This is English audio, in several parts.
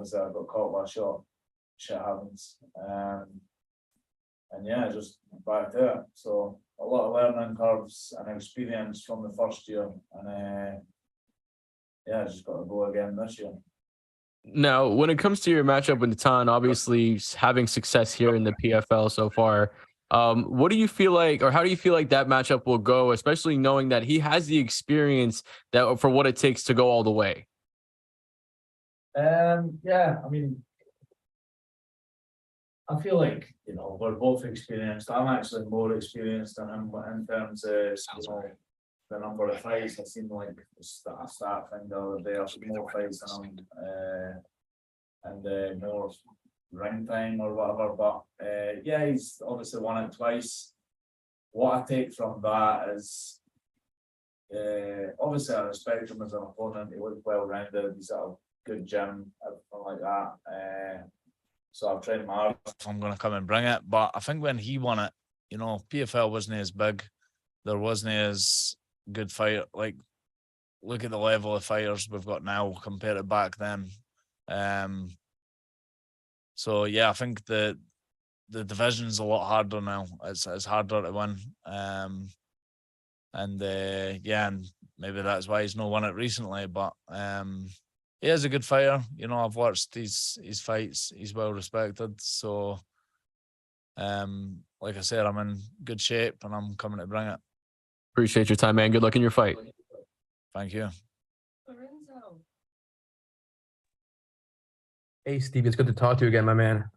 because I got caught by a shot. Shit happens. And yeah, just back there. So a lot of learning curves and experience from the first year. And yeah, just got to go again this year. Now, when it comes to your matchup with Natan, obviously having success here in the PFL so far, what do you feel like, or how do you feel like that matchup will go, especially knowing that he has the experience that for what it takes to go all the way? Yeah, I mean, I feel like, you know, we're both experienced. I'm actually more experienced than him in terms of, you know, the number of fights. I seem like a start thing the other day. I've more fights than him, and more ring time or whatever. But yeah, he's obviously won it twice. What I take from that is, obviously I respect him as an opponent. He looks well rounded. He's at a good gym, everything like that. So I've trained hard. I'm going to come and bring it. But I think when he won it, you know, PFL wasn't as big. There wasn't as good fight. Like, look at the level of fighters we've got now compared to back then. So yeah, I think the division's a lot harder now. It's harder to win. Yeah, and maybe that's why he's not won it recently. But he is a good fighter. You know, I've watched his fights. He's well respected. So like I said, I'm in good shape and I'm coming to bring it. Appreciate your time, man. Good luck in your fight. Thank you. Hey, Steve, it's good to talk to you again, my man.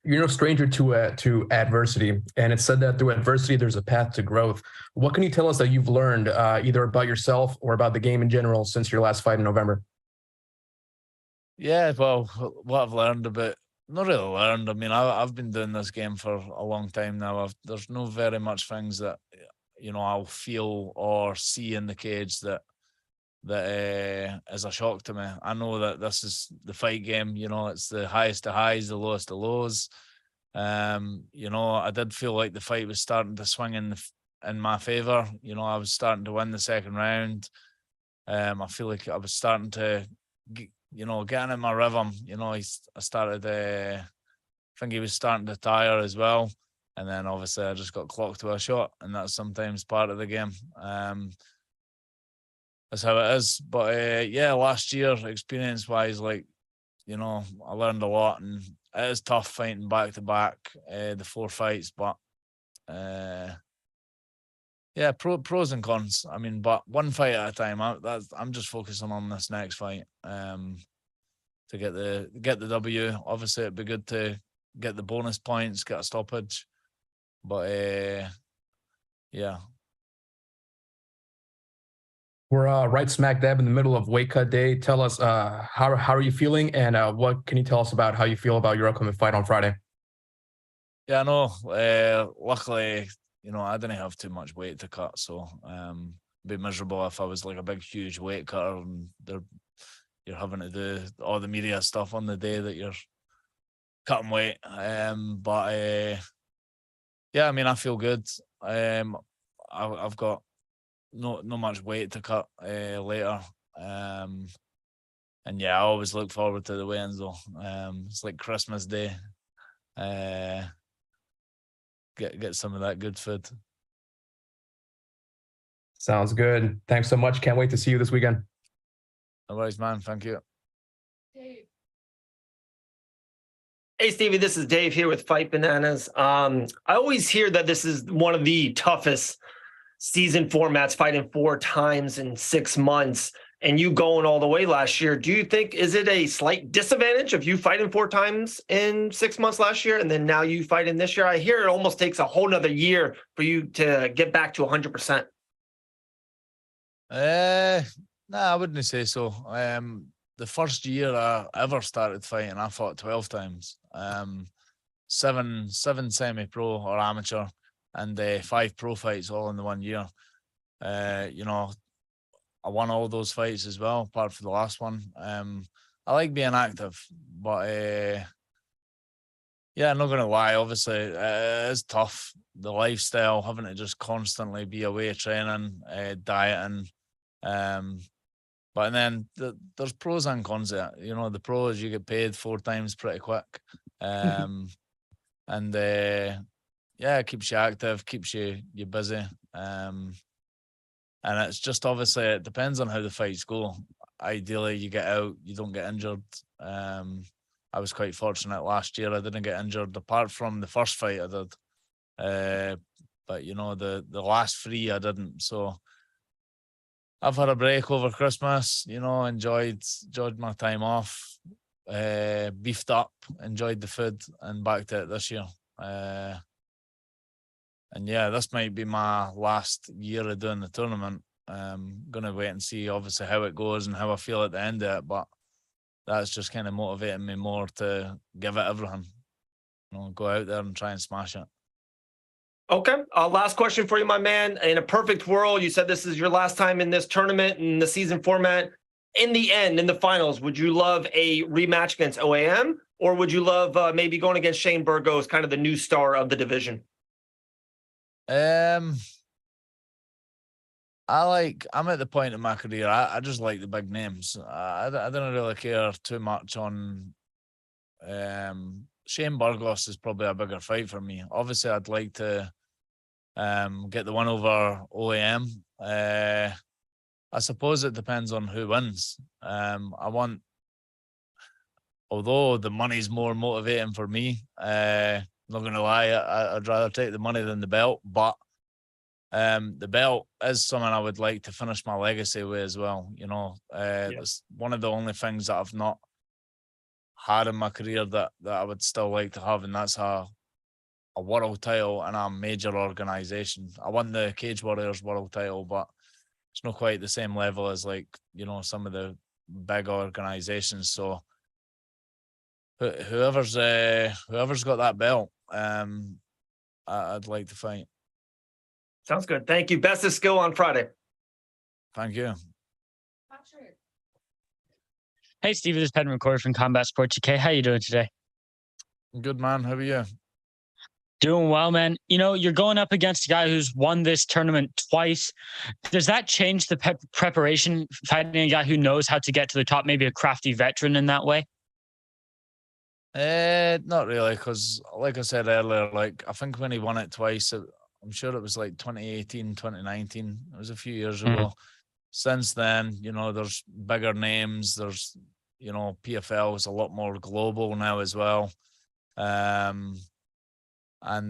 You're no stranger to adversity, and it's said that through adversity, there's a path to growth. What can you tell us that you've learned either about yourself or about the game in general since your last fight in November? Yeah, well, what I've learned about, not really learned. I mean, I've been doing this game for a long time now. There's no very much things that, you know, I'll feel or see in the cage that is a shock to me. I know that this is the fight game. You know, it's the highest of highs, the lowest of lows. You know, I did feel like the fight was starting to swing in my favor. You know, I was starting to win the second round. I feel like I was starting to, you know, getting in my rhythm. You know, I started. I think he was starting to tire as well, and then obviously I just got clocked to a shot, and that's sometimes part of the game. That's how it is. But yeah, last year, experience-wise, like, you know, I learned a lot, and it is tough fighting back-to-back, the 4 fights, but yeah, pros and cons. I mean, but one fight at a time. I'm just focusing on this next fight to get the W. Obviously, it'd be good to get the bonus points, get a stoppage, but yeah. We're right smack dab in the middle of weight cut day. Tell us how are you feeling, and what can you tell us about how you feel about your upcoming fight on Friday? Yeah, no. Luckily, you know, I didn't have too much weight to cut, so it'd be miserable if I was like a big, huge weight cutter and you're having to do all the media stuff on the day that you're cutting weight. But yeah, I mean, I feel good. I've got not much weight to cut later. And yeah, I always look forward to the weigh-ins though. It's like Christmas Day. Get some of that good food. Sounds good. Thanks so much. Can't wait to see you this weekend. No worries, man. Thank you. Dave. Hey, Stevie, this is Dave here with Fight Bananas. I always hear that this is one of the toughest season formats, fighting 4 times in 6 months, and you going all the way last year. Do you think, is it a slight disadvantage of you fighting 4 times in 6 months last year, and then now you fighting this year? I hear it almost takes a whole nother year for you to get back to 100%. No, I wouldn't say so. The first year I ever started fighting, I fought 12 times. 7 semi-pro or amateur, and 5 pro fights all in the 1 year. You know, I won all those fights as well, apart from the last one. I like being active, but yeah, I'm not going to lie. Obviously, it's tough. The lifestyle, having to just constantly be away training, dieting. But then there's pros and cons there. You know, the pros, you get paid 4 times pretty quick. And yeah, it keeps you active, keeps you busy. And it's just obviously, it depends on how the fights go. Ideally, you get out, you don't get injured. I was quite fortunate last year. I didn't get injured apart from the first fight I did. But, you know, the last 3 I didn't. So I've had a break over Christmas, you know, enjoyed my time off, beefed up, enjoyed the food, and back to it this year. And yeah, this might be my last year of doing the tournament. Gonna wait and see obviously how it goes and how I feel at the end of it, but that's just kind of motivating me more to give it everything. You know, go out there and try and smash it. Okay. Last question for you, my man. In a perfect world, you said this is your last time in this tournament in the season format. In the end, in the finals, would you love a rematch against OAM, or would you love maybe going against Shane Burgos, kind of the new star of the division? I'm at the point in my career, I just like the big names. I don't really care too much on Shane Burgos is probably a bigger fight for me. Obviously, I'd like to get the one over OAM. I suppose it depends on who wins. Although the money's more motivating for me, not going to lie, I'd rather take the money than the belt. But the belt is something I would like to finish my legacy with as well. You know, it's one of the only things that I've not had in my career that I would still like to have, and that's a world title in a major organization. I won the Cage Warriors world title, but it's not quite the same level as, like, you know, some of the big organizations. So whoever's got that belt, I'd like to fight. Sounds good. Thank you. Best of skill on Friday. Thank you. Hey, Steve, this is Pedro McCord from Combat Sports UK. How you doing today? Good, man. How are you? Doing well, man. You know, you're going up against a guy who's won this tournament twice. Does that change the preparation, fighting a guy who knows how to get to the top, maybe a crafty veteran in that way? Not really, because like I said earlier, like, I think when he won it twice, I'm sure it was like 2018, 2019. It was a few years ago. Since then, you know, there's bigger names. There's, you know, PFL is a lot more global now as well. And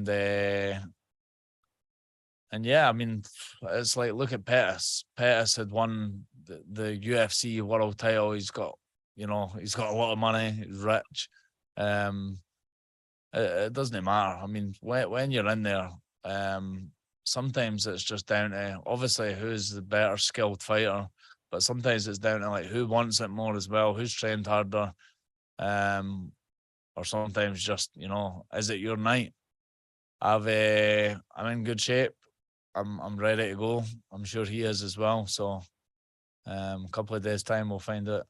yeah, I mean, it's like, look at Pettis. Pettis had won the UFC world title. He's got, you know, he's got a lot of money. He's rich. It doesn't matter. I mean, when you're in there, sometimes it's just down to, obviously, who's the better skilled fighter, but sometimes it's down to, like, who wants it more as well, who's trained harder, or sometimes just, you know, is it your night? I'm in good shape. I'm ready to go. I'm sure he is as well. So a couple of days time, we'll find out.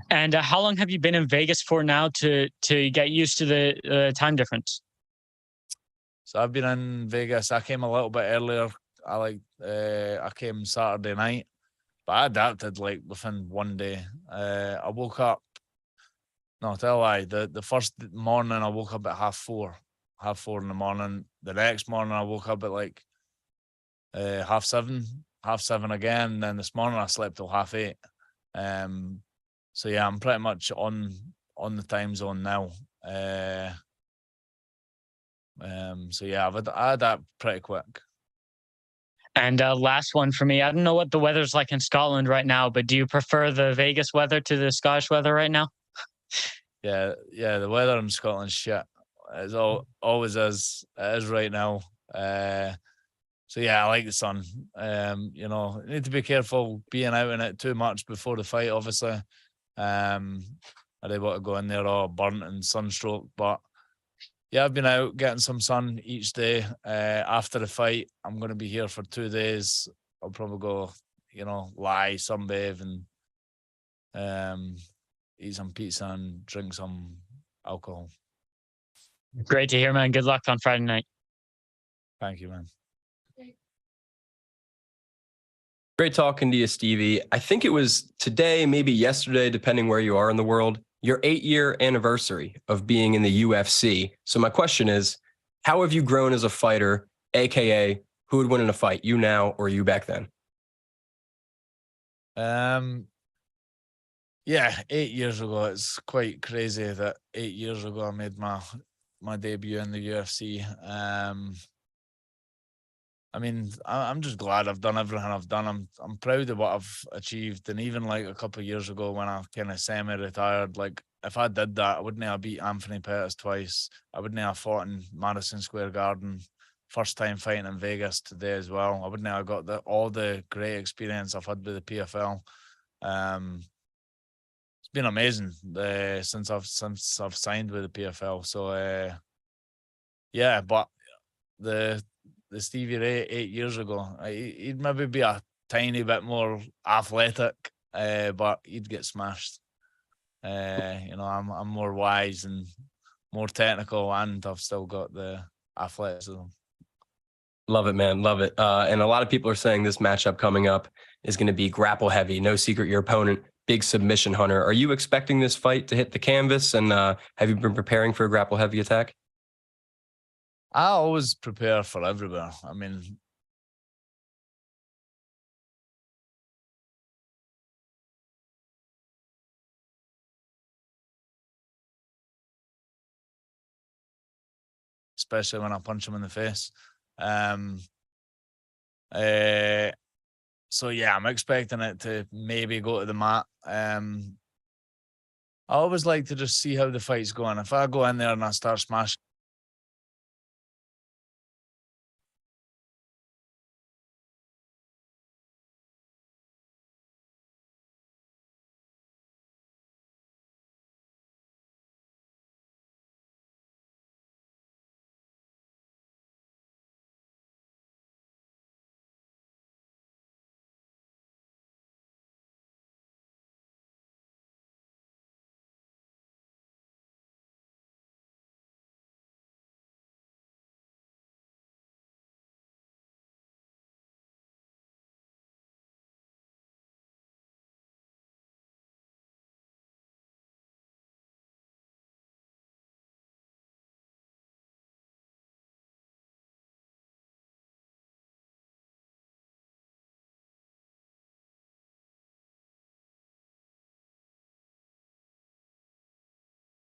And how long have you been in Vegas for now to get used to the time difference? So I've been in Vegas. I came a little bit earlier. I came Saturday night, but I adapted like within one day. I woke up. No, tell a lie. The first morning I woke up at 4:30 in the morning. The next morning I woke up at like 7:30 again. Then this morning I slept till 8:30. So yeah, I'm pretty much on the time zone now. So yeah, I adapt pretty quick. And last one for me. I don't know what the weather's like in Scotland right now, but do you prefer the Vegas weather to the Scottish weather right now? Yeah, the weather in Scotland's shit. It's always is. It is right now. So yeah, I like the sun. You know, you need to be careful being out in it too much before the fight, obviously. I didn't want to go in there all burnt and sunstroke, but yeah, I've been out getting some sun each day. After the fight, I'm going to be here for 2 days. I'll probably go, you know, lie, sunbathe, and eat some pizza and drink some alcohol. Great to hear, man. Good luck on Friday night. Thank you, man. Great talking to you, Stevie. I think it was today, maybe yesterday, depending where you are in the world, your 8-year anniversary of being in the UFC. So my question is, how have you grown as a fighter, AKA who would win in a fight, you now or you back then? Yeah, 8 years ago. It's quite crazy that 8 years ago I made my debut in the UFC. I mean, I'm just glad I've done everything I've done. I'm proud of what I've achieved. And even like a couple of years ago when I kind of semi-retired, like if I did that, I wouldn't have beat Anthony Pettis twice. I wouldn't have fought in Madison Square Garden. First time fighting in Vegas today as well. I wouldn't have got all the great experience I've had with the PFL. It's been amazing since I've signed with the PFL. So yeah, but the Stevie Ray 8 years ago, he'd maybe be a tiny bit more athletic, but he'd get smashed. I'm more wise and more technical, and I've still got the athleticism. Love it, man. Love it. And a lot of people are saying this matchup coming up is going to be grapple heavy. No secret, your opponent, big submission hunter. Are you expecting this fight to hit the canvas? And have you been preparing for a grapple heavy attack? I always prepare for everywhere. I mean, especially when I punch him in the face. So yeah, I'm expecting it to maybe go to the mat. I always like to just see how the fight's going. If I go in there and I start smashing,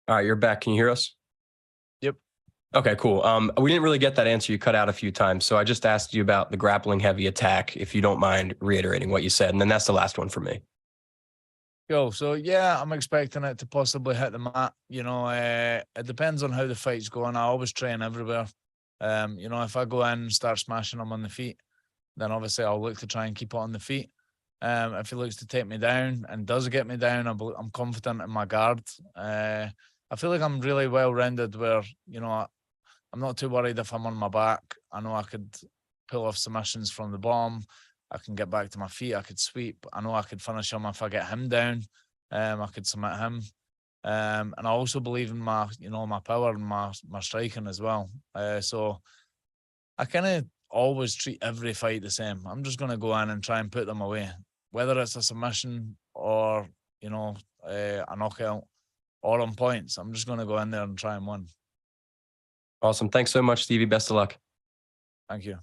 All right, you're back. Can you hear us? Yep. Okay, cool. We didn't really get that answer. You cut out a few times. So I just asked you about the grappling heavy attack, if you don't mind reiterating what you said. And then that's the last one for me. Go. So yeah, I'm expecting it to possibly hit the mat. It depends on how the fight's going. I always train everywhere. If I go in and start smashing him on the feet, then obviously I'll look to try and keep it on the feet. If he looks to take me down and does get me down, I'm confident in my guard. I feel like I'm really well-rounded where, I'm not too worried if I'm on my back. I know I could pull off submissions from the bottom. I can get back to my feet. I could sweep. I know I could finish him if I get him down. I could submit him. And I also believe in my power and my striking as well. So I kind of always treat every fight the same. I'm just going to go in and try and put them away, whether it's a submission or, a knockout or on points. I'm just going to go in there and try and win. Awesome. Thanks so much, Stevie. Best of luck. Thank you.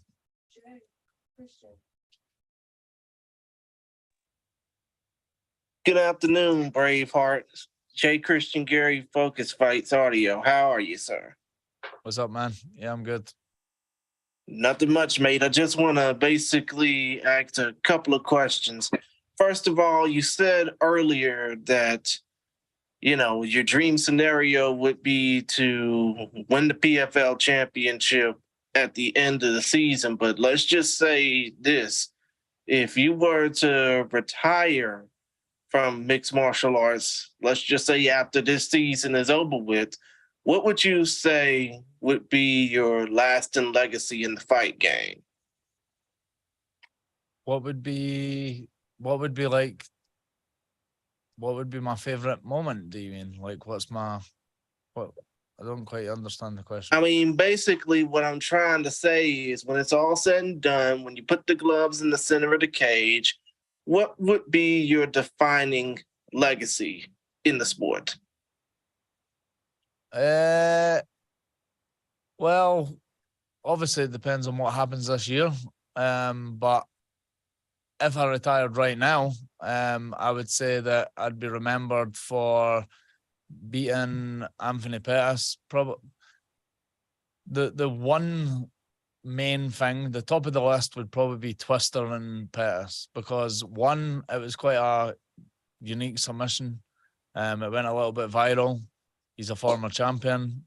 Good afternoon, Braveheart. Jay Christian Gary, Focus Fights Audio. How are you, sir? What's up, man? Yeah, I'm good. Nothing much, mate. I just want to basically ask a couple of questions. First of all, you said earlier that, your dream scenario would be to win the PFL championship at the end of the season. But let's just say this. If you were to retire from mixed martial arts, let's just say after this season is over with, what would you say would be your lasting legacy in the fight game? What would be my favorite moment, do you mean? Like, what I don't quite understand the question. I mean, basically, what I'm trying to say is when it's all said and done, when you put the gloves in the center of the cage, what would be your defining legacy in the sport? Well, obviously it depends on what happens this year. But if I retired right now, I would say that I'd be remembered for beating Anthony Pettis. Probably the one main thing, the top of the list would probably be Twister and Pettis, because one, it was quite a unique submission. It went a little bit viral. He's a former champion.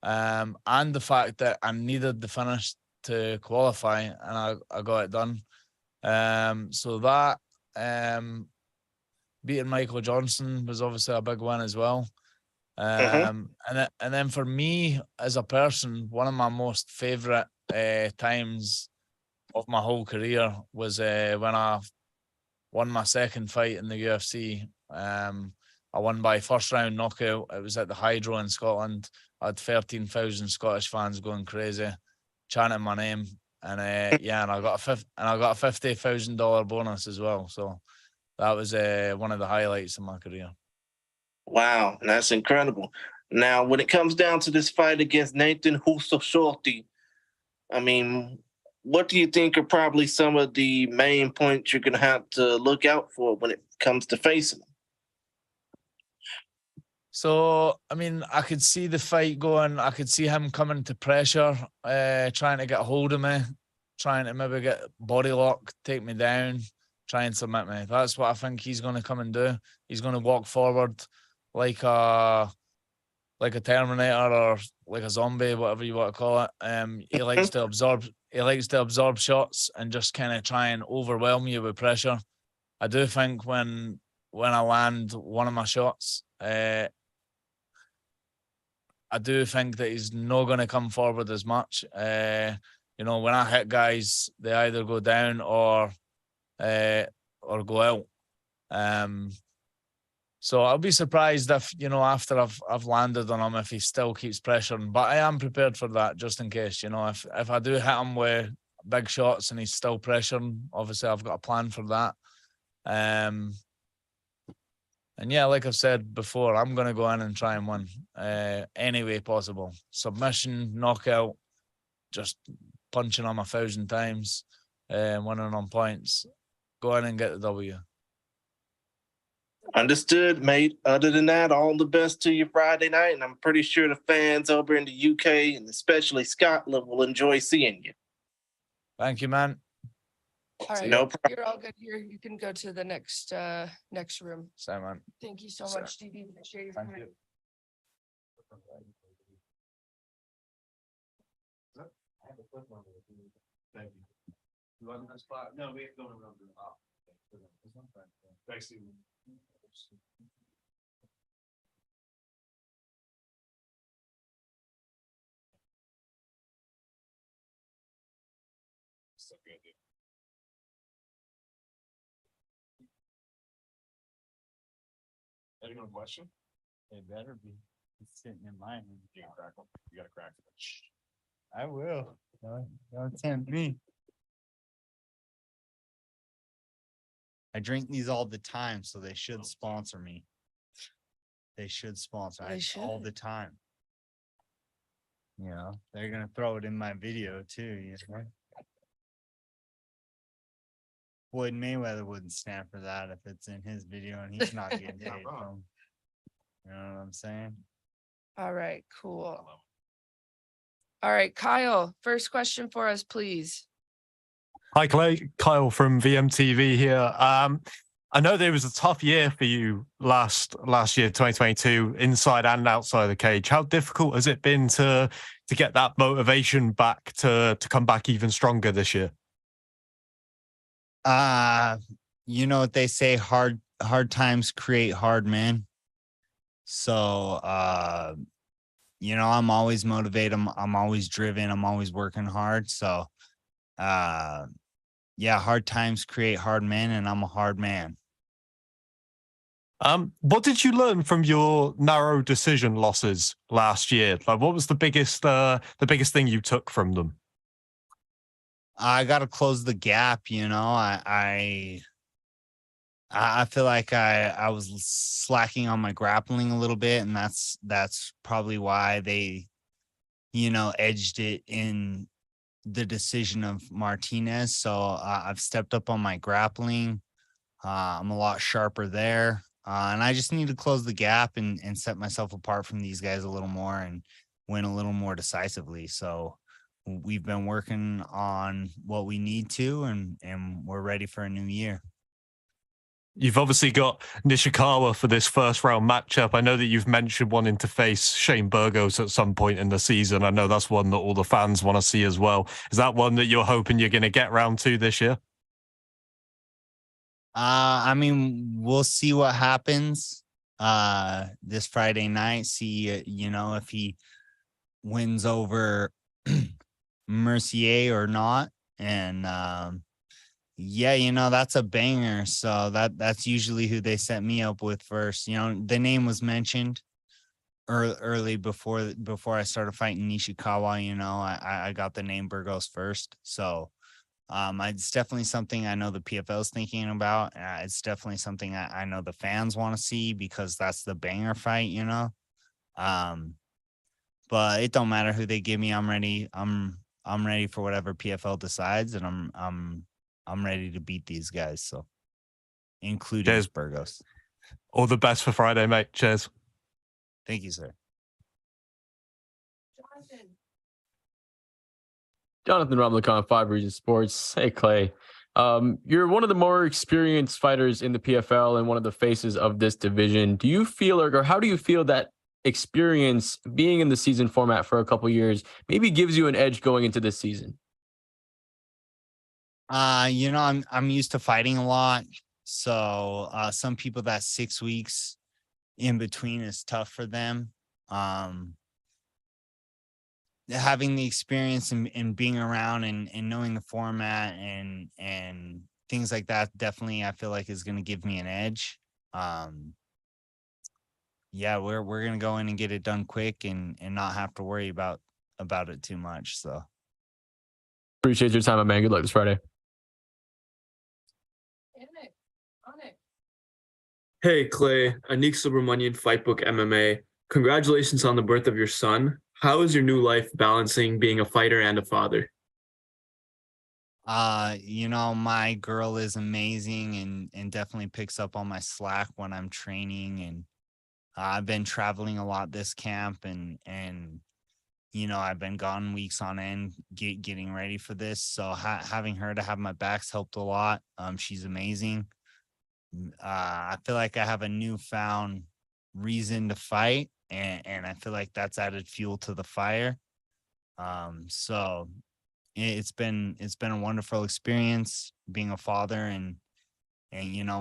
And the fact that I needed the finish to qualify, and I got it done. So that beating Michael Johnson was obviously a big win as well. And then for me as a person, one of my most favorite times of my whole career was when I won my second fight in the UFC. I won by first round knockout. It was at the Hydro in Scotland. I had 13,000 Scottish fans going crazy, chanting my name, and and I got a $50,000 bonus as well. So that was one of the highlights of my career. Wow, that's incredible. Now, when it comes down to this fight against Natan Schulte, I mean, what do you think are probably some of the main points you're going to have to look out for when it comes to facing him? So, I mean, I could see the fight going. I could see him coming to pressure, trying to get a hold of me, trying to maybe get body lock, take me down, try and submit me. That's what I think he's going to come and do. He's going to walk forward like a Terminator or like a zombie, whatever you want to call it. He likes to absorb. He likes to absorb shots and just kind of try and overwhelm you with pressure. I do think when I land one of my shots, I do think that he's not going to come forward as much. You know, when I hit guys, they either go down or go out. So I'll be surprised if, you know, after I've landed on him, if he still keeps pressuring. But I am prepared for that, just in case. You know, if I do hit him with big shots and he's still pressuring, obviously I've got a plan for that. And yeah, like I've said before, I'm going to go in and try and win any way possible. Submission, knockout, just punching him 1,000 times, winning on points. Go in and get the W. Understood, mate. Other than that, all the best to you Friday night, and I'm pretty sure the fans over in the UK and especially Scotland will enjoy seeing you. Thank you, man. All right, No problem. you're all good here. You can go to the next room. Same, man. Thank you so Sure. much, Stevie. Appreciate your Thank time. you. Thank you. You want that spot? No, we ain't going around the top. Thanks, Steve. So good, dude. Any more question? It better be. It's sitting in mine. You gotta crack them. You gotta crack them. Shh. I will. Don't tempt me. I drink these all the time, so they should sponsor me. They should sponsor They all should. the time. You know, they're gonna throw it in my video too, you know. Floyd Mayweather wouldn't stand for that if it's in his video and he's not getting paid from. You know what I'm saying? All right, cool. All right, Kyle, first question for us, please. Hi, Clay. Kyle from VMTV here. I know there was a tough year for you last year, 2022, inside and outside the cage. How difficult has it been to get that motivation back to come back even stronger this year? You know what they say, hard times create hard men. So you know, I'm always motivated, I'm always driven, I'm always working hard. So yeah, hard times create hard men, and I'm a hard man. What did you learn from your narrow decision losses last year? Like, what was the biggest thing you took from them? I got to close the gap. I feel like I was slacking on my grappling a little bit, and that's probably why they, edged it in the decision of Martinez. So I've stepped up on my grappling. I'm a lot sharper there, and I just need to close the gap and set myself apart from these guys a little more and win a little more decisively. So we've been working on what we need to, and we're ready for a new year. You've obviously got Nishikawa for this first round matchup. I know that you've mentioned wanting to face Shane Burgos at some point in the season. I know that's one that all the fans want to see as well. Is that one that you're hoping you're going to get round to this year? I mean, we'll see what happens this Friday night. See, if he wins over Mercier or not. And that's a banger. So that's usually who they set me up with first. The name was mentioned early before I started fighting Nishikawa. I got the name Burgos first. So it's definitely something I know the PFL is thinking about. It's definitely something I know the fans want to see because that's the banger fight, but it don't matter who they give me. I'm ready. I'm ready for whatever PFL decides, and I'm ready to beat these guys. So, including Burgos. All the best for Friday, mate. Cheers. Thank you, sir. Jonathan Rumlicon, 5 Regions Sports. Hey, Clay. You're one of the more experienced fighters in the PFL and one of the faces of this division. Do you feel, or how do you feel that experience being in the season format for a couple years maybe gives you an edge going into this season? I'm used to fighting a lot. So some people that 6 weeks in between is tough for them. Having the experience and being around and knowing the format and things like that, definitely I feel like is going to give me an edge. We're going to go in and get it done quick and not have to worry about it too much. So appreciate your time, my man. Good luck this Friday. Hey, Clay, Anik Subramanian, Fightbook MMA. Congratulations on the birth of your son. How is your new life balancing being a fighter and a father? My girl is amazing and definitely picks up on my slack when I'm training. And I've been traveling a lot this camp and I've been gone weeks on end getting ready for this. So having her to have my back's helped a lot. She's amazing. I feel like I have a newfound reason to fight, and I feel like that's added fuel to the fire. So it's been a wonderful experience being a father and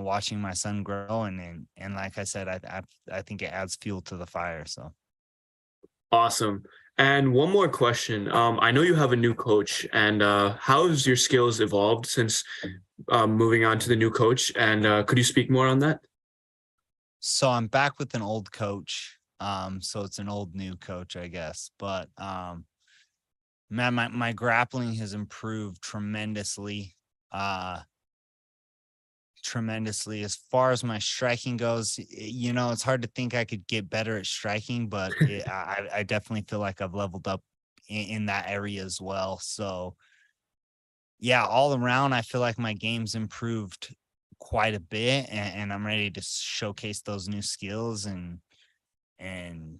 watching my son grow and like I said, I think it adds fuel to the fire. So awesome. And one more question. I know you have a new coach, and how has your skills evolved since moving on to the new coach? And could you speak more on that? So I'm back with an old coach. So it's an old new coach, I guess. But man, my grappling has improved tremendously. Tremendously. As far as my striking goes, it's hard to think I could get better at striking, but I definitely feel like I've leveled up in that area as well. So yeah, all around, I feel like my game's improved quite a bit, and I'm ready to showcase those new skills and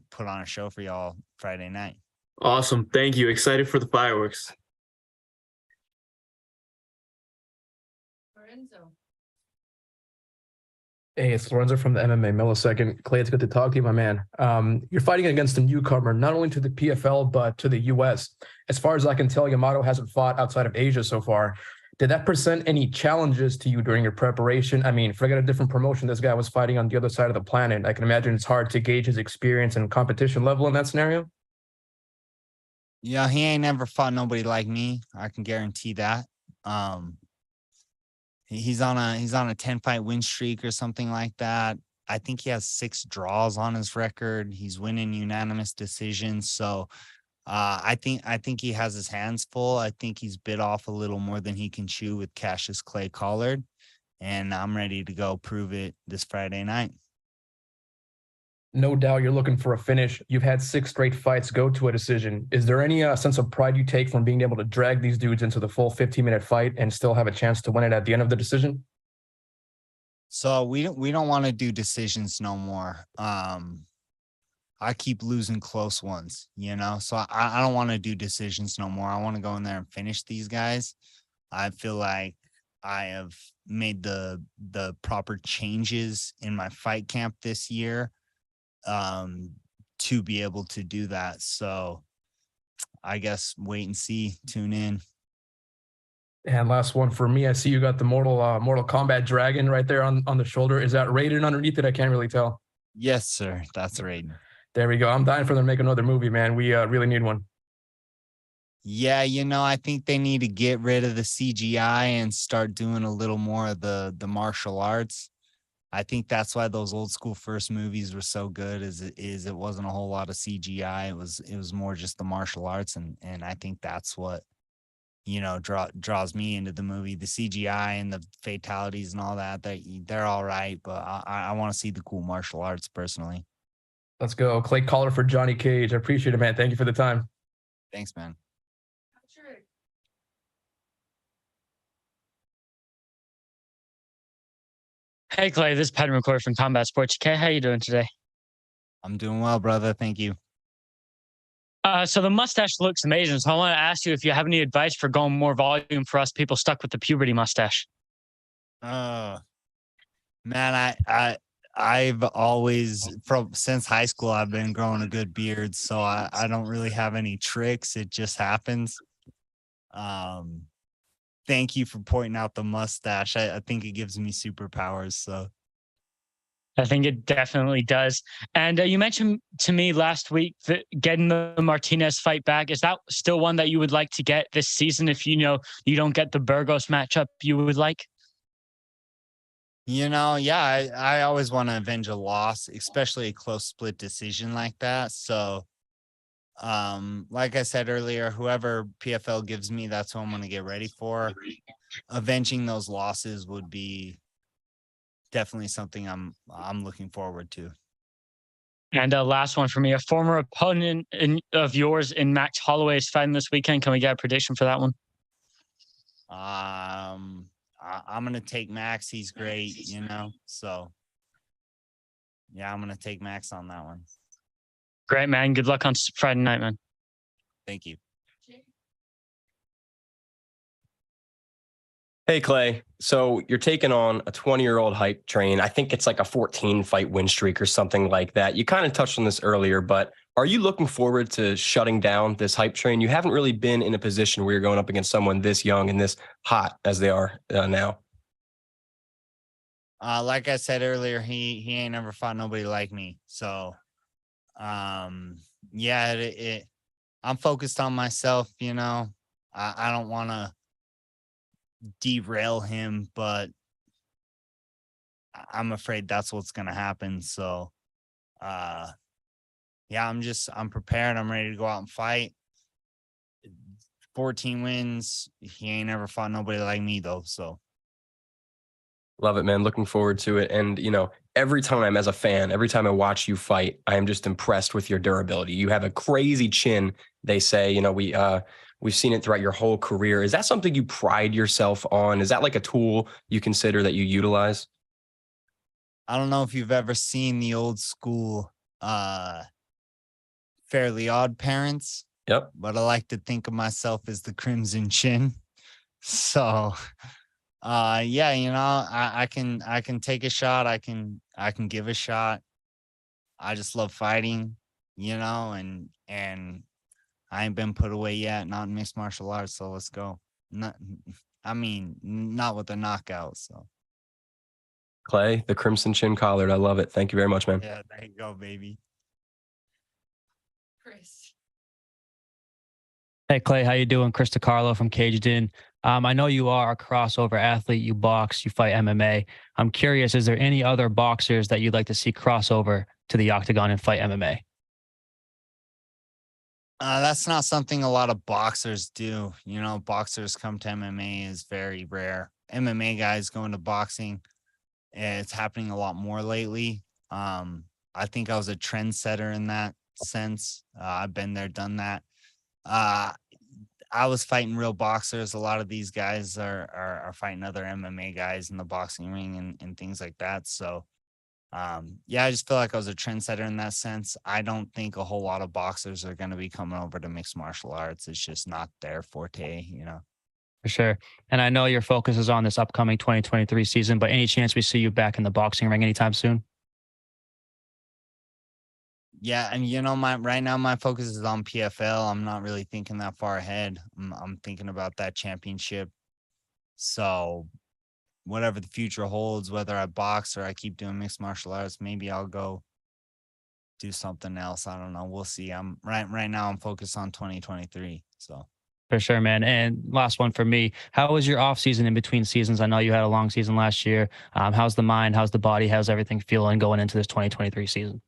put on a show for y'all Friday night. Awesome. Thank you. Excited for the fireworks. Lorenzo. Hey, it's Lorenzo from the MMA Millisecond. Clay, it's good to talk to you, my man. You're fighting against a newcomer, not only to the PFL, but to the US. As far as I can tell, Yamato hasn't fought outside of Asia so far. Did that present any challenges to you during your preparation? I mean, forget a different promotion. This guy was fighting on the other side of the planet. I can imagine it's hard to gauge his experience and competition level in that scenario. Yeah, he ain't never fought nobody like me. I can guarantee that. He's on a 10-fight win streak or something like that. I think he has 6 draws on his record. He's winning unanimous decisions. So I think he has his hands full. I think he's bit off a little more than he can chew with Cassius Clay Collard. And I'm ready to go prove it this Friday night. No doubt you're looking for a finish. You've had 6 straight fights go to a decision. Is there any sense of pride you take from being able to drag these dudes into the full 15-minute fight and still have a chance to win it at the end of the decision? So we don't want to do decisions no more. I keep losing close ones, you know, so I don't want to do decisions no more. I want to go in there and finish these guys. I feel like I have made the proper changes in my fight camp this year to be able to do that. So I guess wait and see, tune in. And last one for me, I see you got the Mortal Kombat dragon right there on the shoulder. Is that Raiden underneath it? I can't really tell. Yes, sir. That's Raiden. There we go. I'm dying for them to make another movie, man. We really need one. Yeah, you know, I think they need to get rid of the CGI and start doing a little more of the martial arts. I think that's why those old school first movies were so good. It wasn't a whole lot of CGI. It was more just the martial arts, and I think that's what, you know, draws me into the movie. The CGI and the fatalities and all that, they're all right, but I want to see the cool martial arts personally. Let's go. Clay Collar for Johnny Cage. I appreciate it, man. Thank you for the time. Thanks, man. Hey Clay, this is Pat McCoy from Combat Sports UK. How you doing today? I'm doing well, brother. Thank you. So the mustache looks amazing. So I want to ask you if you have any advice for going more volume for us people stuck with the puberty mustache. Man, I've always since high school I've been growing a good beard, so I don't really have any tricks. It just happens. Thank you for pointing out the mustache. I think it gives me superpowers. So I think it definitely does. And you mentioned to me last week that getting the Martinez fight back, is that still one that you would like to get this season if you know you don't get the Burgos matchup you would like? You know, yeah, I always want to avenge a loss, especially a close split decision like that. So like I said earlier, whoever PFL gives me, that's who I'm going to get ready for. Avenging those losses would be definitely something I'm looking forward to. And last one for me, a former opponent of yours in Max Holloway is fighting this weekend. Can we get a prediction for that one? I'm going to take Max. He's great, you know, so yeah, I'm going to take Max on that one. Great, man. Good luck on Friday night, man. Thank you. Hey, Clay. So you're taking on a 20-year-old hype train. I think it's like a 14-fight win streak or something like that. You kind of touched on this earlier, but are you looking forward to shutting down this hype train? You haven't really been in a position where you're going up against someone this young and this hot as they are now. Like I said earlier, he ain't never fought nobody like me. So, yeah, I'm focused on myself, you know. I don't want to derail him, but I'm afraid that's what's going to happen. So, yeah, I'm prepared. I'm ready to go out and fight. 14 wins. He ain't never fought nobody like me though. So love it, man. Looking forward to it. And, you know, every time as a fan, every time I watch you fight, I am just impressed with your durability. You have a crazy chin. They say, you know, we've seen it throughout your whole career. Is that something you pride yourself on? Is that like a tool you consider that you utilize? I don't know if you've ever seen the old school Fairly Odd Parents. Yep. But I like to think of myself as the Crimson Chin. So yeah, you know, I can take a shot, I can give a shot. I just love fighting, you know, and I ain't been put away yet, not in mixed martial arts, so let's go. Not with a knockout, so. Clay, the Crimson Chin Collard. I love it. Thank you very much, man. Yeah, there you go, baby. Chris. Hey Clay, how you doing? Chris DiCarlo from Caged In. I know you are a crossover athlete. You box, you fight MMA. I'm curious, is there any other boxers that you'd like to see crossover to the octagon and fight MMA? That's not something a lot of boxers do. You know, boxers come to MMA is very rare. MMA guys going to boxing, it's happening a lot more lately. I think I was a trendsetter in that sense. I've been there, done that. I was fighting real boxers. A lot of these guys are fighting other MMA guys in the boxing ring and things like that. So yeah, I just feel like I was a trendsetter in that sense. I don't think a whole lot of boxers are going to be coming over to mixed martial arts. It's just not their forte, you know. For sure. And I know your focus is on this upcoming 2023 season, but any chance we see you back in the boxing ring anytime soon? Yeah, and you know, right now my focus is on PFL. I'm not really thinking that far ahead. I'm thinking about that championship. So whatever the future holds, whether I box or I keep doing mixed martial arts, maybe I'll go do something else. I don't know. We'll see. I'm right now I'm focused on 2023. So For sure, man. And last one for me. How was your off season in between seasons? I know you had a long season last year. How's the mind? How's the body? How's everything feeling going into this 2023 season?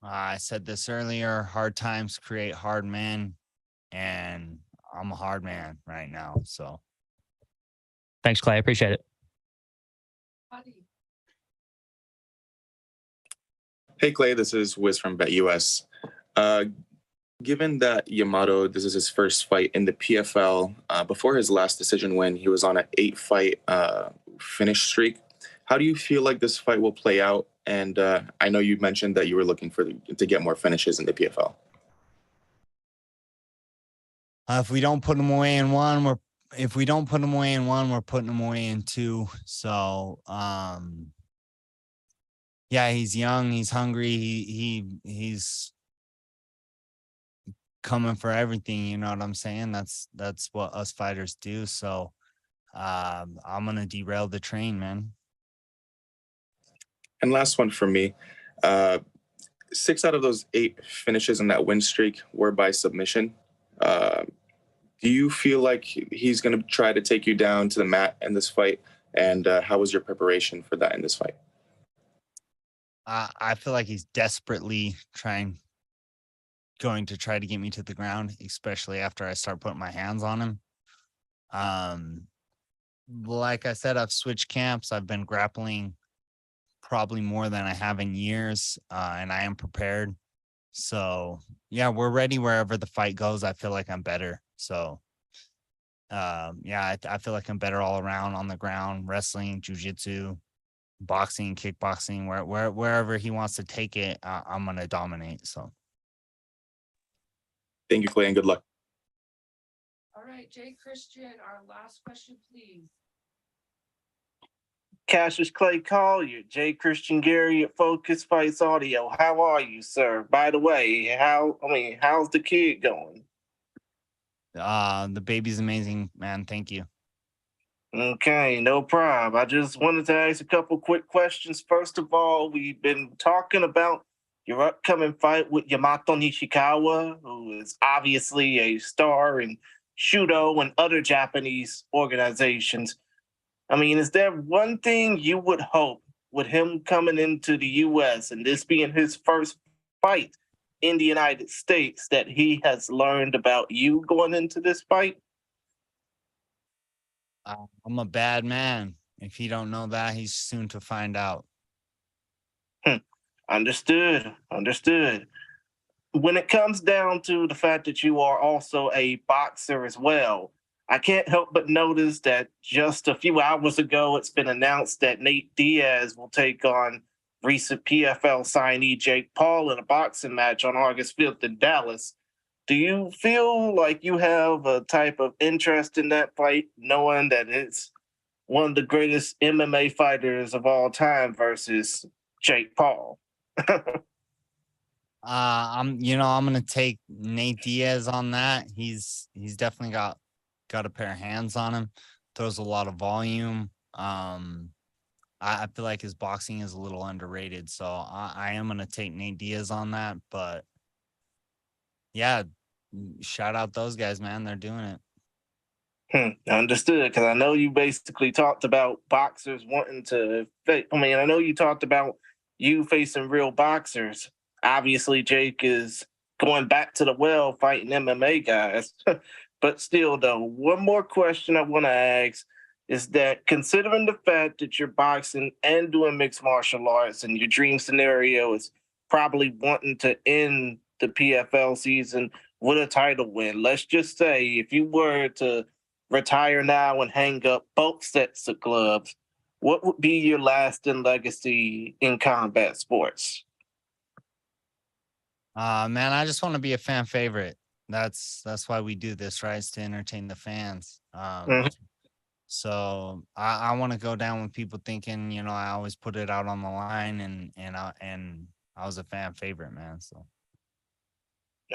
I said this earlier, hard times create hard men, and I'm a hard man right now. So Thanks, Clay. I appreciate it. Hey Clay, this is Wiz from BetUS. Given that Yamato, this is his first fight in the PFL, before his last decision win, he was on an 8-fight finish streak. How do you feel like this fight will play out? And I know you mentioned that you were looking to get more finishes in the PFL. If we don't put him away in one, we're putting him away in two. So yeah, he's young, he's hungry, he's coming for everything, you know what I'm saying? That's what us fighters do. So I'm gonna derail the train, man. And last one for me. 6 out of those 8 finishes in that win streak were by submission. Do you feel like he's going to try to take you down to the mat in this fight? And how was your preparation for that in this fight? I feel like he's desperately going to try to get me to the ground, especially after I start putting my hands on him. Like I said, I've switched camps. I've been grappling probably more than I have in years, and I am prepared. So yeah, we're ready wherever the fight goes. I feel like I'm better. So yeah, I feel like I'm better all around on the ground, wrestling, jiu-jitsu, boxing, kickboxing, wherever he wants to take it, I'm gonna dominate. So thank you, Clay, and good luck. All right, Jay Christian, our last question, please. Cassius Clay Collier, Jay Christian Gary at Focus Fights Audio. How are you, sir? By the way, how's the kid going? The baby's amazing, man. Thank you. Okay, no problem. I just wanted to ask a couple quick questions. First of all, we've been talking about your upcoming fight with Yamato Nishikawa, who is obviously a star in Shudo and other Japanese organizations. I mean, is there one thing you would hope with him coming into the U.S. and this being his first fight in the United States that he has learned about you going into this fight? I'm a bad man. If you don't know that, he's soon to find out. Understood. When it comes down to the fact that you are also a boxer as well, I can't help but notice that just a few hours ago, it's been announced that Nate Diaz will take on recent PFL signee Jake Paul in a boxing match on August 5th in Dallas. Do you feel like you have a type of interest in that fight, knowing that it's one of the greatest MMA fighters of all time versus Jake Paul? I'm gonna take Nate Diaz on that. He's definitely got a pair of hands on him, throws a lot of volume. I feel like his boxing is a little underrated, so I am gonna take Nate Diaz on that. But yeah, shout out those guys, man. They're doing it. Understood, because I know you basically talked about boxers wanting to. I know you talked about you facing real boxers. Obviously, Jake is going back to the well fighting MMA guys. But still, though, one more question I want to ask is that considering the fact that you're boxing and doing mixed martial arts, and your dream scenario is probably wanting to end the PFL season with a title win, let's just say if you were to retire now and hang up both sets of gloves, what would be your lasting legacy in combat sports? Man, I just want to be a fan favorite. That's why we do this, right? It's to entertain the fans. So I want to go down with people thinking, you know, I always put it out on the line, and I was a fan favorite, man. So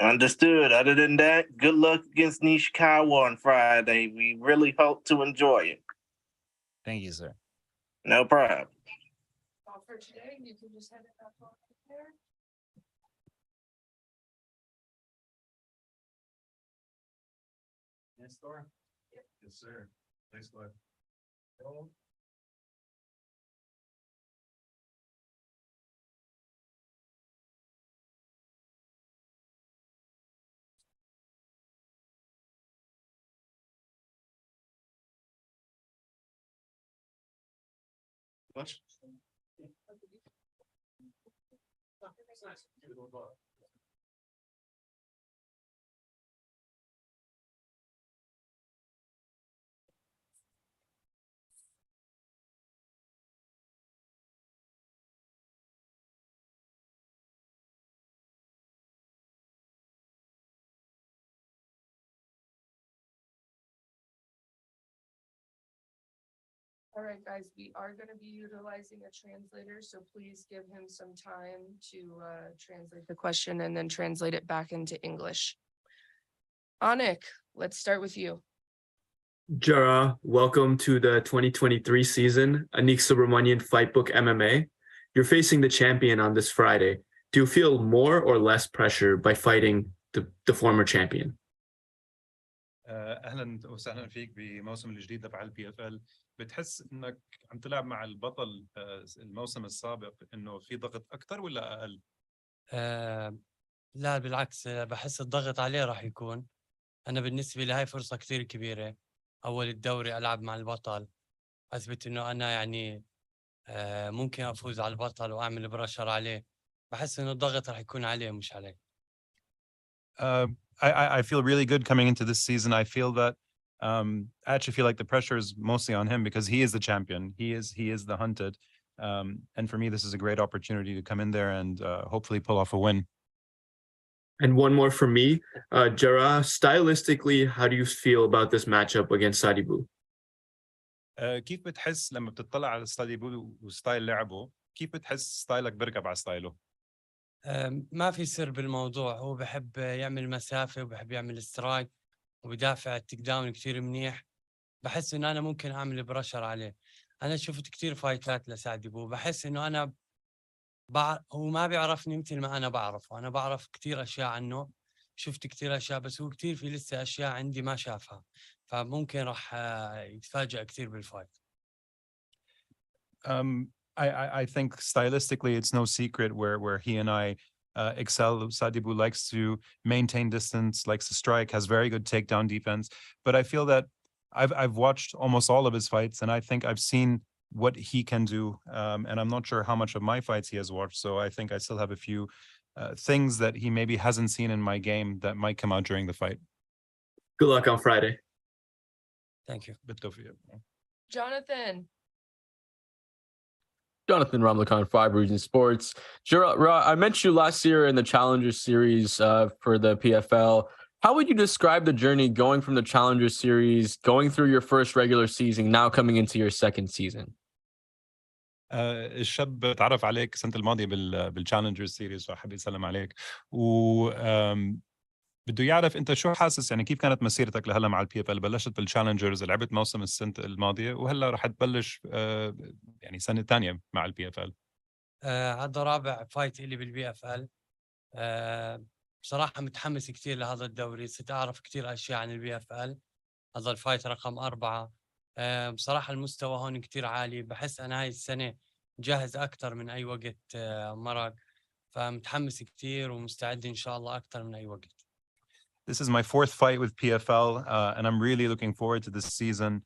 understood. Other than that, good luck against Nishikawa on Friday. We really hope to enjoy it. thank you, sir. No problem. All for today. You can just head it up on there. Yes, sir. Yes, sir. Thanks, bud. Much. All right, guys, we are going to be utilizing a translator, so please give him some time to translate the question and then translate it back into English. Anik, let's start with you. Jarrah, welcome to the 2023 season, Anik Subramanian Fightbook MMA. You're facing the champion on this Friday. Do you feel more or less pressure by fighting the former champion? اهلا وسهلا فيك بموسم الجديد تبع البي اف ال. بتحس انك عم تلعب مع البطل الموسم السابق انه في ضغط اكثر ولا اقل؟ لا بالعكس، بحس الضغط عليه راح يكون. انا بالنسبه لي هاي فرصه كثير كبيره، اول الدوري العب مع البطل، اثبت انه انا يعني ممكن افوز على البطل واعمل برشر عليه. بحس انه الضغط راح يكون عليه مش علي. I feel really good coming into this season. I feel that I actually feel like the pressure is mostly on him because he is the champion. He is the hunted. And for me, this is a great opportunity to come in there and hopefully pull off a win. And one more for me, Jarrah, stylistically, how do you feel about this matchup against Sadibou? كيف بتحس لما بتطلع على ساديبو وستايل لعبه؟ كيف بتحس ستايلك بركب على ستايله؟ ما في سر بالموضوع، هو بحب يعمل مسافة وبحب يعمل سترايك وبدافع التيك داون كثير منيح. بحس انه انا ممكن اعمل برشر عليه. انا شفت كثير فايتات لساديبو، بحس انه انا هو ما بيعرفني مثل ما انا بعرفه. انا بعرف كثير اشياء عنه، شفت كثير اشياء، بس هو كثير في لسه اشياء عندي ما شافها، فممكن راح يتفاجأ كثير بالفايت. I think stylistically it's no secret where he and I excel. Sadibou likes to maintain distance, likes to strike, has very good takedown defense. But I feel that I've watched almost all of his fights, and I think I've seen what he can do. And I'm not sure how much of my fights he has watched. So I think I still have a few things that he maybe hasn't seen in my game that might come out during the fight. Good luck on Friday. Thank you. Jonathan. Jonathan Ramlakan, 5 Region Sports. Jarrah, I met you last year in the Challenger Series for the PFL. How would you describe the journey going from the Challenger Series, going through your first regular season, now coming into your second season? الشاب تعرف عليك السنة الماضية بالتشالنجر سيريز وحب يسلم عليك و بده يعرف انت شو حاسس، يعني كيف كانت مسيرتك لهلا مع البي اف ال؟ بلشت بالتشالنجرز، لعبت موسم السنة الماضية وهلا رح تبلش يعني سنة ثانية مع البي اف ال. هذا رابع فايت لي بالبي اف ال. بصراحة متحمس كثير لهذا الدوري، صرت اعرف كثير اشياء عن البي اف ال. أظل فايت رقم 4. بصراحة المستوى هون كتير عالي، بحس أنا هاي السنة جاهز أكتر من أي وقت مرق، فمتحمس كتير ومستعد إن شاء الله أكتر من أي وقت. This is my fourth fight with PFL, and I'm really looking forward to this season.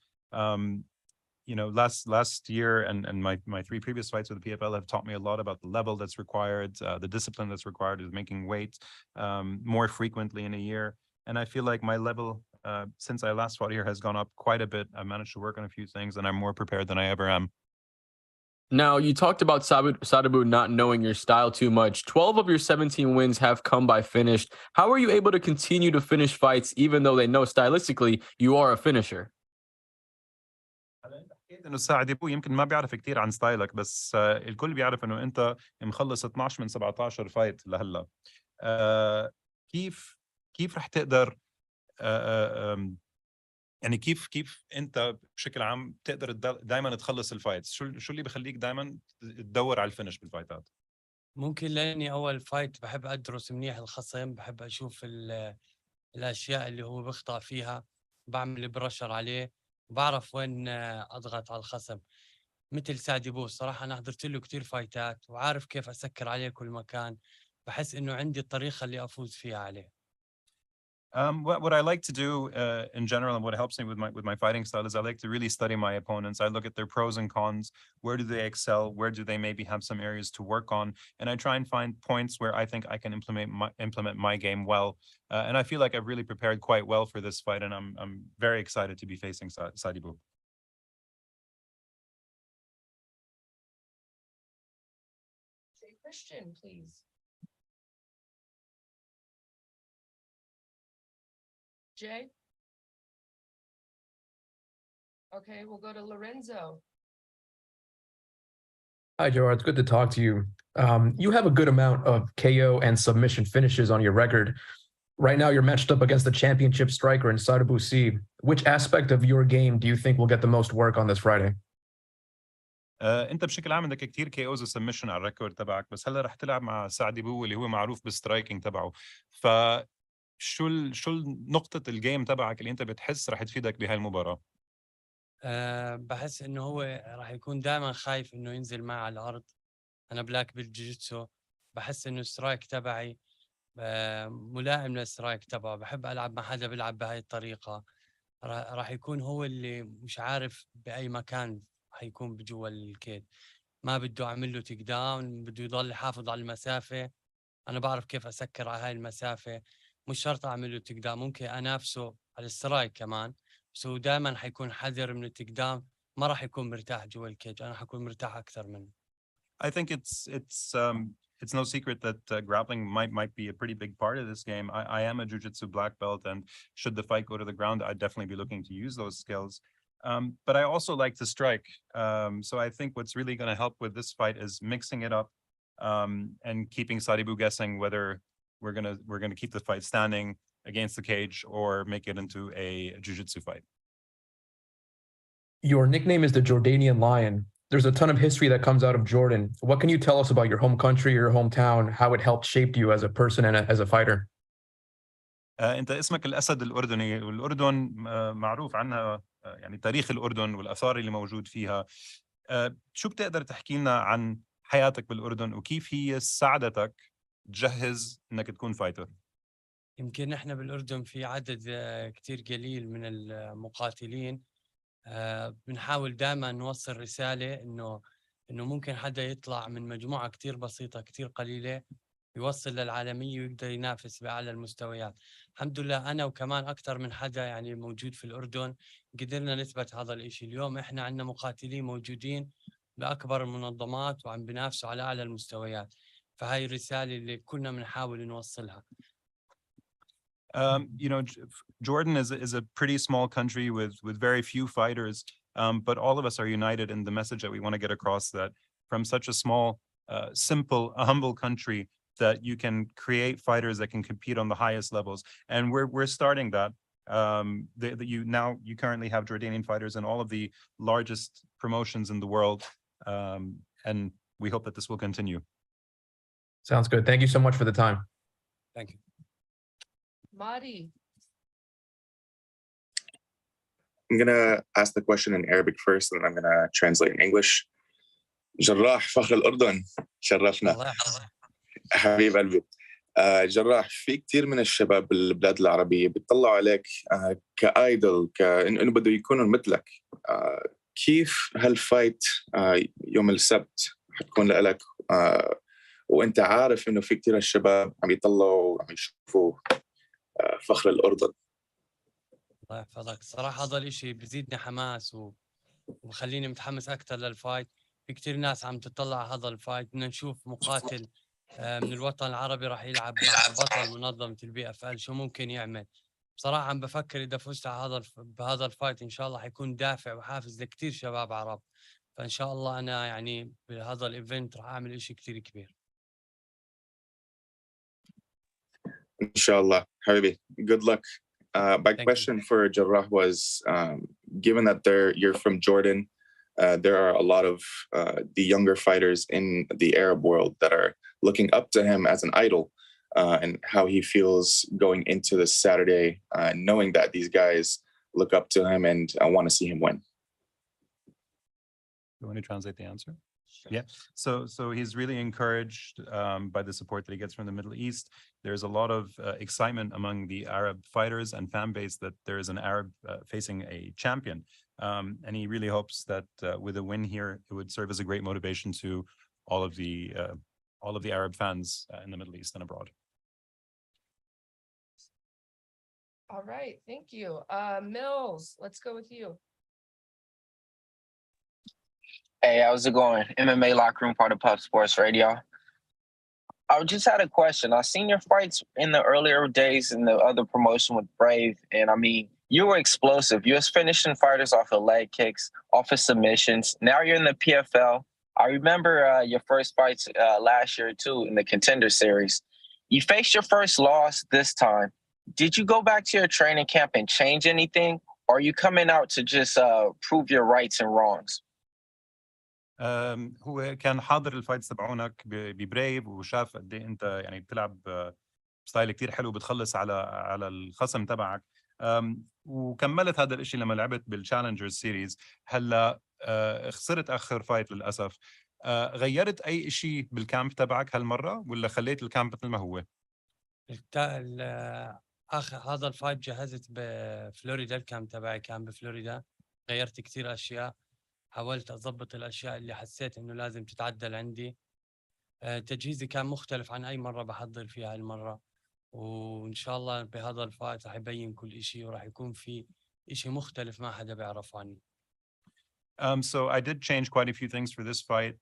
You know, last year and my 3 previous fights with the PFL have taught me a lot about the level that's required, the discipline that's required is making weight more frequently in a year. And I feel like my level since I last fought here has gone up quite a bit. I managed to work on a few things, and I'm more prepared than I ever am. Now, you talked about Sadibou not knowing your style too much. 12 of your 17 wins have come by finish. How are you able to continue to finish fights even though they know stylistically you are a finisher? انه ساديبو يمكن ما بيعرف كثير عن ستايلك، بس الكل بيعرف انه انت مخلص 12 من 17 فايت لهلا. كيف رح تقدر يعني كيف انت بشكل عام تقدر دائما تخلص الفايت؟ شو اللي بخليك دائما تدور على الفينش بالفايتات؟ ممكن لاني اول فايت بحب ادرس منيح الخصم، بحب اشوف الاشياء اللي هو بيخطأ فيها، بعمل برشر عليه، بعرف وين اضغط على الخصم. مثل ساديبو صراحة انا حضرت له كتير فايتات وعارف كيف اسكر عليه كل مكان، بحس انه عندي الطريقة اللي افوز فيها عليه. What I like to do in general, and what helps me with my fighting style, is I like to really study my opponents. I look at their pros and cons. Where do they excel? Where do they maybe have some areas to work on? And I try and find points where I think I can implement my game well. And I feel like I've really prepared quite well for this fight, and I'm very excited to be facing Sadibou. Christian, please. Jay? Okay, we'll go to Lorenzo. Hi, Jarrah. It's good to talk to you. You have a good amount of KO and submission finishes on your record. Right now, you're matched up against the championship striker in Sadibou Sy. Which aspect of your game do you think will get the most work on this Friday? انت بشكل عام عندك كثير كي اوز وسبمشن على الريكورد تبعك، بس هلا رح تلعب مع ساديبو اللي هو معروف بالسترايكينج تبعه. شو نقطة الجيم تبعك اللي انت بتحس رح تفيدك بهاي المباراة؟ بحس انه هو راح يكون دائما خايف انه ينزل معي على الارض. انا بلاك بالجوجيتسو، بحس انه السترايك تبعي ملائم للسترايك تبعه. بحب العب مع حدا بيلعب بهاي الطريقة. راح يكون هو اللي مش عارف باي مكان حيكون بجوا الكيد، ما بده اعمل له تيك داون، بده يضل يحافظ على المسافة. انا بعرف كيف اسكر على هاي المسافة، مش شرط اعمل له تيك داون، ممكن انافسه على السترايك كمان، بس هو دائما حيكون حذر من التيك داون، ما راح يكون مرتاح جوا الكيج، انا حكون مرتاح اكثر منه. I think it's no secret that grappling might be a pretty big part of this game. I am a jiu-jitsu black belt, and should the fight go to the ground, I'd definitely be looking to use those skills. But I also like to strike. So I think what's really going to help with this fight is mixing it up and keeping Sadibou guessing whether we're gonna keep the fight standing against the cage or make it into a jiu-jitsu fight. Your nickname is the Jordanian Lion. There's a ton of history that comes out of Jordan. What can you tell us about your home country, your hometown, how it helped shape you as a person and as a fighter? انت اسمك الاسد الاردني، والاردن معروف عنها يعني تاريخ الاردن والاثار اللي موجود فيها. شو بتقدر تحكي لنا عن حياتك بالاردن وكيف هي ساعدتك تجهز انك تكون فايتر؟ يمكن احنا بالاردن في عدد كتير قليل من المقاتلين. بنحاول دائما نوصل رسالة انه ممكن حدا يطلع من مجموعة كتير بسيطة كتير قليلة يوصل للعالمية ويقدر ينافس بأعلى المستويات. الحمد لله أنا وكمان أكثر من حدا يعني موجود في الأردن قدرنا نثبت هذا الإشي. اليوم إحنا عندنا مقاتلين موجودين بأكبر المنظمات وعم بنافسوا على أعلى المستويات، فهاي الرسالة اللي كلنا بنحاول نوصلها. You know, Jordan is a pretty small country with very few fighters, but all of us are united in the message that we want to get across, that from such a small, simple, humble country, that you can create fighters that can compete on the highest levels, and we're starting that. You currently have Jordanian fighters in all of the largest promotions in the world, and we hope that this will continue. Sounds good. Thank you so much for the time. Thank you. Madi. I'm gonna ask the question in Arabic first, and then I'm gonna translate in English. جراح فخر الأردن شرفنا. حبيب قلبي. جراح، في كتير من الشباب بالبلاد العربية بيطلعوا عليك كايدل، كأنه بده يكونوا مثلك. كيف هالفايت يوم السبت حتكون لك، وانت عارف انه في كتير الشباب عم يطلعوا وعم يشوفوا فخر الأردن؟ الله يحفظك. الصراحة هذا الاشي بزيدني حماس وبخليني متحمس أكثر للفايت. في كتير ناس عم تطلع على هذا الفايت. بدنا نشوف مقاتل من الوطن العربي راح يلعب مع بطل منظمة البي اف ال، شو ممكن يعمل. بصراحة عم بفكر إذا فزت على بهذا الفايت إن شاء الله حيكون دافع وحافز لكتير شباب عرب. فإن شاء الله أنا يعني بهذا الإيفنت راح أعمل إشي كتير كبير. إن شاء الله حبيبي. Good luck. My Thank question you. for Jarrah was, given that you're from Jordan, there are a lot of the younger fighters in the Arab world that are looking up to him as an idol, and how he feels going into this Saturday, knowing that these guys look up to him and want to see him win. You want to translate the answer? Yeah. So he's really encouraged by the support that he gets from the Middle East. There's a lot of excitement among the Arab fighters and fan base that there is an Arab facing a champion. And he really hopes that with a win here, it would serve as a great motivation to all of the Arab fans in the Middle East and abroad. All right, thank you. Mills, let's go with you. Hey, how's it going? MMA Locker Room, part of Puff Sports Radio. I just had a question. I've seen your fights in the earlier days in the other promotion with Brave, and I mean, you were explosive. You was finishing fighters off of leg kicks, off of submissions. Now you're in the PFL. I remember your first fights last year too in the Contender Series. You faced your first loss this time. Did you go back to your training camp and change anything, or are you coming out to just prove your rights and wrongs? هو كان حاضر الفايتس تبعونك ببريف، وشاف قد ايه انت يعني بتلعب ستايل كتير حلو، بتخلص على الخصم تبعك. وكملت هذا الاشي لما لعبت بالتشالنجرز سيريز. هلا خسرت اخر فايت للاسف. غيرت اي اشي بالكامب تبعك هالمره، ولا خليت الكامب مثل ما هو؟ اخر هذا الفايت جهزت بفلوريدا، الكامب تبعي كان بفلوريدا. غيرت كتير اشياء، حاولت أضبط الأشياء اللي حسيت إنه لازم تتعدل عندي. تجهيزي كان مختلف عن أي مرة بحضر فيها المرة، وإن شاء الله بهذا الفايت راح يبين كل إشي، وراح يكون في إشي مختلف ما حدا بيعرفه عني. So I did change quite a few things for this fight.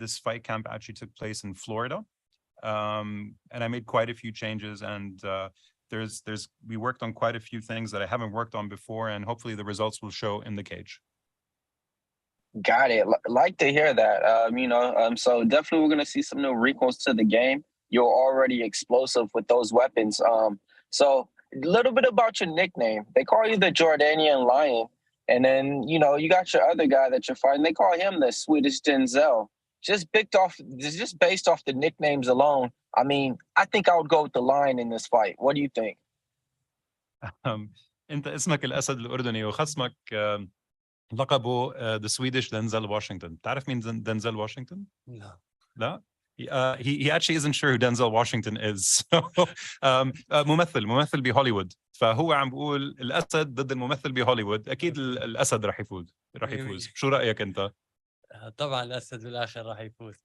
This fight camp actually took place in Florida, and I made quite a few changes. And we worked on quite a few things that I haven't worked on before, and hopefully the results will show in the cage. Got it. Like to hear that. So definitely we're going to see some new wrinkles to the game. You're already explosive with those weapons. So a little bit about your nickname. They call you the Jordanian Lion. And then, you got your other guy that you're fighting. They call him the Swedish Denzel. Just based off the nicknames alone. I mean, I think I would go with the Lion in this fight. What do you think? انت اسمك الاسد الاردني، وخصمك لقبه the Swedish Denzel Washington. تعرف مين Denzel Washington؟ لا. He actually isn't sure who Denzel Washington is. ممثل بهوليوود. فهو عم بقول الأسد ضد الممثل بهوليوود، أكيد الأسد راح يفوز. شو رأيك أنت؟ طبعا الأسد بالآخر راح يفوز.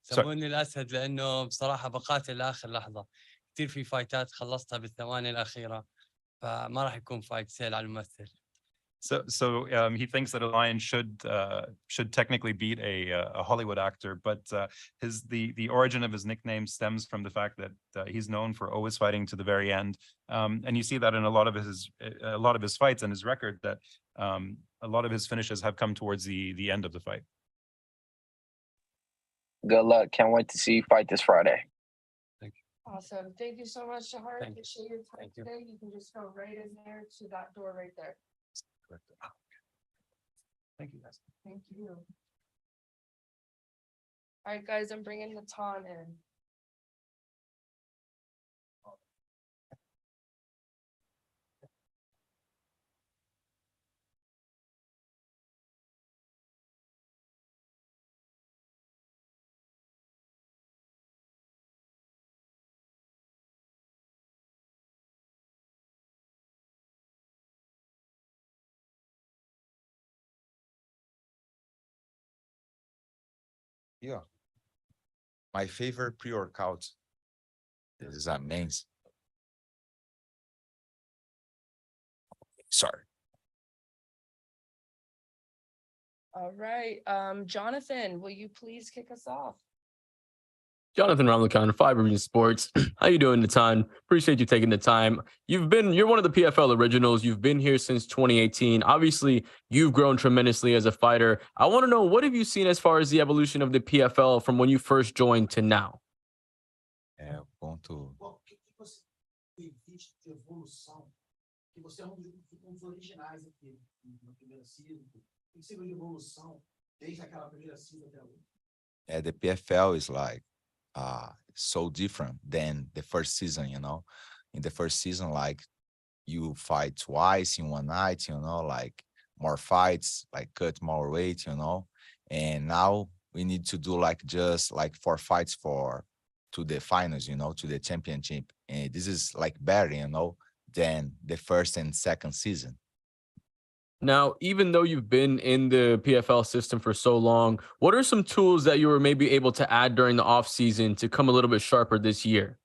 سموني الأسد لأنه بصراحة بقاتل لآخر لحظة. كتير في فايتات خلصتها بالثواني الأخيرة، فما راح يكون فايت سهل على الممثل. So he thinks that a lion should technically beat a Hollywood actor, but the origin of his nickname stems from the fact that he's known for always fighting to the very end, and you see that in a lot of his fights and his record, that a lot of his finishes have come towards the end of the fight. Good luck. Can't wait to see you fight this Friday. Thank you. Awesome. Thank you so much, Jarrah. Thank you. Appreciate your time today. You can just go right in there to that door right there. Thank you, guys. Thank you. All right, guys, I'm bringing Natan in. Yeah. My favorite pre-workout is amazing. Sorry. All right. Jonathan, will you please kick us off? Jonathan Ramlicon, Five Region Sports. How you doing, Natan? Appreciate you taking the time. You're one of the PFL originals. You've been here since 2018. Obviously, you've grown tremendously as a fighter. I want to know, what have you seen as far as the evolution of the PFL from when you first joined to now? É, ponto. O que você tem visto de evolução? Que você é um dos originais aqui na primeira season. O que você viu de evolução desde aquela primeira season até hoje? Yeah, the PFL is like so different than the first season, you know. In the first season, like you fight twice in one night, you know, like more fights, like cut more weight, you know. And now we need to do like just like 4 fights to the finals, you know, to the championship. And this is like better, you know, than the first and second season. Now, even though you've been in the PFL system for so long, what are some tools that you were maybe able to add during the off season to come a little bit sharper this year?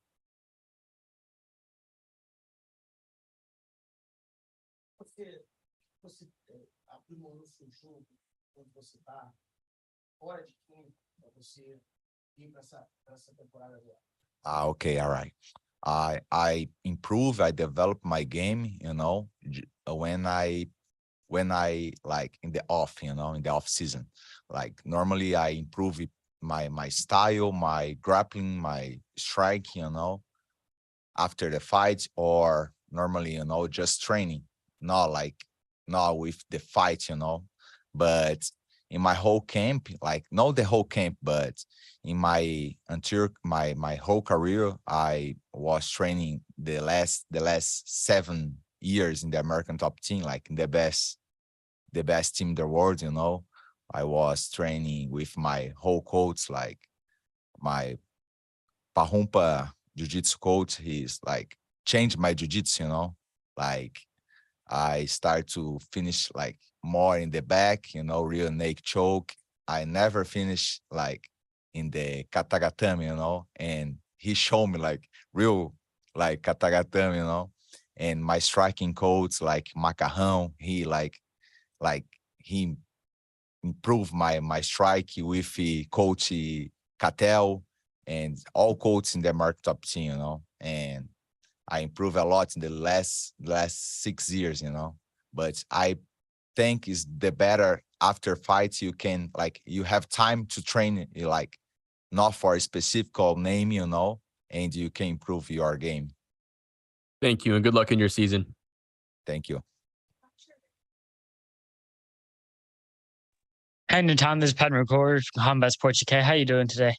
Você aprimorou seu jogo onde você está, fora de campo, para você ir para essa temporada agora? Okay, all right. I improve, I develop my game, you know, when I like in the off, you know, in the off season. Like normally I improve my style, my grappling, my strike, you know, after the fight, or normally, you know, just training, not with the fight, you know. But in my whole camp, like not the whole camp, but in my my whole career, I was training the last 7 years in the American top team, like in the best team in the world, you know. I was training with my whole coach, like my Pahumpa jiu-jitsu coach. He's like changed my jiu-jitsu, you know. Like I start to finish like more in the back, you know, real neck choke. I never finish like in the katagatame, you know, and he showed me like real like katagatame, you know. And my striking coach, like Macarrão, he he improved my strike with coach Catel and all coaches in the American top team, you know. And I improved a lot in the last 6 years, you know. But I think is the better after fights you can like you have time to train, like not for a specific name, you know, and you can improve your game. Thank you, and good luck in your season. Thank you. Hey, Natan, this is Pat McCord from Combat Sports UK. How you doing today?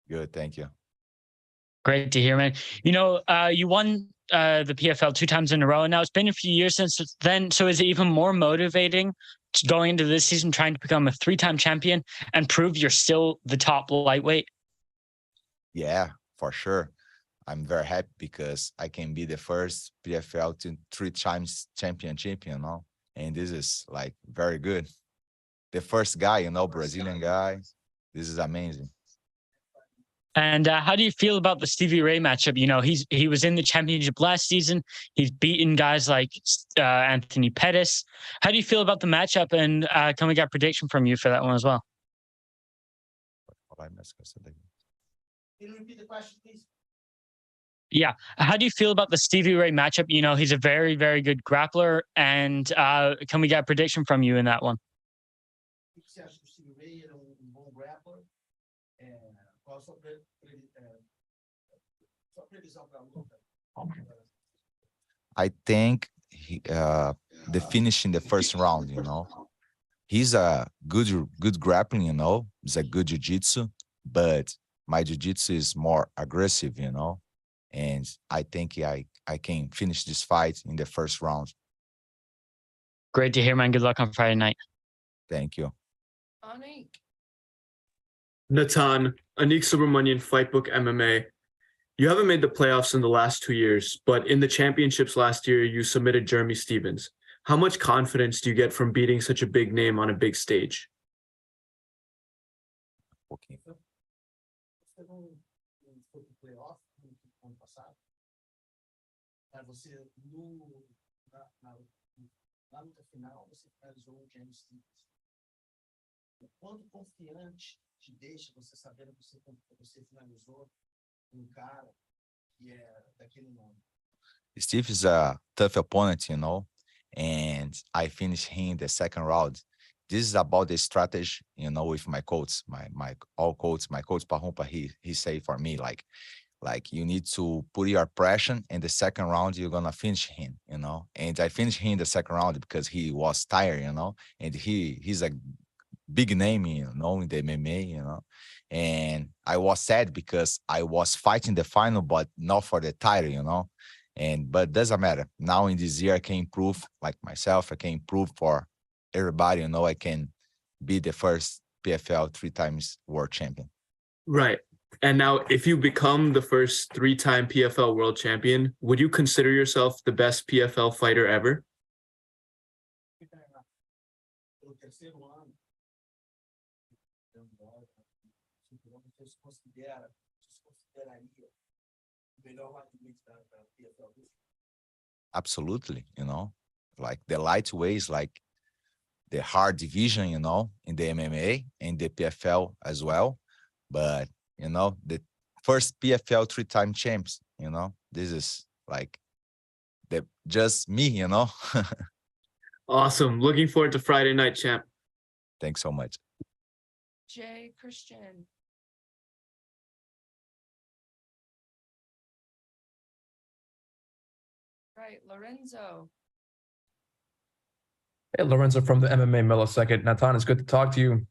Good, thank you. Great to hear, man. You know, you won the PFL 2 times in a row, and now it's been a few years since then. So is it even more motivating going into this season, trying to become a 3-time champion and prove you're still the top lightweight? Yeah, for sure. I'm very happy because I can be the first PFL to 3 times championship, you know, and this is like very good. The first guy, you know, Brazilian guy. This is amazing. And how do you feel about the Stevie Ray matchup? You know, he was in the championship last season. He's beaten guys like Anthony Pettis. How do you feel about the matchup? And can we get a prediction from you for that one as well? Can you repeat the question, please? Yeah. How do you feel about the Stevie Ray matchup? You know, he's a very, very good grappler. And can we get a prediction from you in that one? O que você acha do Stevie Ray? Ele é bom grappler. Qual a sua previsão para a luta? I think the finish in the first round, you know, he's a good grappling, you know, he's a good jiu-jitsu, but my jiu-jitsu is more aggressive, you know, and I think I can finish this fight in the first round. Great to hear, man. Good luck on Friday night. Thank you. Anik. Natan, Anik Subramanian, Fightbook MMA. You haven't made the playoffs in the last 2 years, but in the championships last year, you submitted Jeremy Stephens. How much confidence do you get from beating such a big name on a big stage? pouquinho. Você não foi pro playoff no ano passado? Você, na luta final, você finalizou o James Stevens. O quanto confiante te deixa você sabendo que você finalizou cara que é daquele nome? Steve is a tough opponent, and I finished him in the second round. This is about the strategy, with my coach, my coach Parrumpa, he say for me, like you need to put your pressure in the second round, you're gonna finish him, and I finished him in the second round because he was tired, and he's a big name, in the MMA, and I was sad because I was fighting the final, but not for the title, but doesn't matter. Now in this year, I can improve like myself. I can improve for everybody, I can be the first PFL 3 times world champion. Right. And now if you become the first 3-time PFL world champion, would you consider yourself the best PFL fighter ever? Absolutely, like the lightweights, like the hard division, in the MMA and the PFL as well. But, the first PFL 3-time champs, this is like just me, Awesome. Looking forward to Friday night, champ. Thanks so much. Jay Christian. Right, Lorenzo. Hey, Lorenzo from the MMA millisecond. Natan, it's good to talk to you.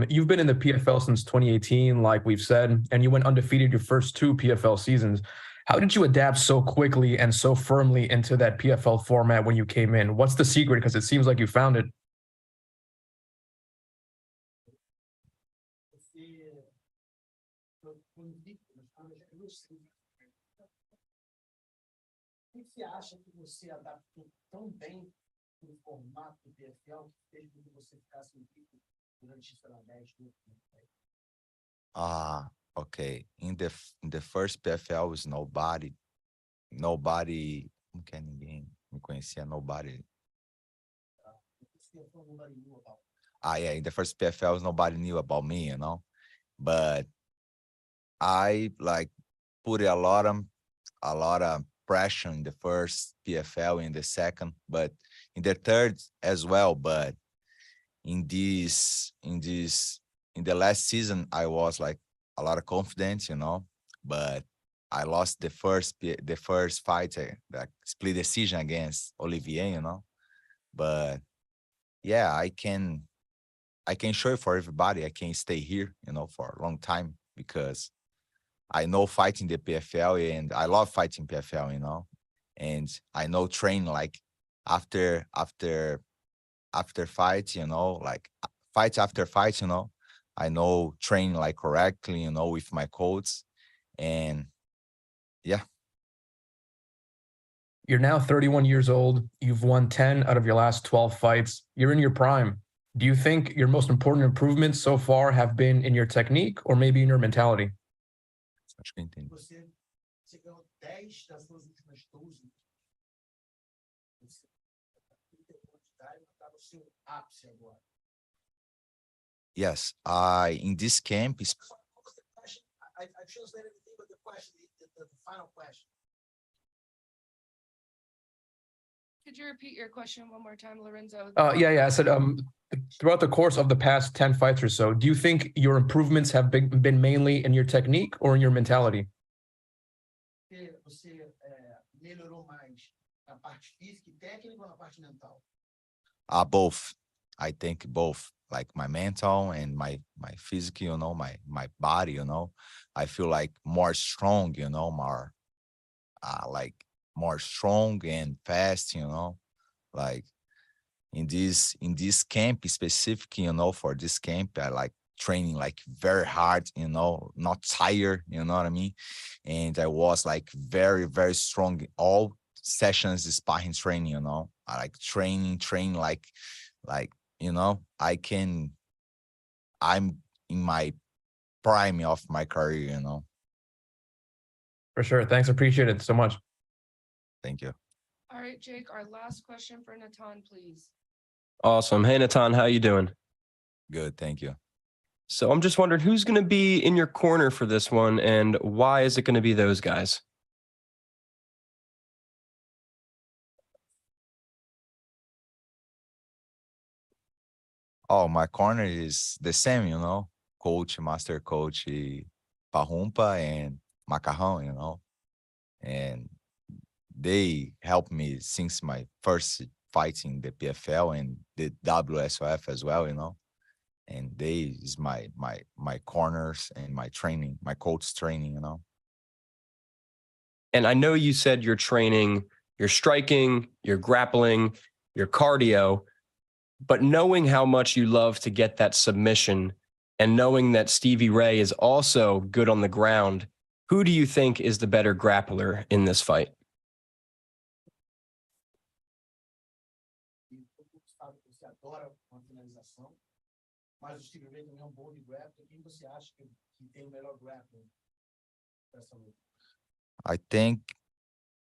You've been in the PFL since 2018, like we've said, and you went undefeated your first 2 PFL seasons. How did you adapt so quickly and so firmly into that PFL format when you came in? What's the secret? Because it seems like you found it. O que você acha que você adaptou tão bem no formato do PFL que fez com que você ficasse invicto durante, sei lá, 10 minutos? Okay. In the first PFL was nobody, não quer ninguém me conhecia, nobody. Yeah, in the first PFL, nobody knew about me, but I like put a lot of pressure in the first PFL, in the second, but in the third as well. But in the last season, I was like a lot of confidence, but I lost the first fight, that split decision against Olivier, but yeah, I can show it for everybody. I can stay here, for a long time because I know fighting the PFL and I love fighting PFL, and I know train like after fight, like fight after fight, I know train like correctly, with my coach, and yeah. You're now 31 years old. You've won 10 out of your last 12 fights. You're in your prime. Do you think your most important improvements so far have been in your technique or maybe in your mentality? Acho que eu entendi. Você ganhou 10 das suas últimas 12. Você está no seu ápice agora. Yes, in this camp is. I translated everything but the question, the final question. Could you repeat your question one more time, Lorenzo? Yeah. I said, throughout the course of the past 10 fights or so, do you think your improvements have been mainly in your technique or in your mentality? Você melhorou mais na parte física e técnica ou na parte mental? Both. I think both. Like my mental and my physical, my body, I feel like more strong, more like more strong and fast, like in this camp specific, for this camp, I like training like very hard, not tired, you know what I mean? And I was like very, very strong. All sessions sparring training, I like train like, I'm in my prime of my career, you know. For sure. Thanks. Appreciate it so much. Thank you. All right, Jake, our last question for Natan, please. Awesome. Hey, Natan, how you doing? Good, thank you. So I'm just wondering who's going to be in your corner for this one, and why is it going to be those guys? Oh, my corner is the same, you know. Coach, master coach, Parrumpa and Macarrão, you know. And they helped me since my first fight in the PFL and the WSOF as well, you know. And they is my corners and my training, my coach training, you know. And I know you said you're training, you're striking, you're grappling, your cardio, but knowing how much you love to get that submission and knowing that Stevie Ray is also good on the ground, who do you think is the better grappler in this fight? Mas o Stevie Ray também é bom de grappling. Quem você acha que tem o melhor grappling dessa luta? I think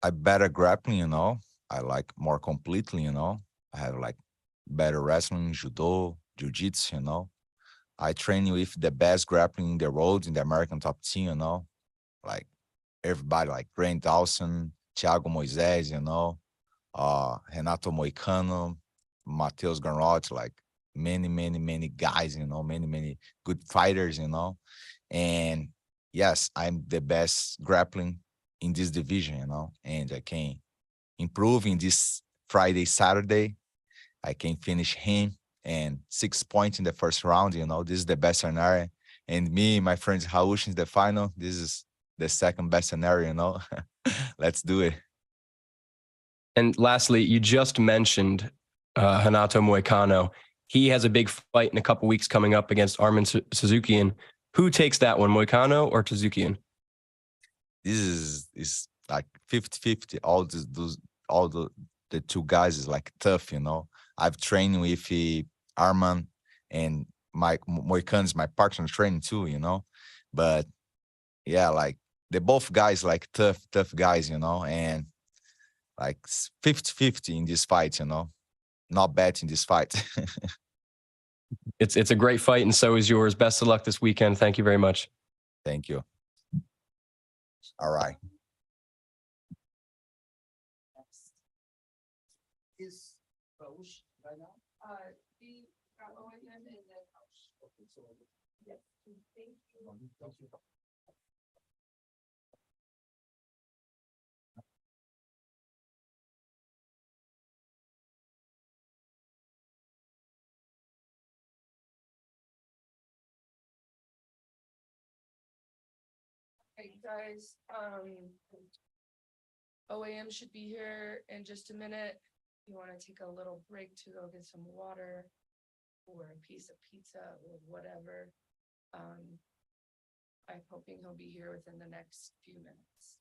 I better grappling, you know. I like more completely, you know. I have like better wrestling, judo, jiu-jitsu, you know. I train with the best grappling in the world in the American top team, you know. Like everybody, like Grant Dawson, Thiago Moisés, you know, Renato Moicano, Matheus Ganrot, like many guys, you know, many good fighters, you know. And yes, I'm the best grappling in this division, you know, and I can improve in this Friday, Saturday. I can finish him and 6 points in the first round, you know. This is the best scenario. And me, my friends Raush in the final, this is the second best scenario, you know. Let's do it. And lastly, you just mentioned Renato Moicano. He has a big fight in a couple weeks coming up against Arman Suzukian. Who takes that one, Moicano or Suzukian? This is like 50-50. All the two guys is like tough, you know. I've trained with Arman and Moicano is my partner training too, you know. But yeah, like they both guys like tough guys, you know, and like 50-50 in this fight, you know. Not bad in this fight. It's a great fight, and so is yours. Best of luck this weekend. Thank you very much. Thank you. All right. Is Raush right now? The OAM and then Raush. Yes, thank you. Thank you. Hey guys, OAM should be here in just a minute. You want to take a little break to go get some water or a piece of pizza or whatever. I'm hoping he'll be here within the next few minutes.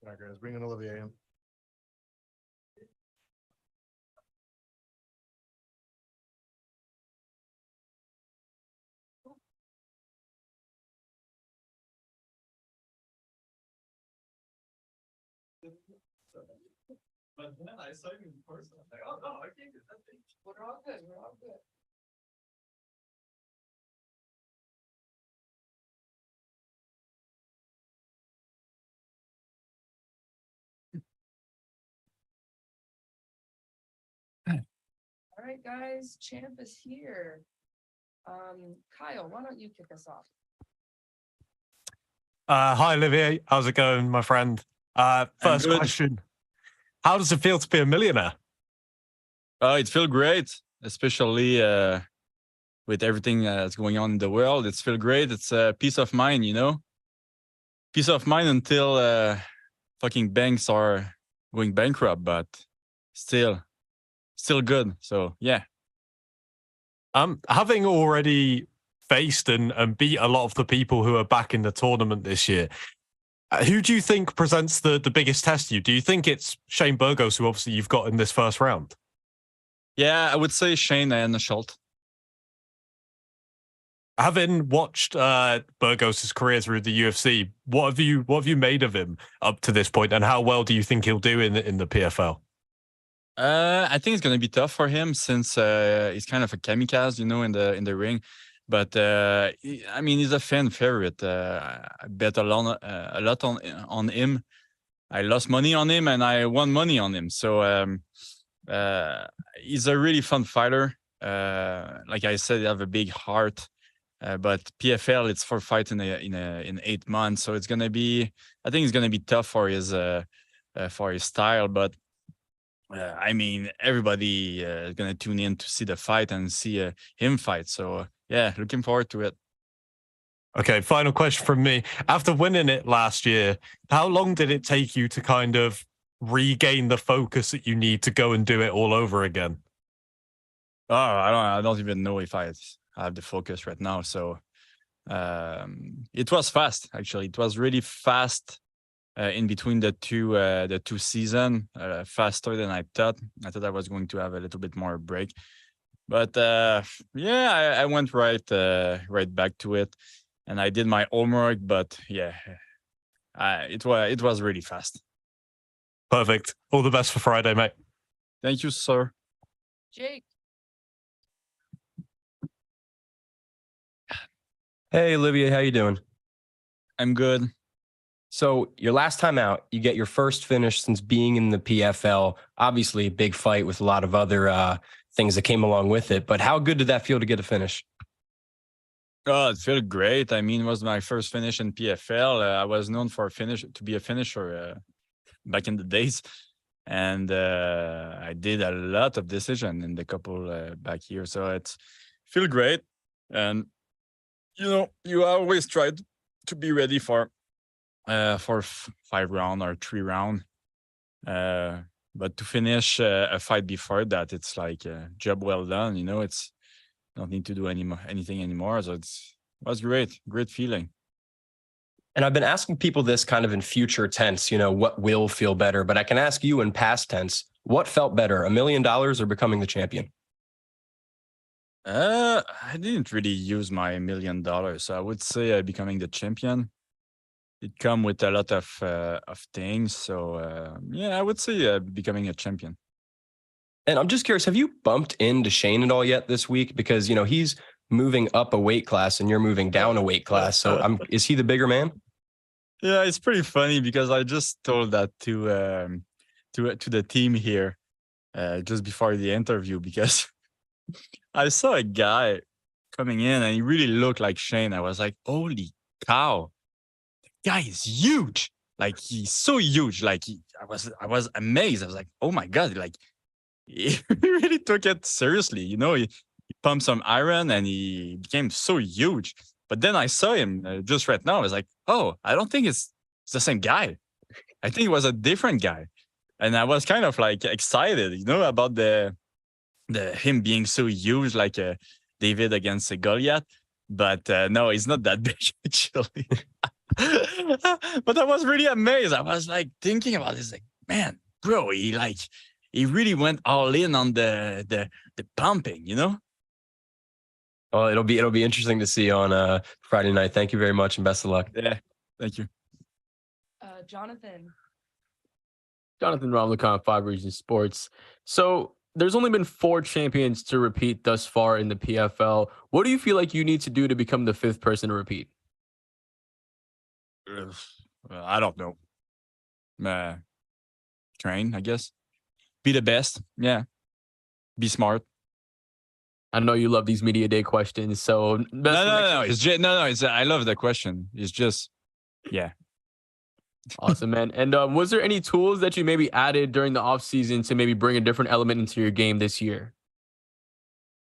Alright, guys, bring in Olivier in. But then I saw you in person. I'm like, oh no, I can't get that thing. We're all good. We're all good. All right, guys, champ is here. Kyle, why don't you kick us off? Hi, Olivier. How's it going, my friend? First good. question. How does it feel to be a millionaire? It feels great, especially with everything that's going on in the world. It's feel great. It's peace of mind, you know? Peace of mind until fucking banks are going bankrupt, but still good. So, yeah. Having already faced and beat a lot of the people who are back in the tournament this year, who do you think presents the biggest test to you? Do you think it's Shane Burgos, who obviously you've got in this first round? Yeah, I would say Shane and Schulte. Having watched Burgos' career through the UFC, what have you made of him up to this point, and how well do you think he'll do in the PFL? I think it's gonna be tough for him since he's kind of a kamikaze, you know, in the ring. But I mean, he's a fan favorite. I bet a lot on him. I lost money on him and I won money on him. So he's a really fun fighter. Like I said, he have a big heart. But PFL, it's for fight in 8 months, so it's gonna be. I think it's gonna be tough for his style. But I mean, everybody is gonna tune in to see the fight and see him fight. So yeah, looking forward to it. Okay, final question from me. After winning it last year, how long did it take you to kind of regain the focus that you need to go and do it all over again? Oh, I don't even know if I have the focus right now. So it was fast, actually. It was really fast in between the two season, faster than I thought. I thought I was going to have a little bit more break. But yeah, I went right back to it, and I did my homework. But yeah, it was really fast. Perfect. All the best for Friday, mate. Thank you, sir. Jake. Hey, Olivier, how you doing? I'm good. So your last time out, you get your first finish since being in the PFL. Obviously, big fight with a lot of other things that came along with it. But how good did that feel to get a finish? Oh, it felt great. I mean, it was my first finish in PFL. I was known to be a finisher back in the days. And I did a lot of decision in the couple back here. So it's feel great. And, you know, you always try to be ready for 5 round or 3 round. But to finish a fight before that, it's like a job well done. You know, it's don't need to do anything anymore. So it was great feeling. And I've been asking people this kind of in future tense, you know, what will feel better, but I can ask you in past tense, what felt better, $1 million or becoming the champion? I didn't really use my $1 million. So I would say becoming the champion. It come with a lot of things. So yeah, I would say becoming a champion. And I'm just curious, have you bumped into Shane at all yet this week? Because, you know, he's moving up a weight class and you're moving down a weight class. So is he the bigger man? Yeah, it's pretty funny because I just told that to the team here just before the interview, because I saw a guy coming in and he really looked like Shane. I was like, holy cow, the guy is huge. Like, he's so huge. Like, I was amazed. I was like, oh my God, like, he really took it seriously. You know, he pumped some iron and he became so huge. But then I saw him just right now. I was like, oh, I don't think it's the same guy. I think it was a different guy. And I was kind of like excited, you know, about the him being so huge, like David against Goliath. But no, he's not that big, actually. But I was really amazed. I was like thinking about this, like, man, bro, he really went all in on the pumping, you know? Well, it'll be interesting to see on Friday night. Thank you very much and best of luck. Yeah, thank you. Jonathan. Jonathan Romlicon, 5 Regions Sports. So there's only been 4 champions to repeat thus far in the PFL. What do you feel like you need to do to become the 5th person to repeat? I don't know. Train, I guess. Be the best. Yeah. Be smart. I know you love these media day questions, so No. It's just, no. It's I love the question. It's just, yeah. Awesome, man. And was there any tools that you maybe added during the off season to maybe bring a different element into your game this year?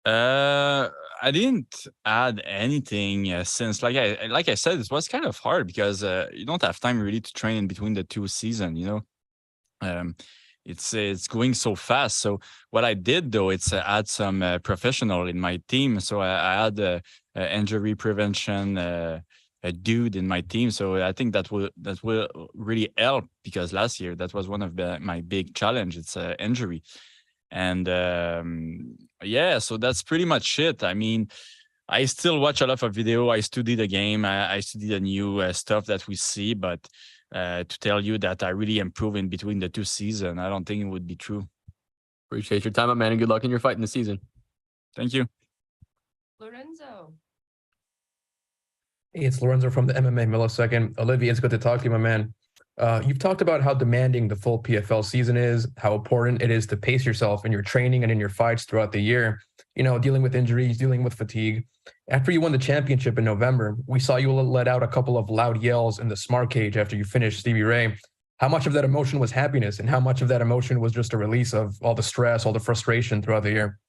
I didn't add anything since, like I said, it was kind of hard because you don't have time really to train in between the 2 seasons. You know, it's going so fast. So what I did though, it's add some professional in my team. So I had injury prevention. A dude in my team, so I think that will really help because last year that was one of my big challenge. It's injury, and yeah, so that's pretty much it. I mean, I still watch a lot of video. I study the game. I study the new stuff that we see, but to tell you that I really improve in between the 2 seasons, I don't think it would be true. Appreciate your time, man, and good luck in your fight in the season. Thank you. Lorenzo. Hey, it's Lorenzo from the MMA Millisecond. Olivier, it's good to talk to you, my man. You've talked about how demanding the full PFL season is, how important it is to pace yourself in your training and in your fights throughout the year, you know, dealing with injuries, dealing with fatigue. After you won the championship in November, we saw you let out a couple of loud yells in the smart cage after you finished Stevie Ray. How much of that emotion was happiness and how much of that emotion was just a release of all the stress, all the frustration throughout the year?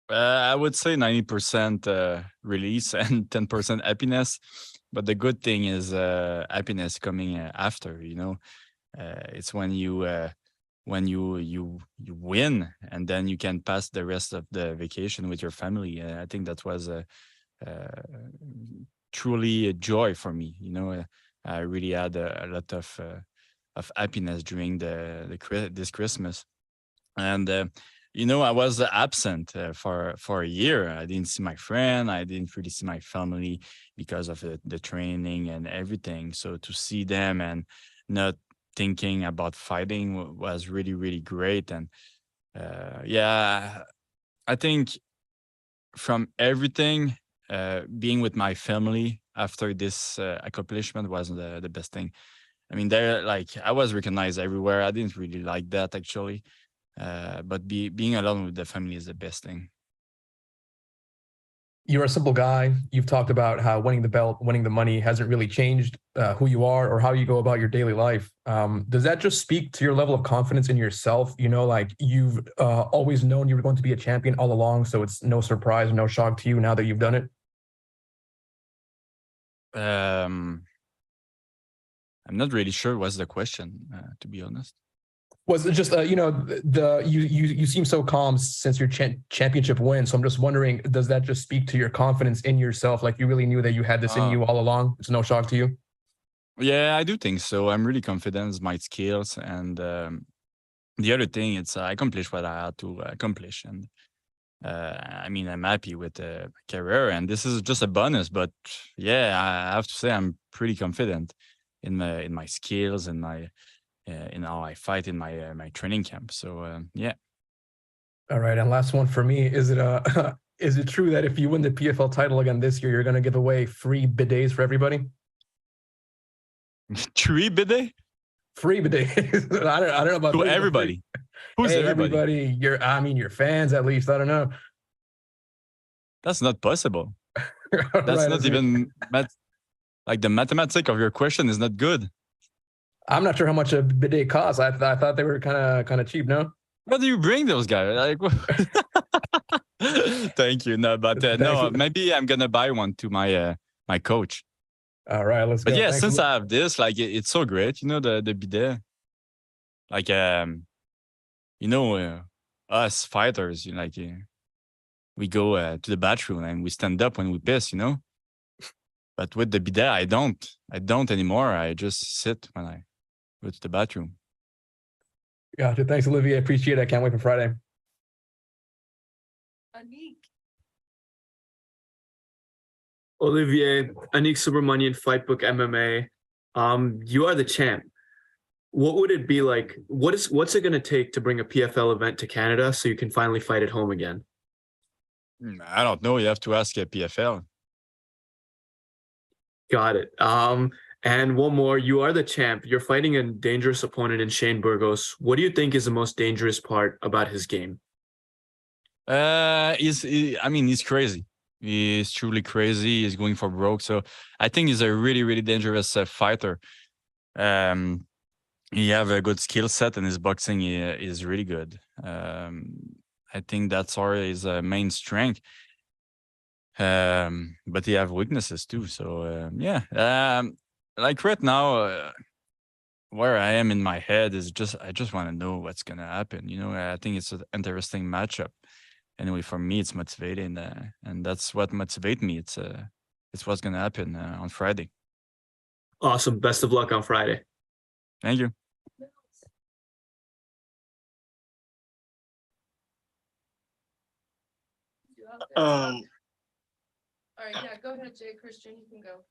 I would say 90% release and 10% happiness. But the good thing is happiness coming after, you know. It's when you win and then you can pass the rest of the vacation with your family. I think that was truly a joy for me, you know. I really had a lot of happiness during this Christmas. And you know, I was absent for a year. I didn't see my friend. I didn't really see my family because of the training and everything. So to see them and not thinking about fighting was really, really great. And yeah, I think from everything, being with my family after this accomplishment was the best thing. I mean, I was recognized everywhere. I didn't really like that actually. But being alone with the family is the best thing. You're a simple guy. You've talked about how winning the belt, winning the money hasn't really changed who you are or how you go about your daily life. Does that just speak to your level of confidence in yourself? You know, like you've always known you were going to be a champion all along, so it's no surprise, no shock to you now that you've done it? I'm not really sure what's the question, to be honest. Was it just you know, you seem so calm since your championship win, so I'm just wondering, does that just speak to your confidence in yourself, like you really knew that you had this in you all along? It's no shock to you? Yeah, I do think so. I'm really confident in my skills, and the other thing, it's I accomplished what I had to accomplish, and I mean, I'm happy with the career, and this is just a bonus. But yeah, I have to say I'm pretty confident in my skills and my in how I fight in my my training camp. So yeah. All right, and last one for me: is it true that if you win the PFL title again this year, you're going to give away free bidets for everybody? 3 bidet? Free bidets. I don't know about to everybody. Who's hey, everybody? Your fans at least. I don't know. That's not possible. That's not even like the mathematics of your question is not good. I'm not sure how much a bidet costs. I thought they were kind of cheap. No. What do you bring those guys? Like, thank you. No, but no, maybe I'm gonna buy one to my my coach. All right, let's go. But yeah, Thanks. since I have this, like it's so great, you know, the bidet. Like you know, us fighters, you know, like we go to the bathroom and we stand up when we piss, you know. But with the bidet, I don't. I don't anymore. I just sit when I go to the bathroom. Gotcha. Thanks, Olivier. I appreciate it. I can't wait for Friday. Olivier, Anik Subramanian, Fightbook MMA. You are the champ. What would it be like? What's it going to take to bring a PFL event to Canada so you can finally fight at home again? I don't know. You have to ask a PFL. Got it. And one more. You are the champ. You're fighting a dangerous opponent in Shane Burgos. What do you think is the most dangerous part about his game? He's crazy. He's truly crazy. He's going for broke. So I think he's a really, really dangerous fighter. He have a good skill set, and his boxing is really good. I think that's his main strength. But he have weaknesses too. So like right now, where I am in my head is I just want to know what's gonna happen. I think it's an interesting matchup. Anyway, for me, it's motivating, and that's what motivates me. It's what's gonna happen on Friday. Awesome. Best of luck on Friday. Thank you. All right, yeah, go ahead, Jay Christian. You can go.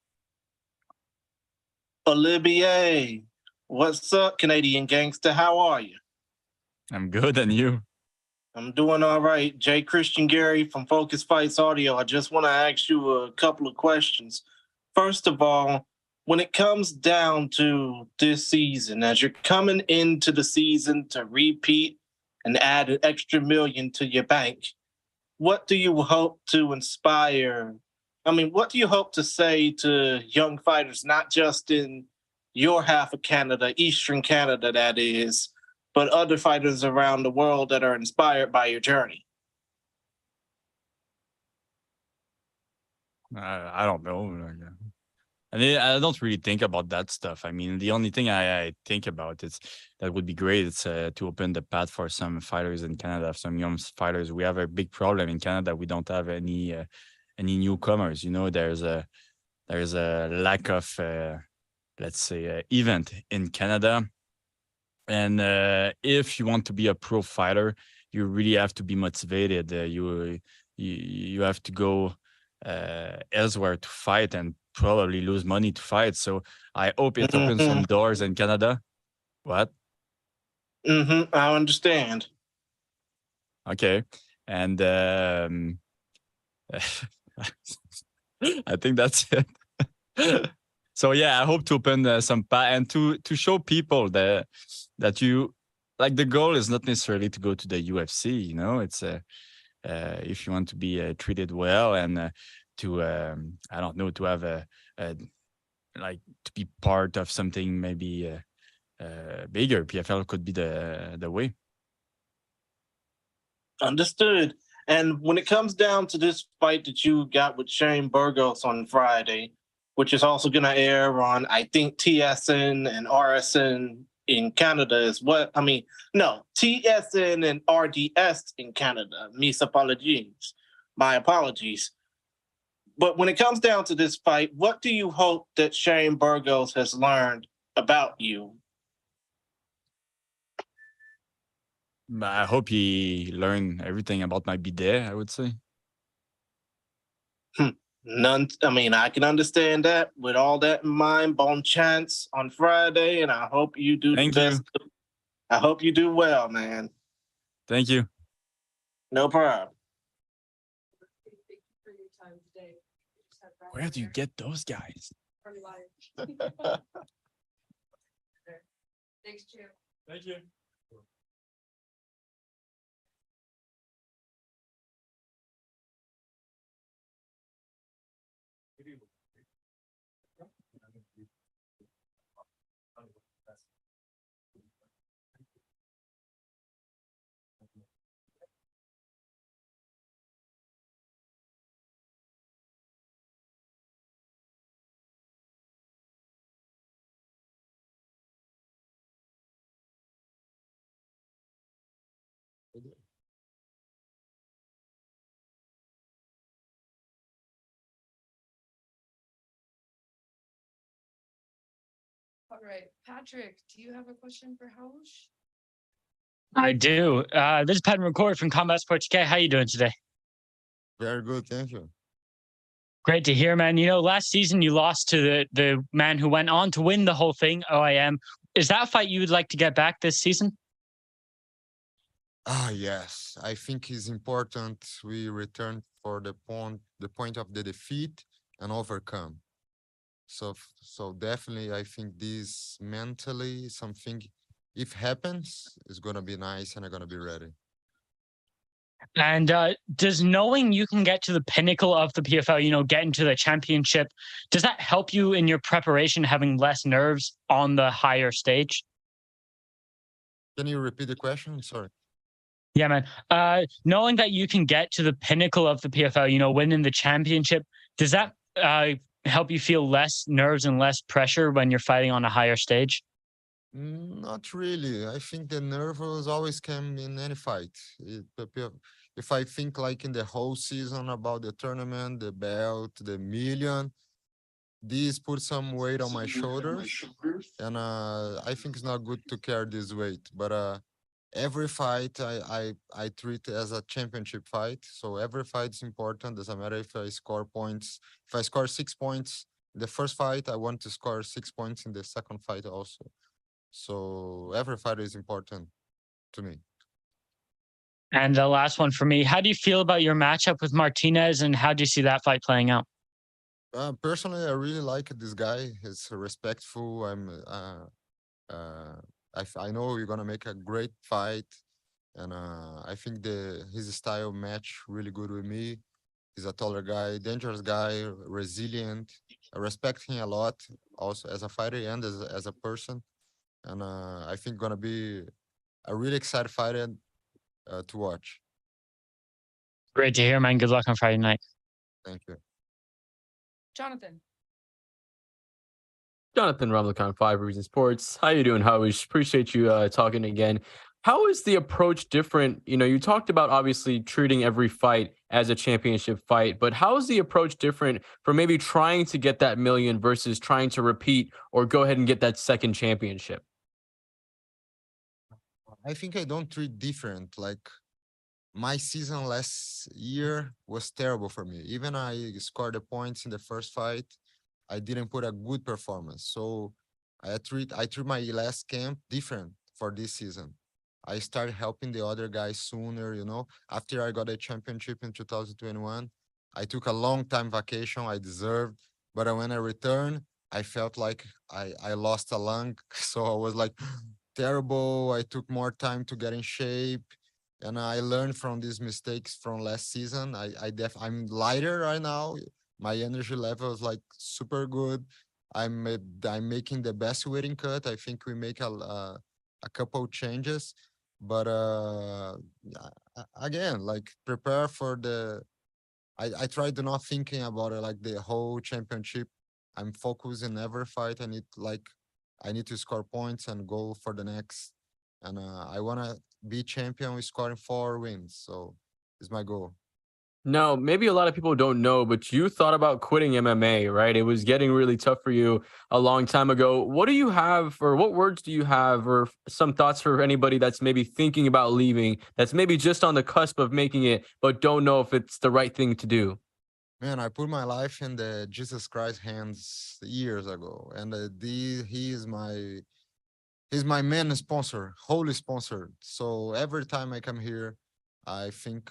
Olivier, what's up, Canadian gangster? How are you? I'm good, and you? I'm doing all right. Jay Christian Gary from Focus Fights Audio. I just want to ask you a couple of questions. First of all, when it comes down to this season, as you're coming into the season to repeat and add an extra million to your bank, what do you hope to inspire? What do you hope to say to young fighters, not just in your half of Canada, Eastern Canada, that is, but other fighters around the world that are inspired by your journey? I don't know. I don't really think about that stuff. The only thing I think about is that would be great. It's to open the path for some fighters in Canada, some young fighters. We have a big problem in Canada. We don't have any newcomers. There's a lack of let's say event in Canada. And if you want to be a pro fighter, you really have to be motivated. You have to go elsewhere to fight and probably lose money to fight. So I hope it opens some doors in Canada. What? I understand. Okay. And I think that's it. So yeah, I hope to open some and to show people that you like, the goal is not necessarily to go to the UFC. It's if you want to be treated well and to I don't know, to have a like to be part of something maybe bigger. PFL could be the way. Understood. And when it comes down to this fight that you got with Shane Burgos on Friday, which is also going to air on, I think, TSN and RSN in Canada is what? No, TSN and RDS in Canada. Mis apologies. My apologies. But when it comes down to this fight, what do you hope that Shane Burgos has learned about you? I hope he learned everything about my bidet, I would say. None. I can understand that. With all that in mind, bon chance on Friday, and I hope you do the best. I hope you do well, man. Thank you. No problem. Where do you get those guys? Thanks, Jim. Thank you. right, Patrick, do you have a question for Raush? I do. This is Pat McCord from Combat Sports UK. How you doing today? Very good, thank you. Great to hear, man. You know, last season you lost to the man who went on to win the whole thing, OIM. Is that a fight you would like to get back this season? Yes, I think it's important we return for the point of the defeat and overcome. So definitely, I think this mentally something, if happens, is gonna be nice and I'm gonna be ready. And does knowing you can get to the pinnacle of the PFL, you know, get into the championship, does that help you in your preparation, having less nerves on the higher stage? Can you repeat the question? Sorry. Yeah, man. Knowing that you can get to the pinnacle of the PFL, you know, winning the championship, does that help you feel less nerves and less pressure when you're fighting on a higher stage? Not really. I think the nerves always come in any fight. If I think like in the whole season about the tournament, the belt, the million, these put some weight on my shoulders, and I think it's not good to carry this weight. But every fight I treat as a championship fight. So every fight is important. Doesn't matter if I score points. If I score 6 points in the first fight, I want to score 6 points in the second fight also. So every fight is important to me. And the last one for me, how do you feel about your matchup with Martinez, and how do you see that fight playing out? Personally, I really like this guy. He's respectful. I know we're gonna make a great fight, and I think his style match really good with me. He's a taller guy, dangerous guy, resilient. I respect him a lot, also as a fighter and as a person. And I think gonna be a really excited fight to watch. Great to hear, man. Good luck on Friday night. Thank you. Jonathan. Jonathan Rumlicon, 5 Reasons Sports. How you doing, Howish? Appreciate you talking again. How is the approach different? You know, you talked about obviously treating every fight as a championship fight, but how is the approach different for maybe trying to get that million versus trying to repeat or go ahead and get that second championship? I think I don't treat different. Like my season last year was terrible for me. Even I scored the points in the first fight, I didn't put a good performance. So I treat my last camp different for this season. I started helping the other guys sooner, you know. After I got a championship in 2021, I took a long time vacation. I deserved, but when I returned, I felt like I lost a lung. So I was like terrible. I took more time to get in shape, and I learned from these mistakes from last season. I'm lighter right now. My energy level is like super good. I'm making the best weighting cut. I think we make a couple changes, but again, like prepare for the. I try to not thinking about it like the whole championship. I'm focused in every fight. I need to score points and go for the next. And I wanna be champion with scoring 4 wins. So it's my goal. Now, maybe a lot of people don't know, but you thought about quitting MMA, right? It was getting really tough for you a long time ago. What do you have, or what words do you have, or some thoughts for anybody that's maybe thinking about leaving, that's maybe just on the cusp of making it, but don't know if it's the right thing to do? Man, I put my life in the Jesus Christ hands years ago, and he's my main sponsor, holy sponsor. So every time I come here, I think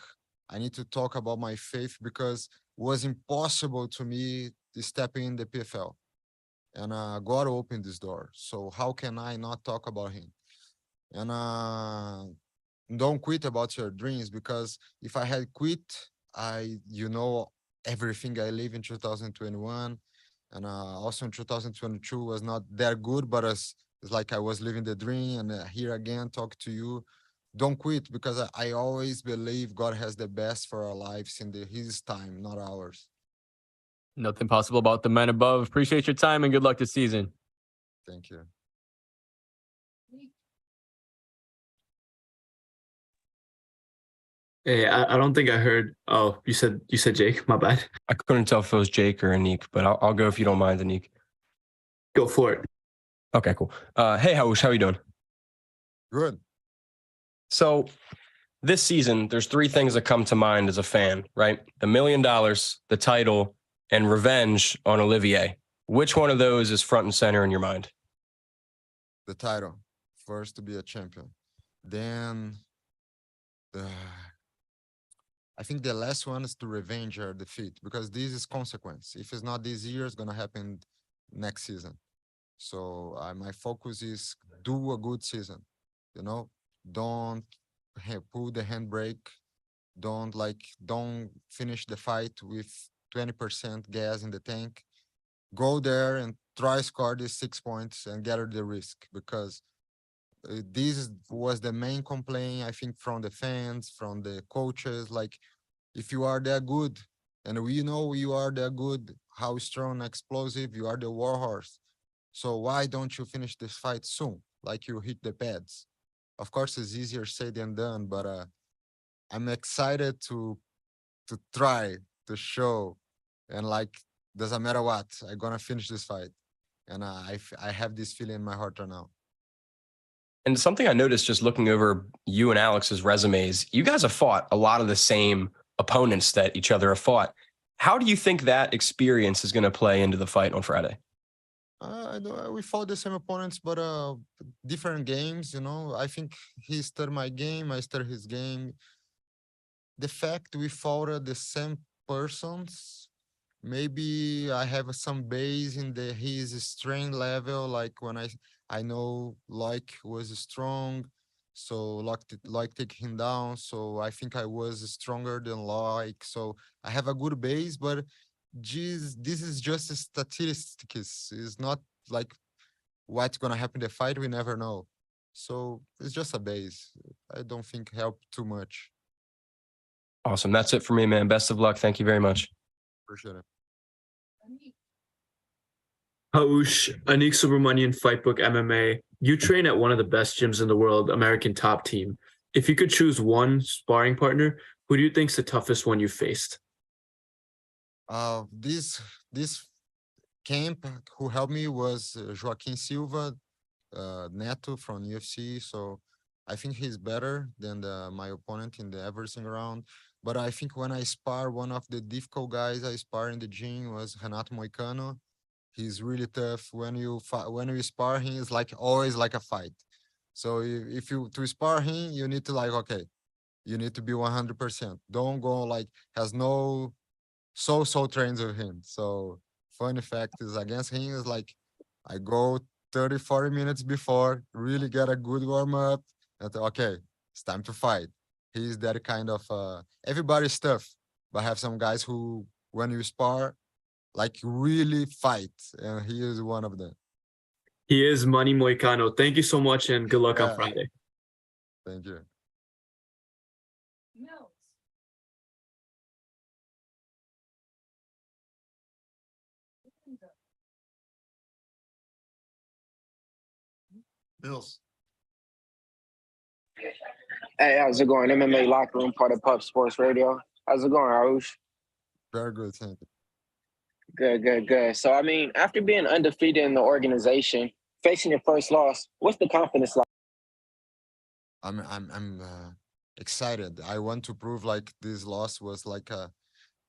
I need to talk about my faith because it was impossible to me to step in the PFL, and God opened this door. So how can I not talk about Him? And don't quit about your dreams, because if I had quit, everything I live in 2021, and also in 2022 was not that good, but it's like I was living the dream, and here again talk to you. Don't quit, because I always believe God has the best for our lives in His time, not ours. Nothing possible about the men above. Appreciate your time and good luck this season. Thank you. Hey, I don't think I heard. Oh, you said Jake. My bad. I couldn't tell if it was Jake or Anik, but I'll go if you don't mind, Anik. Go for it. Okay, cool. Hey, Raush, how are you doing? Good. So this season, there's three things that come to mind as a fan, right? The $1 million, the title, and revenge on Olivier. Which one of those is front and center in your mind? The title. First to be a champion. Then I think the last one is to revenge our defeat, because this is consequence. If it's not this year, it's gonna happen next season. So my focus is do a good season. Don't pull the handbrake. Don't finish the fight with 20% gas in the tank. Go there and try score these 6 points and gather the risk, because this was the main complaint, I think, from the fans, from the coaches. Like, if you are that good, and we know you are that good, how strong, explosive, you are the war horse. So why don't you finish this fight soon? Like you hit the pads. Of course, it's easier said than done, but I'm excited to try to show, and like, doesn't matter what, I'm gonna finish this fight. And I have this feeling in my heart right now. And something I noticed just looking over you and Alex's resumes, you guys have fought a lot of the same opponents that each other have fought. How do you think that experience is going to play into the fight on Friday? We fought the same opponents, but different games, I think he studied my game, I studied his game. The fact we fought the same persons, maybe I have some base in his strength level. Like when I know Loic was strong, so Loic take him down. So I think I was stronger than Loic. So I have a good base, but geez, this is just statistics. It's not like what's gonna happen in the fight. We never know. So it's just a base. I don't think helped too much. Awesome. That's it for me, man. Best of luck. Thank you very much. Appreciate it. Raush, Anik Subramanian Fightbook MMA. You train at one of the best gyms in the world, American Top Team. If you could choose one sparring partner, who do you think's the toughest one you faced? This camp who helped me was Joaquim Silva, Neto from UFC. So I think he's better than my opponent in the every single round. But I think when I spar, one of the difficult guys I spar in the gym was Renato Moicano. He's really tough. When you spar him, it's like always like a fight. So if you to spar him, you need to okay, you need to be 100%. Don't go has no so trains with him. So funny fact is against him is I go 30-40 minutes before, really get a good warm up, and okay, it's time to fight. He's that kind of everybody's tough, but have some guys who when you spar really fight, and he is one of them. He is Manny Moicano. Thank you so much, and good luck on Friday. Thank you. Bills. Hey, how's it going? MMA Locker Room, part of Puff Sports Radio. How's it going, Raush? Very good, thank you. Good. So, I mean, after being undefeated in the organization, facing your first loss, what's the confidence like? I'm excited. I want to prove this loss was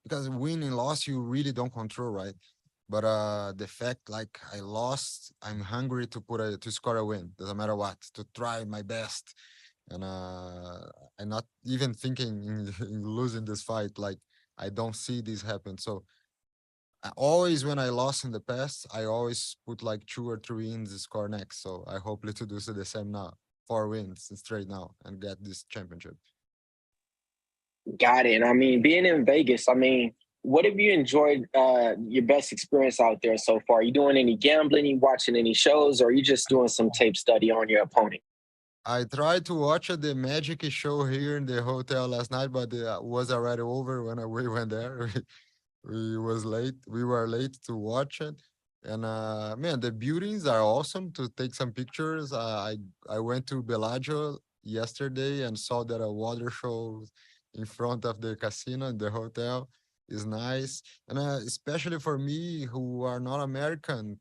because winning loss you really don't control, right? But the fact I lost, I'm hungry to score a win. Doesn't matter what, to try my best. And I'm not even thinking in losing this fight. I don't see this happen. So when I lost in the past, I always put 2 or 3 wins to score next. So I hope to do the same now. 4 wins straight now and get this championship. Got it. I mean, being in Vegas, what have you enjoyed your best experience out there so far? Are you doing any gambling? You watching any shows, or are you just doing some tape study on your opponent? I tried to watch the Magic show here in the hotel last night, but it was already over when we went there. We were late to watch it. And man, the buildings are awesome to take some pictures. I went to Bellagio yesterday and saw that a water show in front of the casino in the hotel is nice. And especially for me who are not American,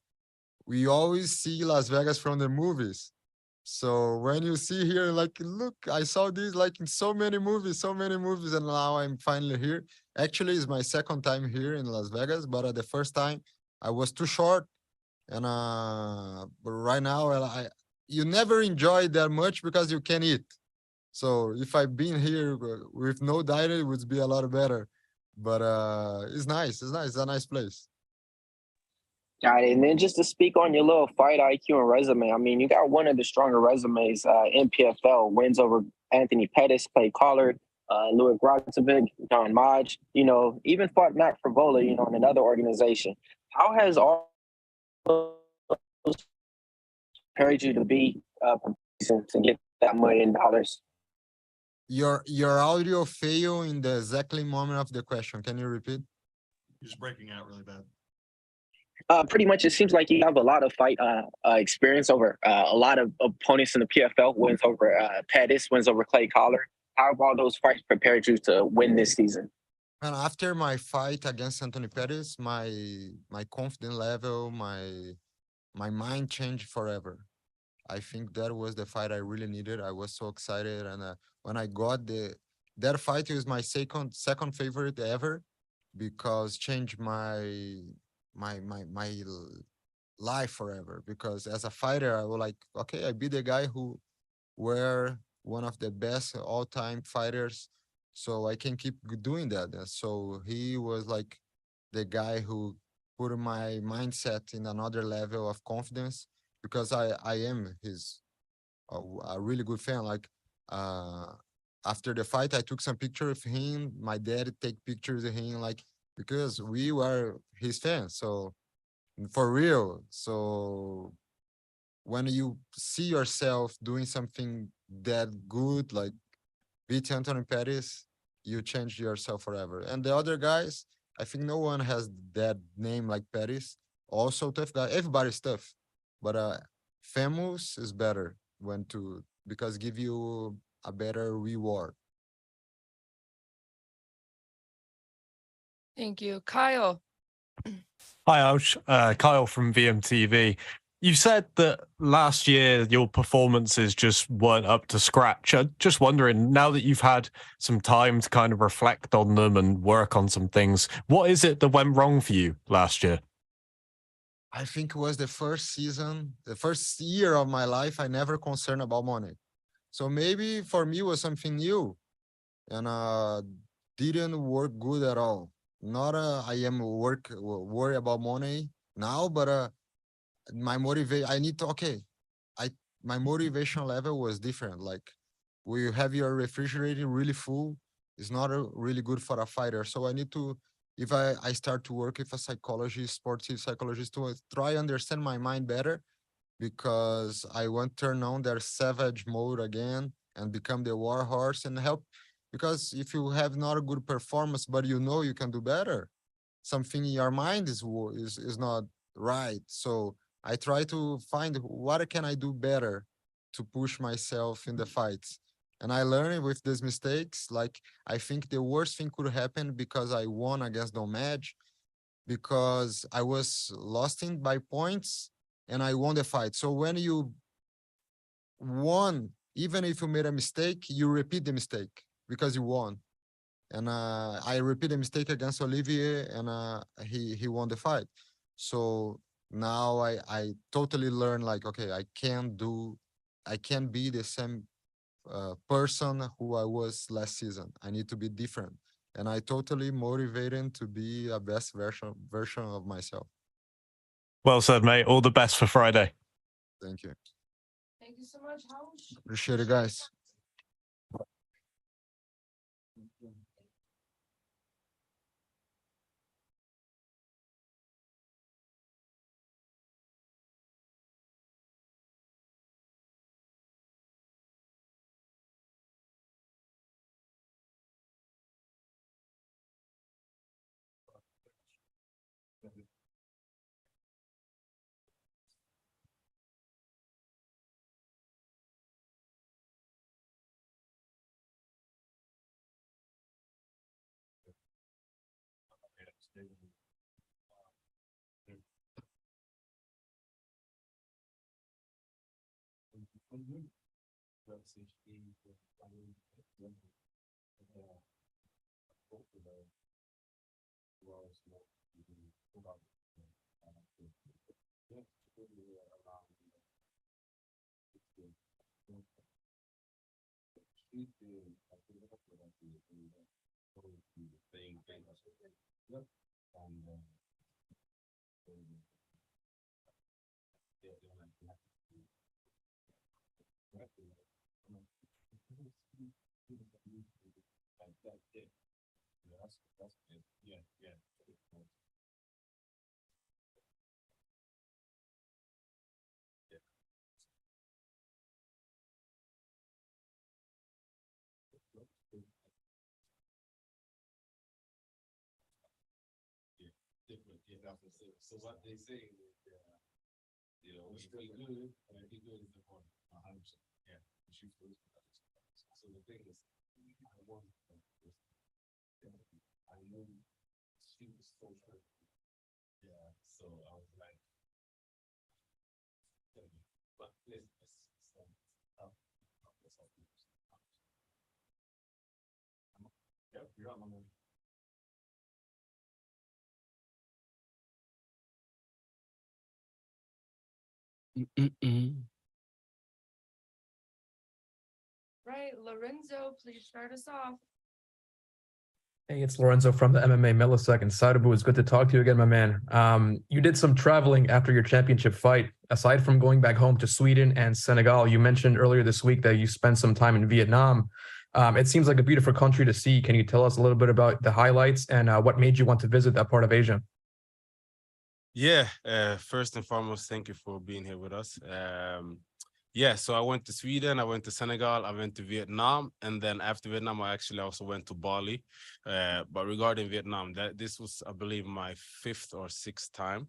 we always see Las Vegas from the movies. So when you see here, like, look, I saw this like in so many movies, and now I'm finally here. Actually, it's my second time here in Las Vegas, but at the first time I was too short, and but right now you never enjoy that much because you can eat. So if I've been here with no diet, it would be a lot better. But it's nice. It's nice. It's a nice place. Got it. And then just to speak on your little fight IQ and resume, I mean, you got one of the stronger resumes in PFL, wins over Anthony Pettis, Clay Collard, Louis Grotzovic, Don Maj, you know, even fought Matt Frivola, you know, in another organization. How has all those prepared you to be to get that $1 million? Your audio fail in the exactly moment of the question. Can you repeat? You're just breaking out really bad. Pretty much, it seems like you have a lot of fight experience over a lot of opponents in the PFL. Wins over Pettis, wins over Clay Collard. How have all those fights prepared you to win this season? And after my fight against Anthony Pettis, my confidence level, my mind changed forever. I think that was the fight I really needed. I was so excited, and when I got that fight, was my second favorite ever, because changed my life forever. Because as a fighter, I was like, okay, I be the guy who were one of the best all-time fighters, so I can keep doing that. And so he was like the guy who put my mindset in another level of confidence, because I am his a really good fan. Like after the fight, I took some pictures of him. My dad take pictures of him, like, because we were his fans. So for real. So when you see yourself doing something that good, like beat Anthony Pettis, you change yourself forever. And the other guys, I think no one has that name like Pettis. Also tough guy. Everybody's tough, but famous is better when to, because give you a better reward. Thank you. Kyle. Hi, Raush. Kyle from VMTV. You said that last year your performances just weren't up to scratch. I'm just wondering, now that you've had some time to kind of reflect on them and work on some things, what is it that went wrong for you last year? I think it was the first season, the first year of my life, I never concerned about money. So maybe for me it was something new, and didn't work good at all. Not I am worry about money now, but my motivation, I need to, okay, my motivation level was different. Like, we have your refrigerator really full, it's not really good for a fighter. So I need to, if I start to work with a psychologist, sportive psychologist, to try understand my mind better, because I want to turn on their savage mode again and become the war horse and help. Because if you have not a good performance, but you know you can do better, something in your mind is not right. So I try to find what can I do better to push myself in the fights. And I learned with these mistakes, like, I think the worst thing could happen, because I won against Domaj, because I was lost in by points and I won the fight. So when you won, even if you made a mistake, you repeat the mistake because you won. And I repeat the mistake against Olivier, and he won the fight. So now I totally learned, like, okay, I can't be the same person who I was last season. I need to be different. And I totally motivated to be a best version of myself. Well said, mate. All the best for Friday. Thank you. Thank you so much, Raush. Appreciate it, guys. So what they say is, you know, if we good, and if we good is important, 100%. Yeah, we shoot first. So the thing is, I want, I know she was so hurt. Yeah, so I was like, but this, yeah, you're on my mind. Right, Lorenzo, please start us off. Hey, it's Lorenzo from the MMA Millisecond. Sadibou, it's good to talk to you again, my man. You did some traveling after your championship fight. Aside from going back home to Sweden and Senegal, you mentioned earlier this week that you spent some time in Vietnam. It seems like a beautiful country to see. Can you tell us a little bit about the highlights and what made you want to visit that part of Asia? Yeah, first and foremost, thank you for being here with us. Yeah, so I went to Sweden, I went to Senegal, I went to Vietnam, and then after Vietnam, I actually also went to Bali. But regarding Vietnam, this was, I believe, my 5th or 6th time.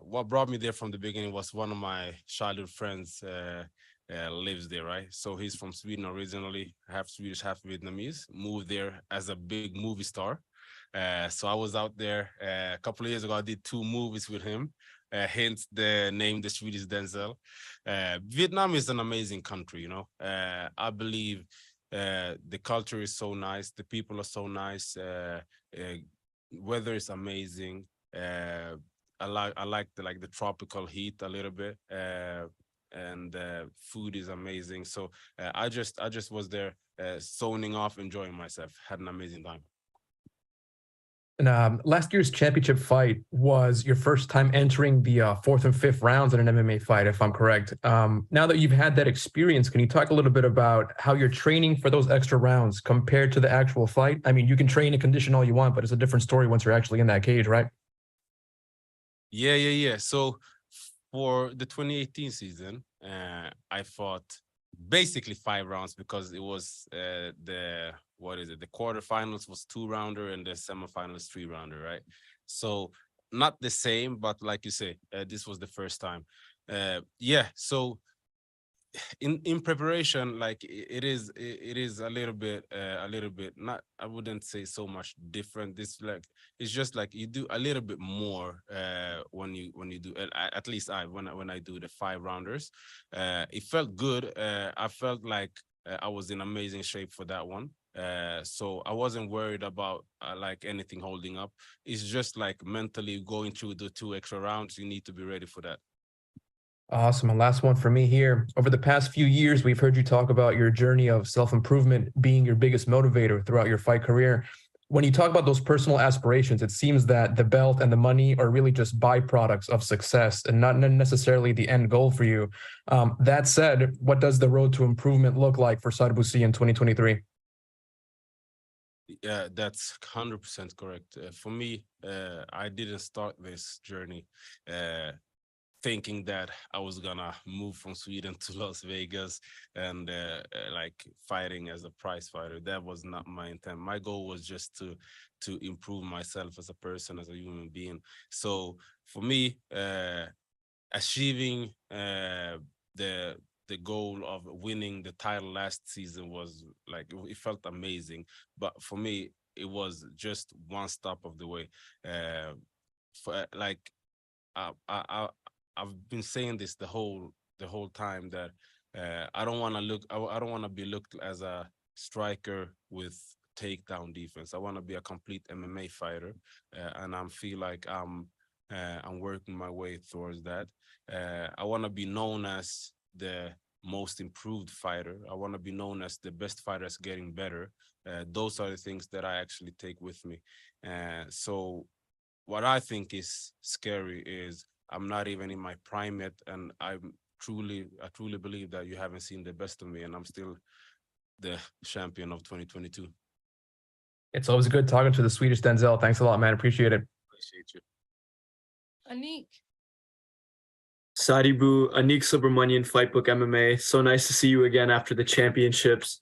What brought me there from the beginning was one of my childhood friends lives there, right? So he's from Sweden originally, half Swedish, half Vietnamese, moved there as a big movie star. So I was out there a couple of years ago. I did 2 movies with him, hence the name, the Swedish Denzel. Vietnam is an amazing country, you know. I believe the culture is so nice, the people are so nice, weather is amazing. I like the tropical heat a little bit, and food is amazing. So I just was there zoning off, enjoying myself, had an amazing time. And last year's championship fight was your first time entering the 4th and 5th rounds in an MMA fight, if I'm correct. Now that you've had that experience, can you talk a little bit about how you're training for those extra rounds compared to the actual fight? I mean, you can train and condition all you want, but it's a different story once you're actually in that cage, right? Yeah. So for the 2018 season, I fought basically 5 rounds because it was the quarterfinals was 2-rounder and the semifinals 3-rounder, right? So not the same, but like you say, this was the first time. Yeah, so in preparation, like it is a little bit not, I wouldn't say so much different. This like it's just like you do a little bit more when you do, at least when I do the 5-rounders. It felt good. I felt like I was in amazing shape for that one. So I wasn't worried about like anything holding up. It's just like mentally going through the 2 extra rounds. You need to be ready for that. Awesome. And last one for me here. Over the past few years, we've heard you talk about your journey of self-improvement being your biggest motivator throughout your fight career. When you talk about those personal aspirations, it seems that the belt and the money are really just byproducts of success and not necessarily the end goal for you. That said, what does the road to improvement look like for Sadibou Sy in 2023? Yeah, that's 100% correct. For me, I didn't start this journey thinking that I was gonna move from Sweden to Las Vegas and like fighting as a prize fighter. That was not my intent. My goal was just to improve myself as a person, as a human being. So for me, achieving the goal of winning the title last season was like, it felt amazing. But for me, it was just one stop of the way. For like, I've been saying this the whole time that I don't want to look. I don't want to be looked as a striker with takedown defense. I want to be a complete MMA fighter, and I feel like I'm working my way towards that. I want to be known as the most improved fighter. I want to be known as the best fighter that's getting better. Those are the things that I actually take with me. So what I think is scary is I'm not even in my prime yet, and I truly believe that you haven't seen the best of me, and I'm still the champion of 2022. It's always good talking to the Swedish Denzel. Thanks a lot, man. Appreciate it. Appreciate you. Anik. Sadibou, Anik Subramanian, Fightbook MMA. So nice to see you again after the championships.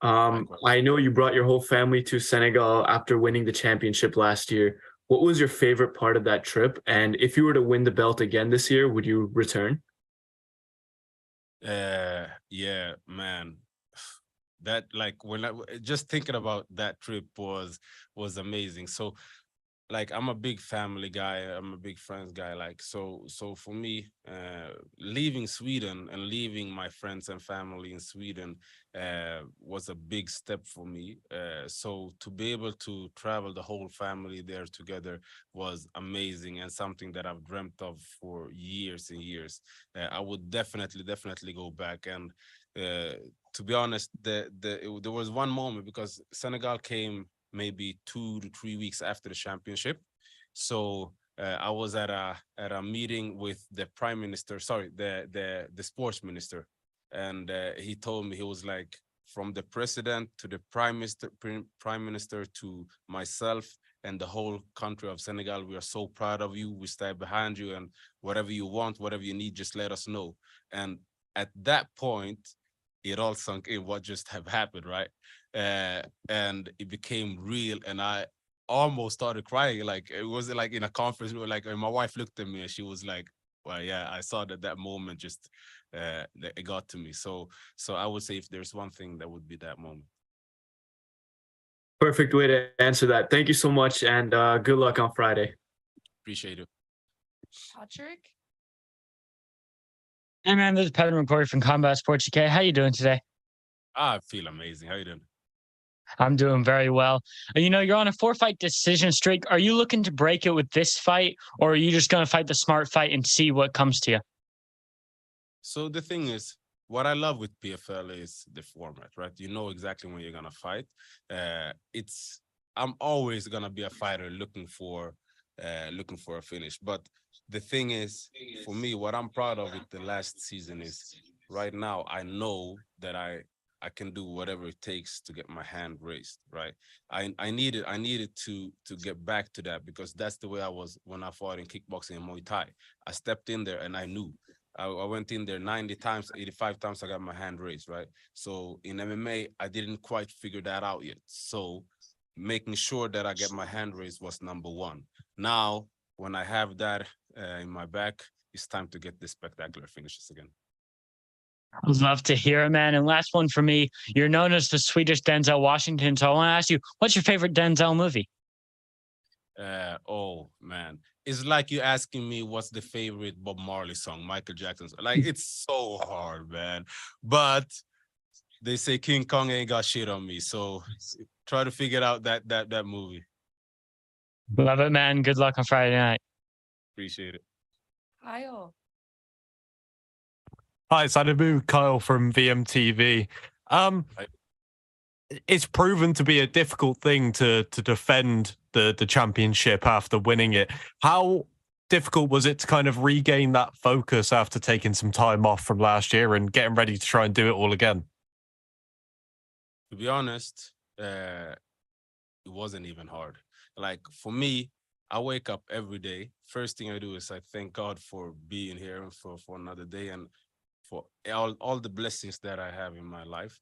I know you brought your whole family to Senegal after winning the championship last year. What was your favorite part of that trip? And if you were to win the belt again this year, would you return? Yeah, man. That like when I just thinking about that trip was amazing. So like I'm a big family guy, I'm a big friends guy, like so for me leaving Sweden and leaving my friends and family in Sweden was a big step for me, so to be able to travel the whole family there together was amazing and something that I've dreamt of for years and years. I would definitely go back. And to be honest, there was one moment because Senegal came maybe 2 to 3 weeks after the championship. So I was at a meeting with the prime minister, sorry, the sports minister, and he told me, he was like, from the president to the prime minister to myself and the whole country of Senegal, we are so proud of you. We stand behind you, and whatever you want, whatever you need, just let us know. And at that point, it all sunk in what just have happened, right? And it became real, and I almost started crying. Like it was like in a conference room, like, and my wife looked at me and she was like, well, yeah, I saw that moment just it got to me. So I would say if there's one thing, that would be that moment. Perfect way to answer that. Thank you so much, and good luck on Friday. Appreciate it. Patrick. Hey man, this is Pedro McCoy from Combat Sports UK. How you doing today? I feel amazing. How you doing? I'm doing very well. You know, you're on a 4-fight decision streak. Are you looking to break it with this fight, or are you just going to fight the smart fight and see what comes to you? So the thing is, what I love with PFL is the format, right? You know exactly when you're gonna fight. I'm always gonna be a fighter looking for a finish. But the thing is, for me, what I'm proud of with the last season is right now I know that I can do whatever it takes to get my hand raised, right? I needed to get back to that, because that's the way I was when I fought in kickboxing and Muay Thai. I stepped in there and I knew. I went in there 90 times, 85 times I got my hand raised, right? So in MMA, I didn't quite figure that out yet. So making sure that I get my hand raised was number one. Now, when I have that in my back, it's time to get the spectacular finishes again. I'd love to hear it, man. And last one for me, you're known as the Swedish Denzel Washington. So I want to ask you, what's your favorite Denzel movie? Oh man, it's like you asking me what's the favorite Bob Marley song, Michael Jackson's. Like it's so hard, man. But they say King Kong ain't got shit on me, so try to figure out that movie. Love it, man. Good luck on Friday night. Appreciate it. Kyle. Hi, Sadibou, Kyle from VMTV. It's proven to be a difficult thing to defend the championship after winning it. How difficult was it to kind of regain that focus after taking some time off from last year and getting ready to try and do it all again? To be honest, it wasn't even hard. Like for me, I wake up every day. First thing I do is I thank God for being here and for another day, and for all the blessings that I have in my life.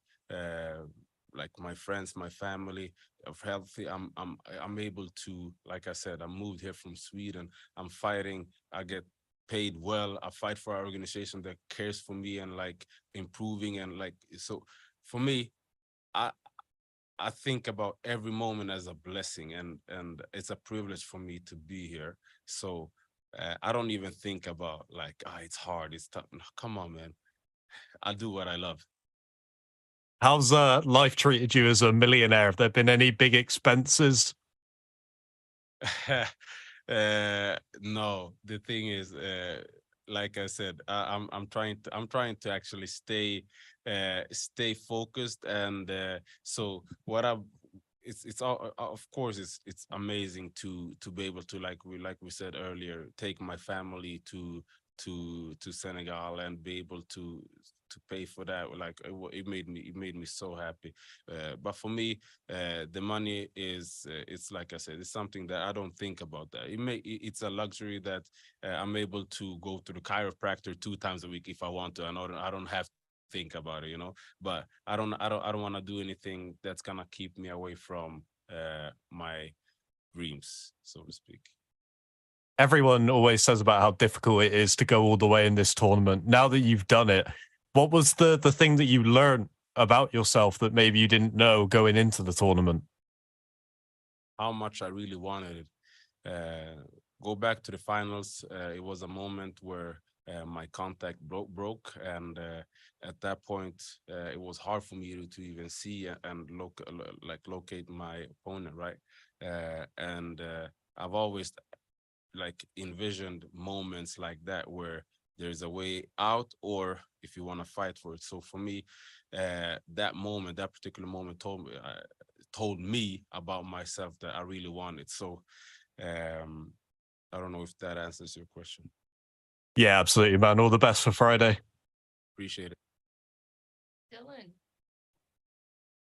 Like my friends, my family, of healthy. I'm able to, like I said, I moved here from Sweden. I'm fighting. I get paid well. I fight for an organization that cares for me and like improving, and like, so for me, I think about every moment as a blessing, and it's a privilege for me to be here. So I don't even think about like, it's hard, it's tough. No, come on, man. I'll do what I love. How's life treated you as a millionaire? Have there been any big expenses? No, the thing is, like I said, I'm trying to actually stay focused, and so what I've it's all, of course it's amazing to be able to, like we said earlier, take my family to Senegal and be able to pay for that. Like it made me so happy. But for me, the money is it's like I said, it's something that I don't think about. That it's a luxury that I'm able to go to the chiropractor 2 times a week if I want to, and I don't have to think about it, but I don't want to do anything that's gonna keep me away from my dreams, so to speak. Everyone always says about how difficult it is to go all the way in this tournament. Now that you've done it, what was the thing that you learned about yourself that maybe you didn't know going into the tournament? How much I really wanted it. Go back to the finals. It was a moment where my contact broke, and at that point, it was hard for me to even see and locate my opponent, right? And I've always envisioned moments like that where there's a way out, or if you want to fight for it. So for me, that particular moment told me about myself that I really wanted. So I don't know if that answers your question. Yeah, absolutely, man. All the best for Friday. Appreciate it. Dylan.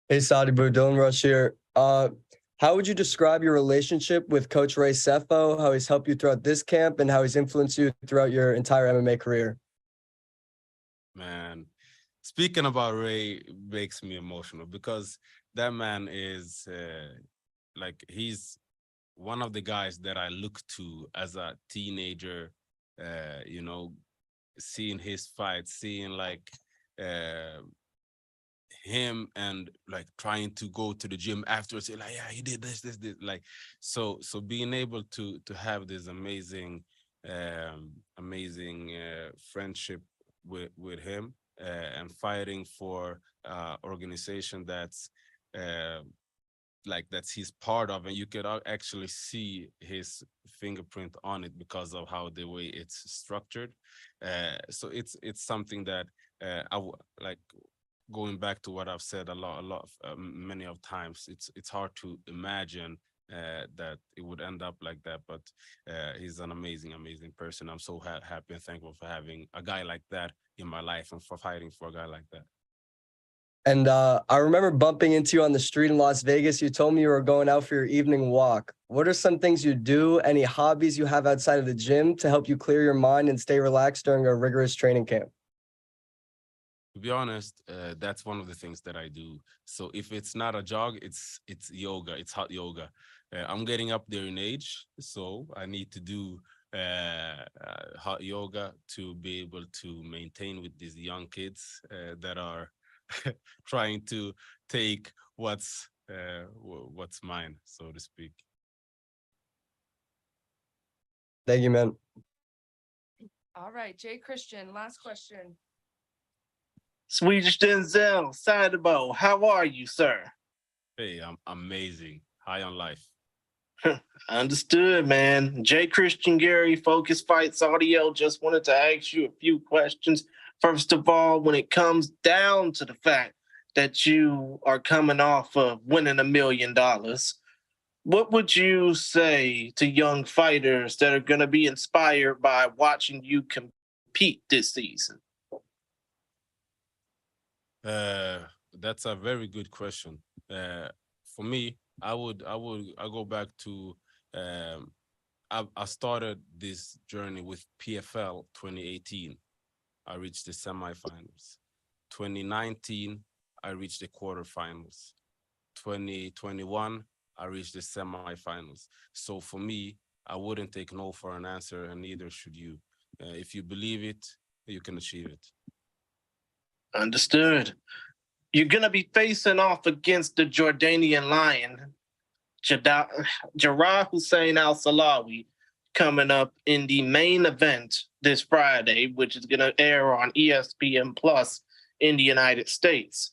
Hey, Sadibou, Dylan Rush here. How would you describe your relationship with Coach Ray Sefo, how he's helped you throughout this camp, and how he's influenced you throughout your entire MMA career? Man, speaking about Ray makes me emotional, because that man is he's one of the guys that I look to as a teenager, seeing his fights, seeing him, and trying to go to the gym afterwards, say yeah, he did this, so being able to have this amazing friendship with him, and fighting for organization that's he's part of, and you could actually see his fingerprint on it because of how the way it's structured. So it's something that going back to what I've said many of times, it's hard to imagine that it would end up like that, but he's an amazing person. I'm so happy and thankful for having a guy like that in my life, and for fighting for a guy like that. And I remember bumping into you on the street in Las Vegas. You told me you were going out for your evening walk. What are some things you do, any hobbies you have outside of the gym to help you clear your mind and stay relaxed during a rigorous training camp? To be honest, that's one of the things that I do. So if it's not a jog, it's yoga. It's hot yoga. I'm getting up there in age, so I need to do hot yoga to be able to maintain with these young kids that are trying to take what's mine, so to speak. Thank you, man. All right, Jay Christian, last question. Swedish Denzel, Sadibou, how are you, sir? Hey, I'm amazing. High on life. Understood, man. Jay Christian Gary, Focus Fights Audio. Just wanted to ask you a few questions. First of all, when it comes down to the fact that you are coming off of winning $1 million, what would you say to young fighters that are going to be inspired by watching you compete this season? That's a very good question. For me, I go back to I started this journey with PFL 2018. I reached the semifinals. 2019, I reached the quarterfinals. 2021, I reached the semifinals. So for me, I wouldn't take no for an answer, and neither should you. If you believe it, you can achieve it. Understood. You're going to be facing off against the Jordanian Lion, Jarrah Hussein Al-Silawi. coming up in the main event this Friday, which is going to air on ESPN Plus in the United States.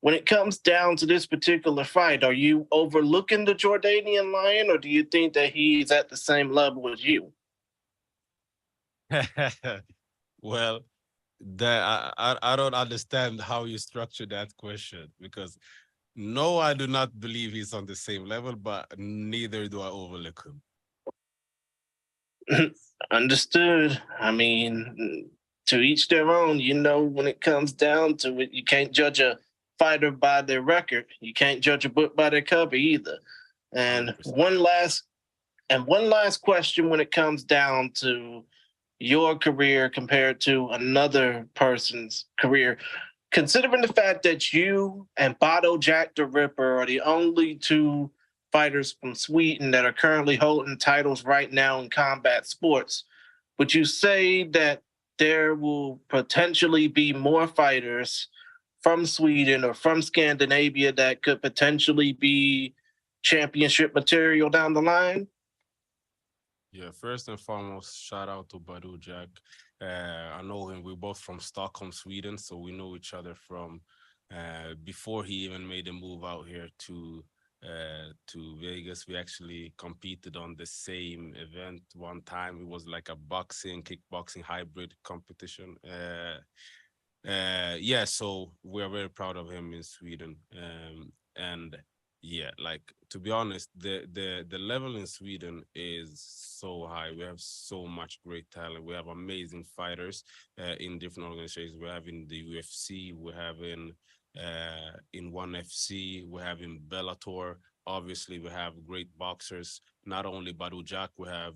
When it comes down to this particular fight, are you overlooking the Jordanian Lion, or do you think that he's at the same level as you? Well, I don't understand how you structured that question, because no, I do not believe he's on the same level, but neither do I overlook him. Understood. I mean, to each their own. You know, when it comes down to it, you can't judge a fighter by their record. You can't judge a book by their cover either. And 100%. one last question when it comes down to your career compared to another person's career. Considering the fact that you and Bado Jack the Ripper are the only two fighters from Sweden that are currently holding titles right now in combat sports, would you say that there will potentially be more fighters from Sweden or from Scandinavia that could potentially be championship material down the line? Yeah, first and foremost, shout out to Bado Jack. I know him. We're both from Stockholm, Sweden, so we know each other from before he even made a move out here to Vegas. We actually competed on the same event one time. It was like a kickboxing hybrid competition. Yeah, so we're very proud of him in Sweden. And yeah, like, to be honest, the level in Sweden is so high. We have so much great talent. We have amazing fighters in different organizations. We have in the UFC, we have in ONE FC, we have in Bellator. Obviously, we have great boxers. Not only Bado Jack, we have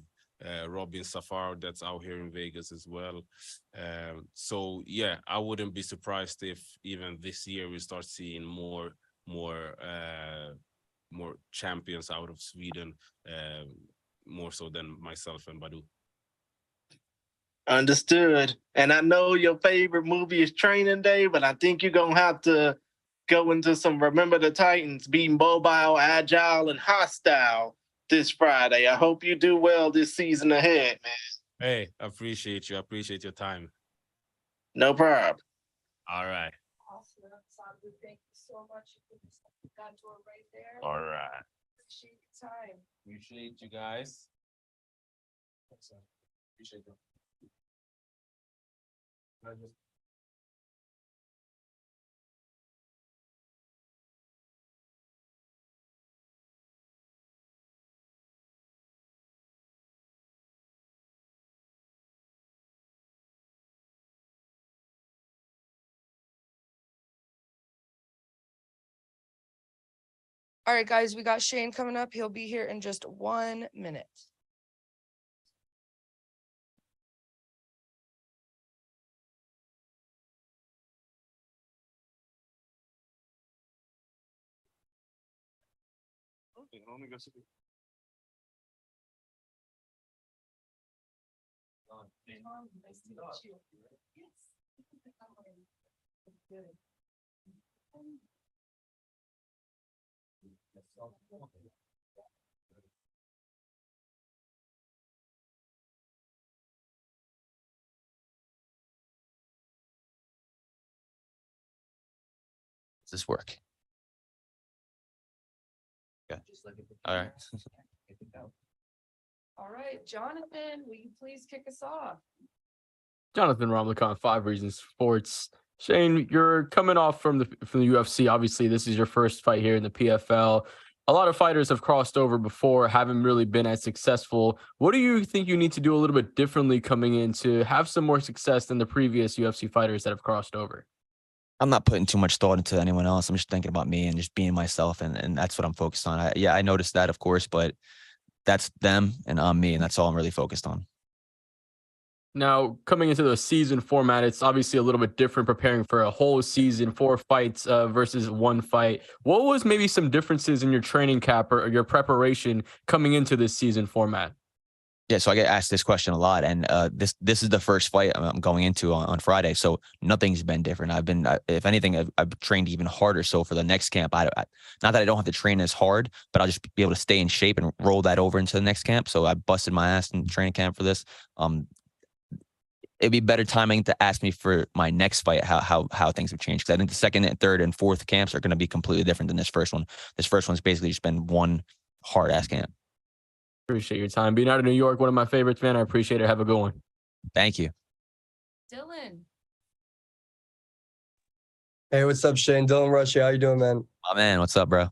Robin Safar that's out here in Vegas as well. So yeah, I wouldn't be surprised if even this year we start seeing more champions out of Sweden, more so than myself and Bado. Understood. And I know your favorite movie is Training Day, but I think you're going to have to go into some Remember the Titans, be mobile, agile, and hostile this Friday. I hope you do well this season ahead, man. Hey, I appreciate you. I appreciate your time. No problem. All right. Awesome. Sadibou, thank you so much. You got to it right there. All right. Appreciate your time. Appreciate you guys. Appreciate you. All right, guys, we got Shane coming up. He'll be here in just 1 minute. Nice to meet you. Yes. Good. Does this work? Okay. All right. All right, Jonathan, will you please kick us off? Jonathan Ramlicon, 5 Reasons Sports. Shane, you're coming off from the UFC. Obviously, this is your first fight here in the PFL. A lot of fighters have crossed over before, haven't really been as successful. What do you think you need to do a little bit differently coming in to have some more success than the previous UFC fighters that have crossed over? I'm not putting too much thought into anyone else. I'm just thinking about me and just being myself, and that's what I'm focused on. I noticed that, of course, but that's them and I'm me, and that's all I'm really focused on. Now, coming into the season format, it's obviously a little bit different preparing for a whole season, 4 fights versus 1 fight. What was maybe some differences in your training camp or your preparation coming into this season format? Yeah, so I get asked this question a lot, and this is the first fight I'm going into on Friday, so nothing's been different. If anything, I've trained even harder. So for the next camp, not that I don't have to train as hard, but I'll just be able to stay in shape and roll that over into the next camp. So I busted my ass in training camp for this. It'd be better timing to ask me for my next fight how things have changed, because I think the second and third and fourth camps are going to be completely different than this first one. This first one's basically just been one hard ass camp. Appreciate your time. Being out of New York, one of my favorites, man. I appreciate it. Have a good one. Thank you. Dylan. Hey, what's up, Shane? Dylan Raush, how you doing, man? Oh, man, what's up, bro?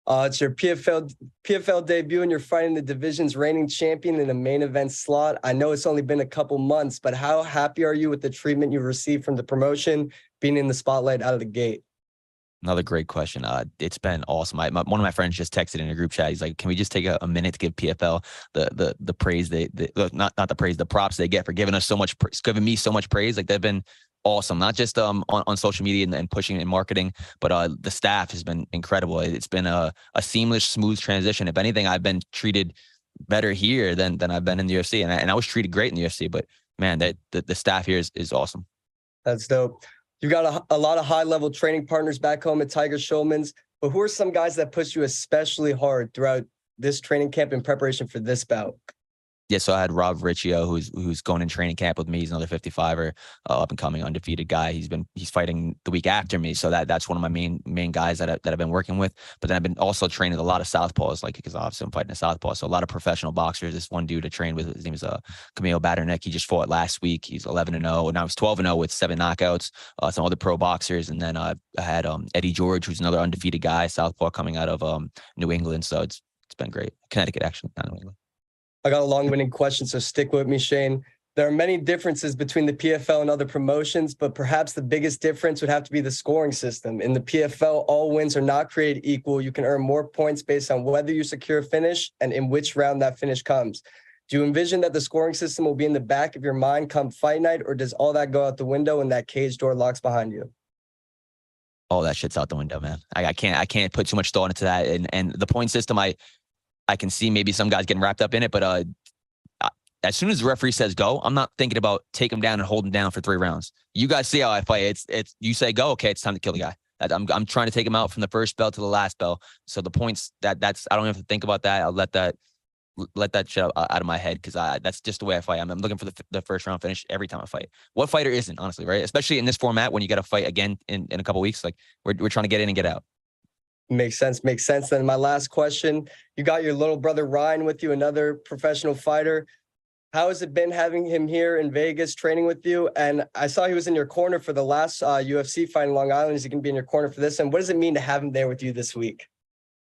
It's your PFL debut, and you're fighting the division's reigning champion in a main event slot. I know it's only been a couple months, but how happy are you with the treatment you've received from the promotion, being in the spotlight out of the gate? Another great question. It's been awesome. One of my friends just texted in a group chat. He's like, "Can we just take a minute to give PFL the praise not the praise, the props they get for giving us so much, giving me so much praise? Like they've been awesome, not just on social media and pushing and marketing, but the staff has been incredible. It's been a seamless, smooth transition. If anything, I've been treated better here than I've been in the UFC, and I was treated great in the UFC. But man, the staff here is awesome. That's dope. You got a lot of high-level training partners back home at Tiger Schulman's, but who are some guys that pushed you especially hard throughout this training camp in preparation for this bout? Yeah, so I had Rob Riccio, who's going in training camp with me. He's another 55er, up and coming undefeated guy. He's fighting the week after me, so that's one of my main guys that I've been working with. But then I've been also training a lot of southpaws, like because obviously I'm fighting a southpaw. So a lot of professional boxers. This one dude I trained with, his name is Camille Badernick. He just fought last week. He's 11-0, and now he's 12-0 with 7 knockouts. Some other pro boxers, and then I had Eddie George, who's another undefeated guy, southpaw coming out of New England. So it's been great. Connecticut, actually, not New England. I got a long-winded question, so stick with me, Shane. There are many differences between the PFL and other promotions, but perhaps the biggest difference would have to be the scoring system. In the PFL, all wins are not created equal. You can earn more points based on whether you secure a finish and in which round that finish comes. Do you envision that the scoring system will be in the back of your mind come fight night, or does all that go out the window when that cage door locks behind you? All that shit's out the window, man. I can't put too much thought into that. And the point system, I can see maybe some guys getting wrapped up in it, but as soon as the referee says go, I'm not thinking about take him down and hold him down for 3 rounds. You guys see how I fight. It's you say go, okay, it's time to kill the guy. I'm trying to take him out from the first bell to the last bell. So the points that's I don't have to think about that. I'll let that shit out of my head, because that's just the way I fight. I'm looking for the first round finish every time I fight. What fighter isn't, honestly, right? Especially in this format when you got to fight again in a couple weeks. Like we're trying to get in and get out. Makes sense. Then my last question, you got your little brother Ryan with you, another professional fighter. How has it been having him here in Vegas training with you? And I saw he was in your corner for the last UFC fight in Long Island. Is he going to be in your corner for this? And what does it mean to have him there with you this week?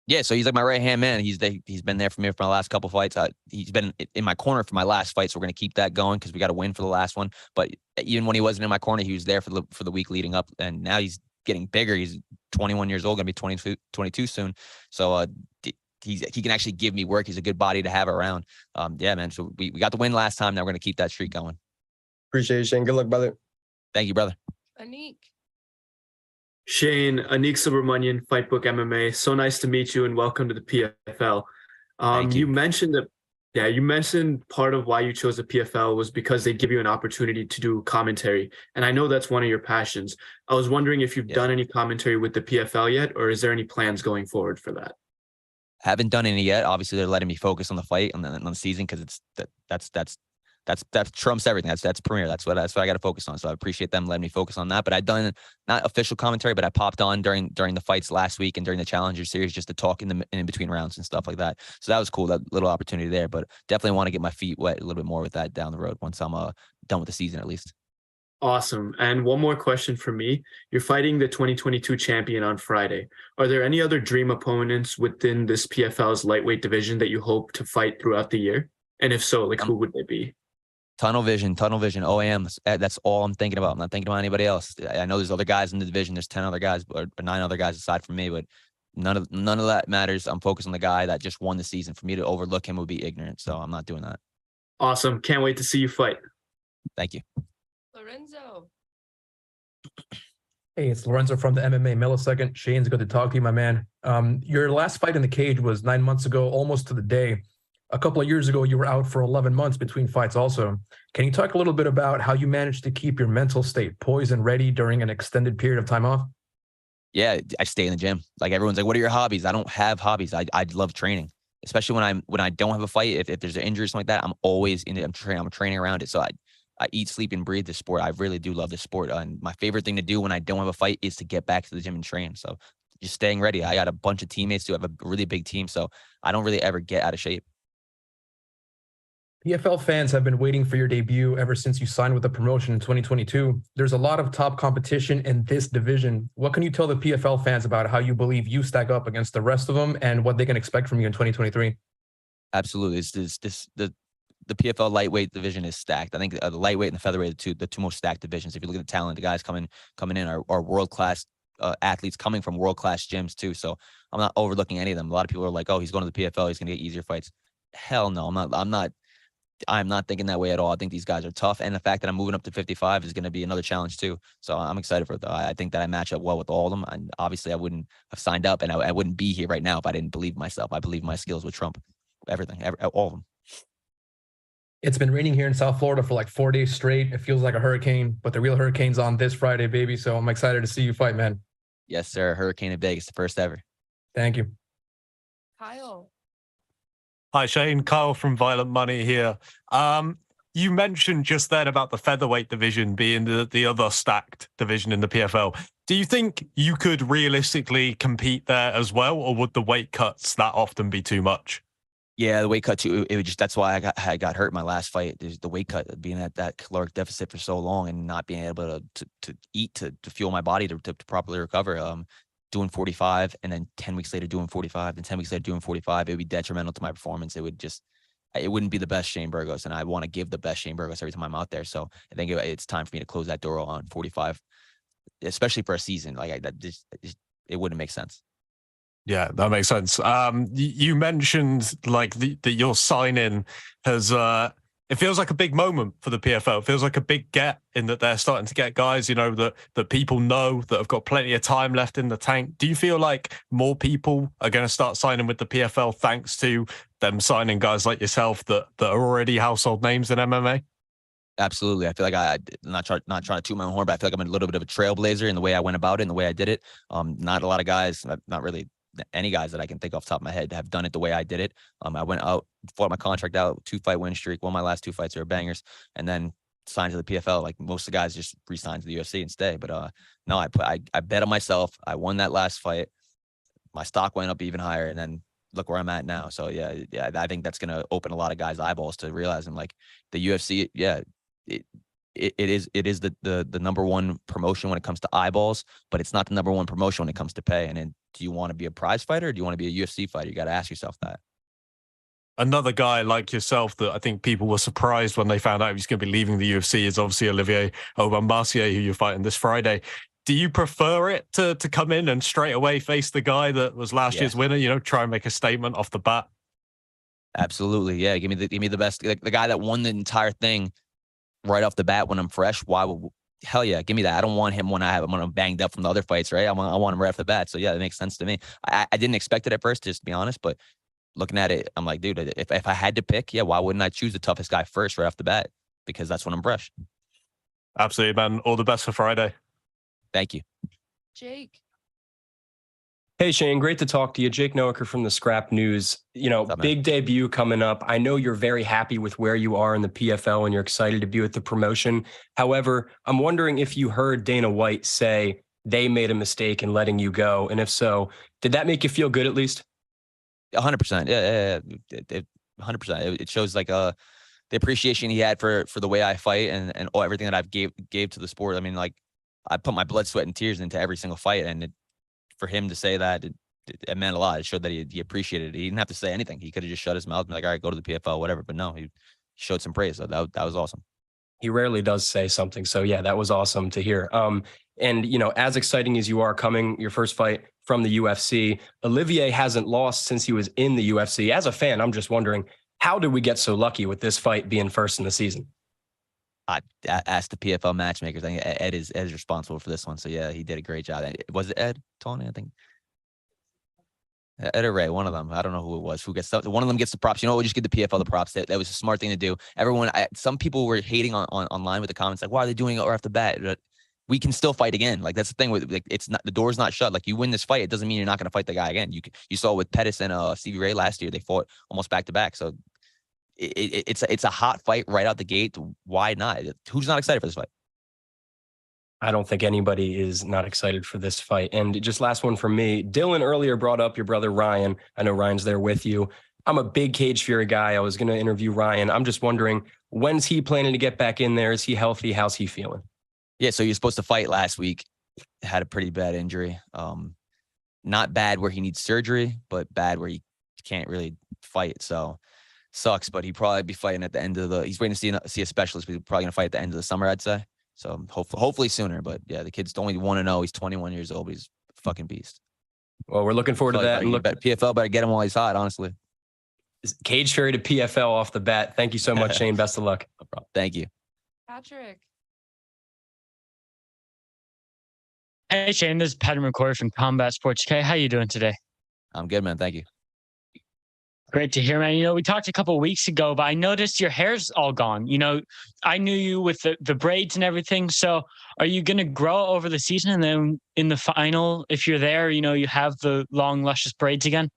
Yeah, so he's like my right-hand man. He's been there for me for my last couple fights. He's been in my corner for my last fight, so we're going to keep that going because we got to win for the last one. But even when he wasn't in my corner, he was there for the week leading up, and now he's getting bigger. He's 21 years old, going to be 22 soon. So he can actually give me work. He's a good body to have around. Yeah, man. So we got the win last time. Now we're going to keep that streak going. Appreciate it, Shane. Good luck, brother. Thank you, brother. Anik. Shane, Anik Subramanian, Fightbook MMA. So nice to meet you and welcome to the PFL. You mentioned that. Yeah, you mentioned part of why you chose the PFL was because they give you an opportunity to do commentary. And I know that's one of your passions. I was wondering if you've done any commentary with the PFL yet, or is there any plans going forward for that? Haven't done any yet. Obviously, they're letting me focus on the fight and on the season, because that's trumps everything. That's premier. That's what I got to focus on. So I appreciate them letting me focus on that. But I've done not official commentary, but I popped on during the fights last week and during the Challenger series just to talk in between rounds and stuff like that. So that was cool. That little opportunity there. But definitely want to get my feet wet a little bit more with that down the road once I'm done with the season at least. Awesome. And one more question for me. You're fighting the 2022 champion on Friday. Are there any other dream opponents within this PFL's lightweight division that you hope to fight throughout the year? And if so, who would they be? Tunnel vision, OAM. That's all I'm thinking about. I'm not thinking about anybody else. I know there's other guys in the division. There's 10 other guys or 9 other guys aside from me, but none of that matters. I'm focused on the guy that just won the season. For me to overlook him would be ignorant. So I'm not doing that. Awesome. Can't wait to see you fight. Thank you. Lorenzo. Hey, it's Lorenzo from the MMA Millisecond. Shane's good to talk to you, my man. Your last fight in the cage was 9 months ago, almost to the day. A couple of years ago, you were out for 11 months between fights also. Can you talk a little bit about how you managed to keep your mental state poised and ready during an extended period of time off? Yeah, I stay in the gym. Like everyone's like, what are your hobbies? I don't have hobbies. I love training, especially when I don't have a fight. If there's an injury or something like that, I'm always in it. I'm training around it. So I eat, sleep, and breathe the sport. I really do love the sport. And my favorite thing to do when I don't have a fight is to get back to the gym and train. So just staying ready. I got a bunch of teammates too. I have a really big team. So I don't really ever get out of shape. PFL fans have been waiting for your debut ever since you signed with the promotion in 2022. There's a lot of top competition in this division. What can you tell the PFL fans about how you believe you stack up against the rest of them and what they can expect from you in 2023? Absolutely. The PFL lightweight division is stacked. I think the lightweight and the featherweight are the two most stacked divisions. If you look at the talent, the guys coming in are world-class athletes coming from world-class gyms too. So I'm not overlooking any of them. A lot of people are like, oh, he's going to the PFL, he's going to get easier fights. Hell no, I'm not thinking that way at all. I think these guys are tough. And the fact that I'm moving up to 55 is going to be another challenge too. So I'm excited for it though. I think that I match up well with all of them. And obviously I wouldn't have signed up and I wouldn't be here right now if I didn't believe myself. I believe my skills would trump everything, all of them. It's been raining here in South Florida for like 4 days straight. It feels like a hurricane, but the real hurricane's on this Friday, baby. So I'm excited to see you fight, man. Yes, sir. Hurricane in Vegas, the first ever. Thank you. Kyle. Hi, Shane. Kyle from Violent Money here. You mentioned just then about the featherweight division being the other stacked division in the PFL. Do you think you could realistically compete there as well, or would the weight cuts that often be too much? Yeah, the weight cut too. It was just that's why I got hurt in my last fight. There's the weight cut, being at that caloric deficit for so long and not being able to eat to fuel my body to properly recover. Doing 45 and then 10 weeks later doing 45 and 10 weeks later doing 45, it would be detrimental to my performance. It wouldn't be the best Shane Burgos, and I want to give the best Shane Burgos every time I'm out there. So I think it's time for me to close that door on 45, especially for a season. Like it wouldn't make sense. Yeah, that makes sense. You mentioned like that your sign-in has it feels like a big moment for the PFL. It feels like a big get in that they're starting to get guys, that people know that have got plenty of time left in the tank. Do you feel like more people are going to start signing with the PFL thanks to them signing guys like yourself that are already household names in MMA? Absolutely. I feel like I'm not trying to toot my own horn, but I feel like I'm a little bit of a trailblazer in the way I went about it and the way I did it. Not a lot of guys, not really any guys that I can think off the top of my head have done it the way I did it. I went out, fought my contract out, 2-fight win streak. One of my last 2 fights are bangers, and then signed to the PFL. Like most of the guys just re-signed to the UFC and stay. But no, I bet on myself. I won that last fight. My stock went up even higher, and then look where I'm at now. So yeah, I think that's gonna open a lot of guys' eyeballs to realizing like the UFC. Yeah, it is the number one promotion when it comes to eyeballs, but it's not the number one promotion when it comes to pay. And then, do you want to be a prize fighter or do you want to be a UFC fighter? You got to ask yourself that. Another guy like yourself that I think people were surprised when they found out he was going to be leaving the UFC is obviously Olivier Aubin-Mercier, who you're fighting this Friday. Do you prefer it to come in and straight away face the guy that was last year's winner, try and make a statement off the bat? Absolutely. Yeah. Give me the best, like the guy that won the entire thing right off the bat when I'm fresh. Hell yeah, give me that. I don't want him when I'm banged up from the other fights, right? I want him right off the bat. So yeah, that makes sense to me. I didn't expect it at first, just to be honest, but looking at it, I'm like, dude, if I had to pick, yeah, why wouldn't I choose the toughest guy first right off the bat? Because that's when I'm fresh. Absolutely, man. All the best for Friday. Thank you. Jake. Hey, Shane, great to talk to you. Jake Noacker from the Scrap News. Big debut coming up. I know you're very happy with where you are in the PFL and you're excited to be with the promotion. However, I'm wondering if you heard Dana White say they made a mistake in letting you go. And if so, did that make you feel good at least? 100%. Yeah. 100%. It shows like the appreciation he had for the way I fight and everything that I've gave to the sport. I mean, like I put my blood, sweat, and tears into every single fight, and for him to say that, it meant a lot. It showed that he appreciated it. He didn't have to say anything. He could have just shut his mouth and be like, all right, go to the PFL, whatever. But no, he showed some praise. So that was awesome. He rarely does say something. So yeah, that was awesome to hear. And as exciting as you are coming your first fight from the UFC, Olivier hasn't lost since he was in the UFC. As a fan, I'm just wondering, how did we get so lucky with this fight being first in the season? I asked the PFL matchmakers. I think Ed is responsible for this one. So yeah, he did a great job. Was it Ed, Tony? I think. Ray, one of them. I don't know who it was. Who gets one of them gets the props. You know, we'll just give the PFL the props. That was a smart thing to do. Everyone, some people were hating on online with the comments like, why are they doing it right off the bat? But we can still fight again. Like that's the thing with like it's not the door's not shut. Like you win this fight, it doesn't mean you're not going to fight the guy again. You saw with Pettis and Stevie Ray last year, they fought almost back to back. So it's a hot fight right out the gate. Why not? Who's not excited for this fight? I don't think anybody is not excited for this fight. And just last one from me. Dylan earlier brought up your brother Ryan. I know Ryan's there with you. I'm a big Cage Fury guy. I was going to interview Ryan. I'm just wondering, when's he planning to get back in there? Is he healthy? How's he feeling? Yeah, so you're supposed to fight last week. Had a pretty bad injury. Not bad where he needs surgery, but bad where he can't really fight. So sucks, but he'd probably be fighting at the end of he's waiting to see a specialist, but he's probably going to fight at the end of the summer, I'd say. So hopefully sooner. But yeah, the kid's only 1-0. He's 21 years old, but he's a fucking beast. Well, we're looking forward to that. And PFL better get him while he's hot, honestly. Cage Fury to PFL off the bat. Thank you so much, Shane. Best of luck. No problem. Thank you. Patrick. Hey, Shane, this is Patrick McCoy from Combat Sports UK. How you doing today? I'm good, man. Thank you. Great to hear, man. You know, we talked a couple of weeks ago, but I noticed your hair's all gone. You know, I knew you with the braids and everything. So are you going to grow over the season? And then in the final, if you're there, you know, you have the long, luscious braids again?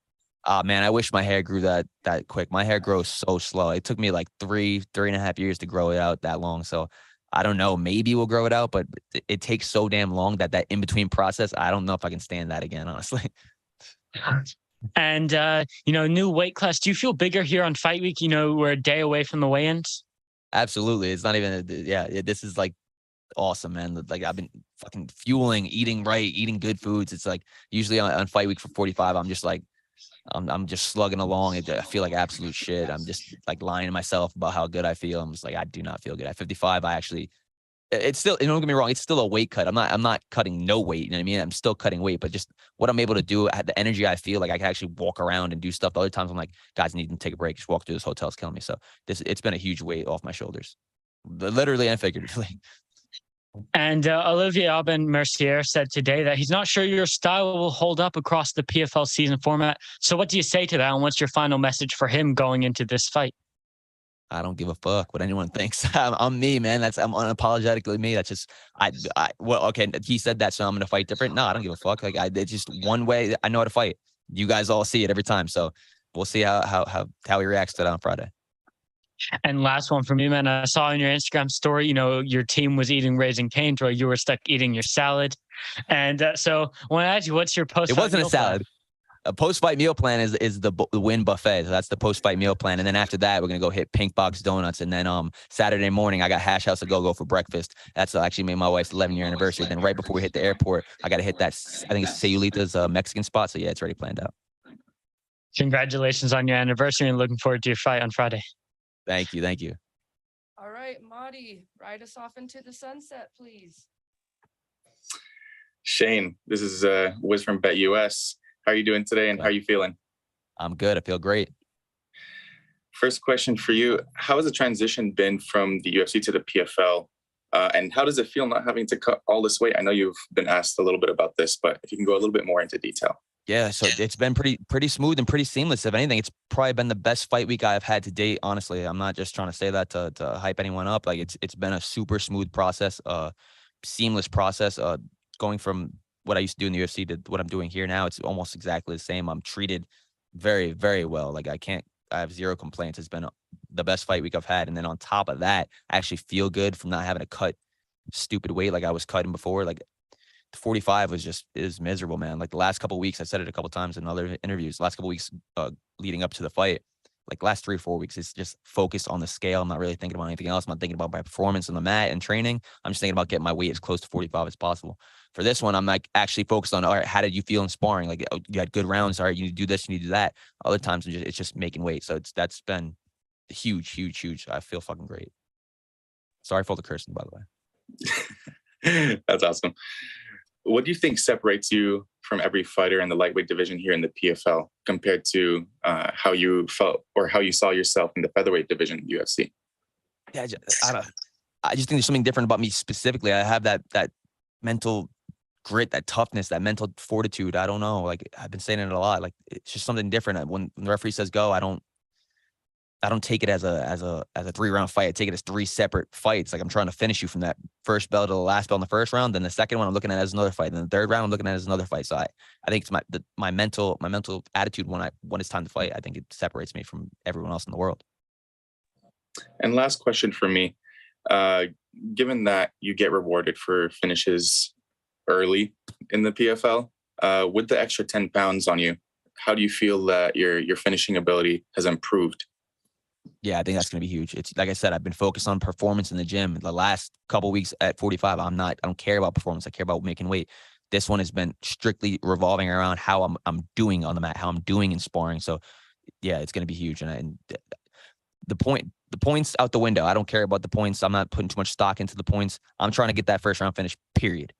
Man, I wish my hair grew that quick. My hair grows so slow. It took me like 3.5 years to grow it out that long. So I don't know. Maybe we'll grow it out, but it takes so damn long that in-between process, I don't know if I can stand that again, honestly. And, you know, new weight class. Do you feel bigger here on fight week? You know, we're a day away from the weigh-ins. Absolutely. It's not even, this is like awesome, man. Like I've been fucking fueling, eating right, eating good foods. It's like usually on fight week for 45, I'm just like, I'm just slugging along. I feel like absolute shit. I'm just like lying to myself about how good I feel. I'm just like, I do not feel good. At 55, it's still, don't get me wrong, it's still a weight cut. I'm not cutting no weight. You know what I mean? I'm still cutting weight, but just what I'm able to do, the energy I feel like I can actually walk around and do stuff. The other times I'm like, guys, I need to take a break. Just walk through this hotel is killing me. So it's been a huge weight off my shoulders, literally and figuratively. And Olivier Aubin-Mercier said today that he's not sure your style will hold up across the PFL season format. So what do you say to that? And what's your final message for him going into this fight? I don't give a fuck what anyone thinks. I'm me, man. I'm unapologetically me. That's just, well, okay. He said that, so I'm going to fight different. No, I don't give a fuck. Like it's just one way I know how to fight. You guys all see it every time. So we'll see how he reacts to that on Friday. And last one from me, man. I saw in your Instagram story, you know, your team was eating Raising Cane's, or you were stuck eating your salad. And so I want to ask you, what's your post? It wasn't a salad. A post-fight meal plan is the Win buffet. So that's the post-fight meal plan. And then after that, we're going to go hit Pink Box Donuts. And then Saturday morning, I got Hash House to go for breakfast. That's actually made my wife's 11-year anniversary. Then right before we hit the airport, I got to hit that, I think it's Sayulita's Mexican spot. So yeah, it's already planned out. Congratulations on your anniversary and looking forward to your fight on Friday. Thank you. Thank you. All right, Marty, ride us off into the sunset, please. Shane, this is Wiz from BetUS. How are you doing today and how are you feeling? I'm good. I feel great. First question for you. How has the transition been from the UFC to the PFL? And how does it feel not having to cut all this weight? I know you've been asked a little bit about this, but if you can go a little bit more into detail. Yeah, so it's been pretty smooth and pretty seamless. If anything, it's probably been the best fight week I've had to date. Honestly, I'm not just trying to say that to hype anyone up. Like it's been a super smooth process, seamless process. Going from what I used to do in the UFC to what I'm doing here now, it's almost exactly the same. I'm treated very, very well. Like I have zero complaints. It's been the best fight week I've had. And then on top of that, I actually feel good from not having to cut stupid weight like I was cutting before. Like 45 is miserable, man. Like the last couple of weeks, I said it a couple of times in other interviews, last couple of weeks leading up to the fight, like last 3 or 4 weeks, it's just focused on the scale. I'm not really thinking about anything else. I'm not thinking about my performance on the mat and training. I'm just thinking about getting my weight as close to 45 as possible. For this one, I'm like actually focused on, all right, how did you feel in sparring? Like you had good rounds. All right, you need to do this, you need to do that. Other times it's just making weight. So that's been huge. I feel fucking great. Sorry for all the cursing, by the way. That's awesome. What do you think separates you from every fighter in the lightweight division here in the PFL compared to how you felt or how you saw yourself in the featherweight division in the UFC? Yeah, I just think there's something different about me specifically. I have that mental grit, that toughness, that mental fortitude. I don't know. Like I've been saying it a lot. Like it's just something different. When the referee says go, I don't take it as a 3-round fight. I take it as 3 separate fights. Like I'm trying to finish you from that first bell to the last bell in the first round. Then the second one I'm looking at it as another fight. Then the third round I'm looking at it as another fight. So I think it's my mental attitude when it's time to fight. I think it separates me from everyone else in the world. And last question for me. Given that you get rewarded for finishes early in the PFL, with the extra 10 pounds on you, how do you feel that your finishing ability has improved? Yeah, I think that's going to be huge. It's like I said, I've been focused on performance in the gym. The last couple of weeks at 45, I don't care about performance. I care about making weight. This one has been strictly revolving around how I'm doing on the mat, how I'm doing in sparring. So yeah, it's going to be huge. And the points out the window. I don't care about the points. I'm not putting too much stock into the points. I'm trying to get that first round finish, period.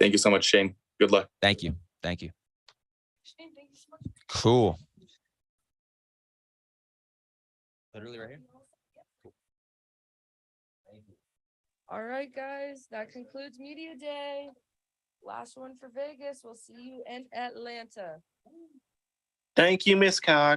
Thank you so much, Shane. Good luck. Thank you. Thank you. Shane, thank you so much. Cool. Literally right here. All right, guys, that concludes Media Day. Last one for Vegas. We'll see you in Atlanta. Thank you, Miss Cox.